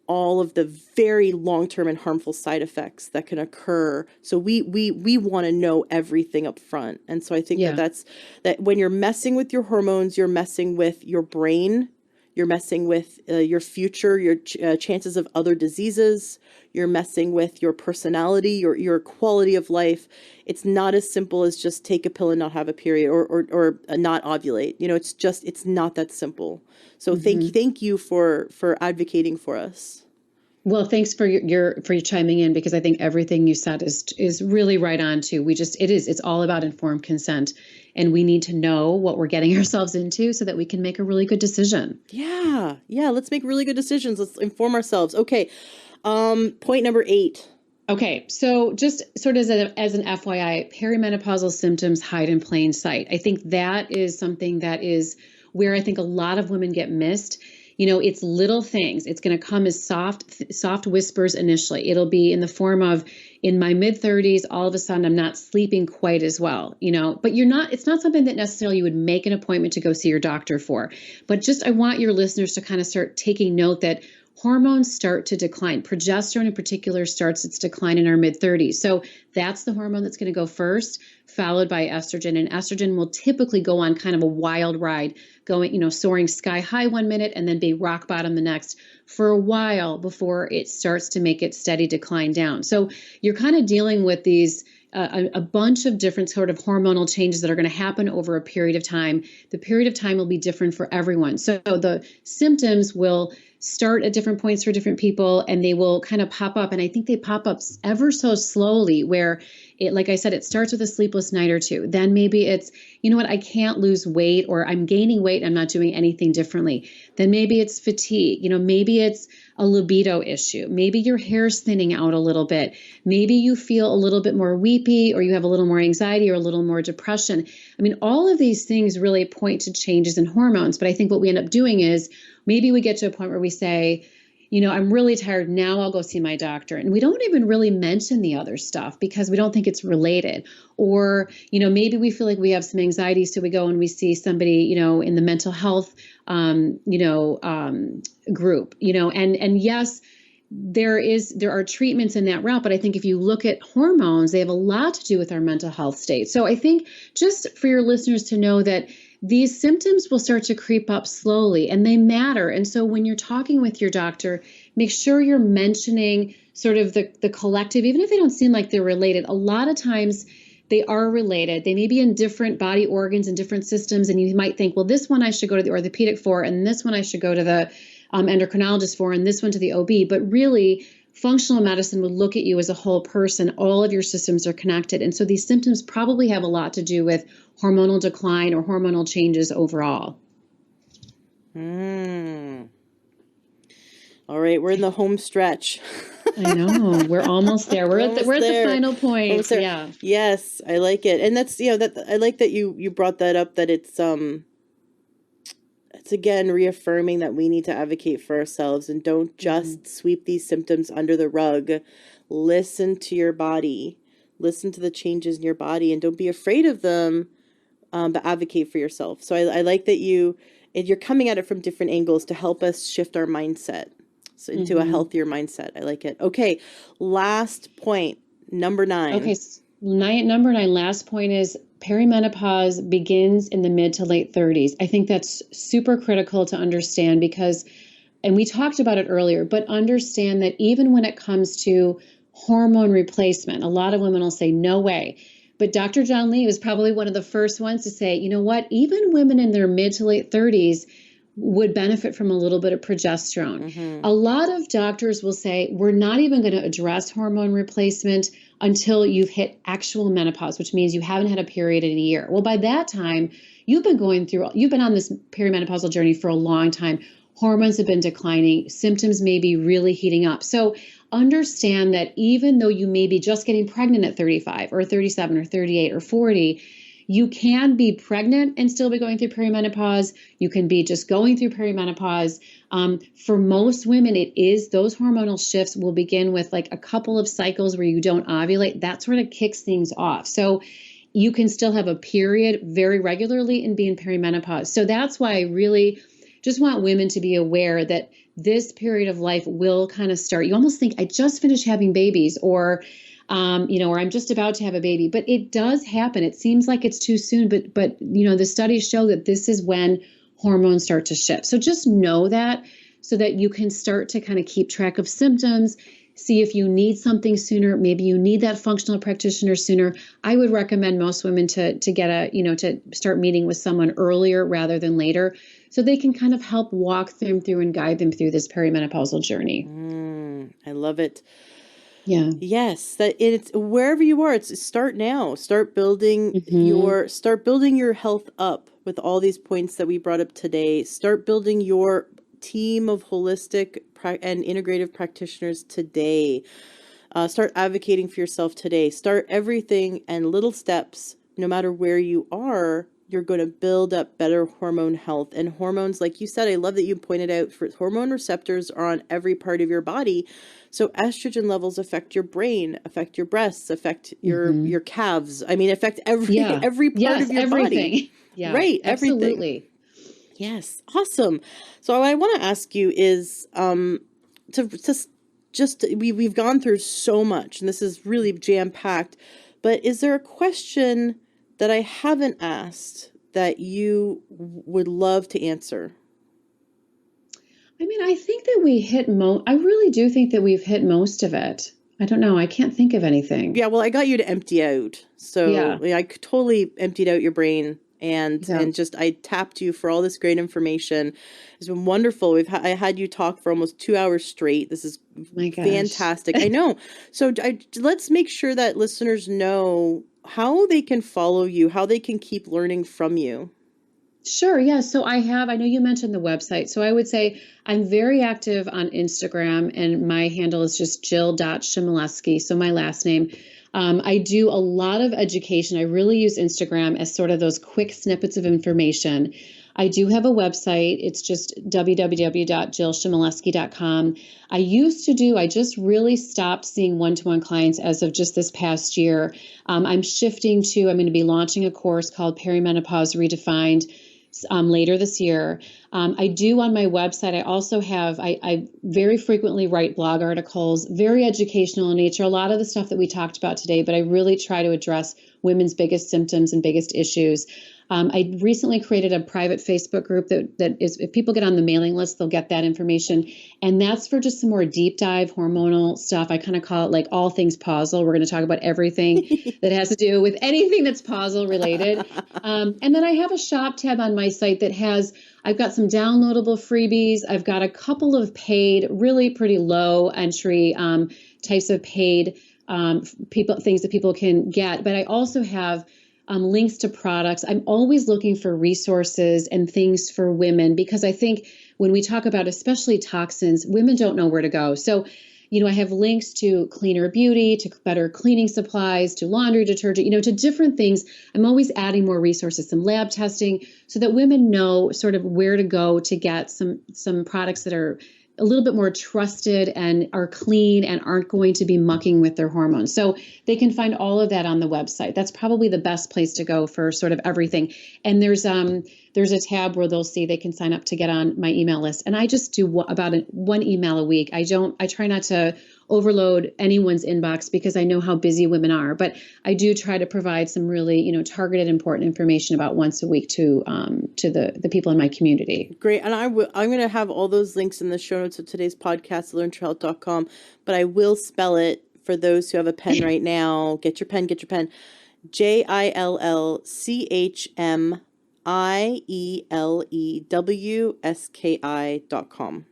all of the very long-term and harmful side effects that can occur. So we want to know everything up front. And so I think that when you're messing with your hormones, you're messing with your brain, you're messing with your future, your chances of other diseases, you're messing with your personality, your quality of life. It's not as simple as just take a pill and not have a period, or not ovulate. You know, it's not that simple. So thank you for advocating for us. Well, thanks for your chiming in, because I think everything you said is really right on too. It's all about informed consent, and we need to know what we're getting ourselves into so that we can make a really good decision. Yeah. Let's make really good decisions. Let's inform ourselves. Okay. Point number 8. Okay, so just sort of as an FYI, perimenopausal symptoms hide in plain sight. I think that is something that is where I think a lot of women get missed. You know, it's little things. It's going to come as soft whispers initially. It'll be in the form of, in my mid-30s, all of a sudden I'm not sleeping quite as well, you know, but it's not something that necessarily you would make an appointment to go see your doctor for. But just, I want your listeners to kind of start taking note that hormones start to decline. Progesterone in particular starts its decline in our mid-30s. So that's the hormone that's going to go first, followed by estrogen. And estrogen will typically go on kind of a wild ride, going, you know, soaring sky high one minute and then be rock bottom the next for a while before it starts to make its steady decline down. So you're kind of dealing with these a bunch of different sort of hormonal changes that are going to happen over a period of time. The period of time will be different for everyone. So the symptoms will start at different points for different people, and they will kind of pop up. And I think they pop up ever so slowly, where it, like I said, it starts with a sleepless night or two. Then maybe it's, you know what, I can't lose weight, or I'm gaining weight, I'm not doing anything differently. Then maybe it's fatigue. You know, maybe it's a libido issue. Maybe your hair's thinning out a little bit. Maybe you feel a little bit more weepy, or you have a little more anxiety or a little more depression. I mean, all of these things really point to changes in hormones. But I think what we end up doing is maybe we get to a point where we say, you know, I'm really tired. Now I'll go see my doctor. And we don't even really mention the other stuff because we don't think it's related. Or, you know, maybe we feel like we have some anxiety. So we go and we see somebody, you know, in the mental health, group, you know, and yes, there are treatments in that route. But I think if you look at hormones, they have a lot to do with our mental health state. So I think just for your listeners to know that these symptoms will start to creep up slowly, and they matter. And so when you're talking with your doctor, make sure you're mentioning sort of the collective, even if they don't seem like they're related. A lot of times they are related. They may be in different body organs and different systems. And you might think, well, this one I should go to the orthopedic for, and this one I should go to the endocrinologist for, and this one to the OB. But really, functional medicine would look at you as a whole person. All of your systems are connected. And so these symptoms probably have a lot to do with hormonal decline or hormonal changes overall. All right, we're in the home stretch. I know, we're almost there. We're at the final point. Yeah. Yes, I like it. And that's, you know, that I like that you brought that up, that it's again reaffirming that we need to advocate for ourselves and don't just sweep these symptoms under the rug. Listen to your body. listen to the changes in your body and don't be afraid of them, but advocate for yourself. So I like that you're coming at it from different angles to help us shift our mindset into a healthier mindset. I like it. Okay. Last point, number 9. Okay. Number 9, last point is perimenopause begins in the mid to late 30s. I think that's super critical to understand because, and we talked about it earlier, but understand that even when it comes to hormone replacement, a lot of women will say, no way. But Dr. John Lee was probably one of the first ones to say, you know what, even women in their mid to late 30s would benefit from a little bit of progesterone. A lot of doctors will say, we're not even going to address hormone replacement until you've hit actual menopause, which means you haven't had a period in a year. Well, by that time, you've been on this perimenopausal journey for a long time. Hormones have been declining. Symptoms may be really heating up. So understand that even though you may be just getting pregnant at 35 or 37 or 38 or 40, you can be pregnant and still be going through perimenopause. You can be just going through perimenopause. For most women, it is those hormonal shifts will begin with like a couple of cycles where you don't ovulate. That sort of kicks things off. So you can still have a period very regularly and be in perimenopause. So that's why I really just want women to be aware that this period of life will kind of start. You almost think, I just finished having babies, or or I'm just about to have a baby, but it does happen. It seems like it's too soon, but the studies show that this is when hormones start to shift. So just know that so that you can start to kind of keep track of symptoms, see if you need something sooner. Maybe you need that functional practitioner sooner. I would recommend most women to get to start meeting with someone earlier rather than later, so they can kind of help walk them through and guide them through this perimenopausal journey. I love it. Yeah. Yes, that it's wherever you are. It's start now. Start building your health up with all these points that we brought up today. Start building your team of holistic and integrative practitioners today. Start advocating for yourself today. Start everything and little steps. No matter where you are, you're going to build up better hormone health. And hormones, like you said, I love that you pointed out, for hormone receptors are on every part of your body. So estrogen levels affect your brain, affect your breasts, affect your calves. I mean, affect every part of your body. Yeah, right. Absolutely. Everything. Yes. Awesome. So what I want to ask you is we've gone through so much, and this is really jam-packed, but is there a question that I haven't asked that you would love to answer? I mean, I think that I really do think that we've hit most of it. I don't know. I can't think of anything. Yeah, well, I got you to empty out. So I totally emptied out your brain and just I tapped you for all this great information. It's been wonderful. I had you talk for almost 2 hours straight. This is fantastic. I know. So let's make sure that listeners know how they can follow you, how they can keep learning from you. Sure. Yeah. So I know you mentioned the website. So I would say I'm very active on Instagram, and my handle is just Jill.Chmielewski. So my last name. I do a lot of education. I really use Instagram as sort of those quick snippets of information. I do have a website. It's just www.jillchmielewski.com. I just really stopped seeing one-to-one clients as of just this past year. I'm going to be launching a course called Perimenopause Redefined later this year. I do on my website. I also have, I very frequently write blog articles, very educational in nature, a lot of the stuff that we talked about today, but I really try to address women's biggest symptoms and biggest issues. I recently created a private Facebook group that is, if people get on the mailing list, they'll get that information. And that's for just some more deep dive hormonal stuff. I kind of call it like all things pausal. We're going to talk about everything that has to do with anything that's pausal related. And then I have a shop tab on my site I've got some downloadable freebies. I've got a couple of paid, really pretty low entry types of paid things that people can get. But I also have links to products. I'm always looking for resources and things for women, because I think when we talk about especially toxins, women don't know where to go. So, I have links to cleaner beauty, to better cleaning supplies, to laundry detergent, to different things. I'm always adding more resources, some lab testing, so that women know sort of where to go to get some products that are a little bit more trusted and are clean and aren't going to be mucking with their hormones. So they can find all of that on the website. That's probably the best place to go for sort of everything. And there's a tab where they'll see they can sign up to get on my email list. And I just do about one email a week. I try not to overload anyone's inbox because I know how busy women are, but I do try to provide some really, targeted, important information about once a week to the people in my community. Great. And I'm going to have all those links in the show notes of today's podcast, learntrailhealth.com, but I will spell it for those who have a pen right now. Get your pen. JILLCHMIELEWSKI.com.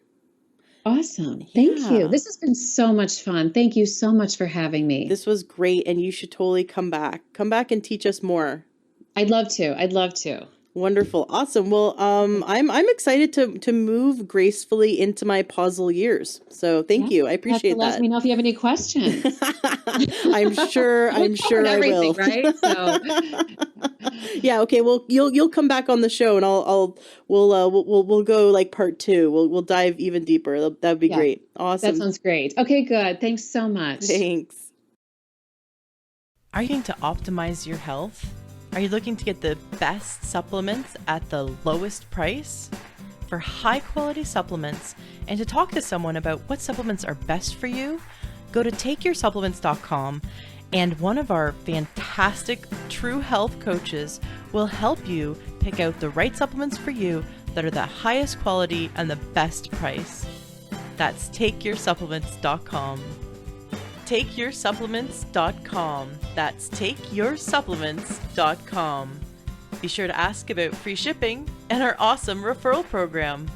Awesome. Thank you. This has been so much fun. Thank you so much for having me. This was great. And you should totally come back and teach us more. I'd love to. Wonderful. Awesome. Well, I'm excited to move gracefully into my pausal years. So thank you. I appreciate that. Let me know if you have any questions. I'm sure I will. Right? So. Yeah. Okay. Well, you'll come back on the show, and we'll go like part 2. We'll dive even deeper. That'd be great. Awesome. That sounds great. Okay. Good. Thanks so much. Thanks. Are you looking to optimize your health? Are you looking to get the best supplements at the lowest price? For high quality supplements and to talk to someone about what supplements are best for you, go to takeyoursupplements.com and one of our fantastic true health coaches will help you pick out the right supplements for you that are the highest quality and the best price. That's takeyoursupplements.com. takeyoursupplements.com. That's takeyoursupplements.com. Be sure to ask about free shipping and our awesome referral program.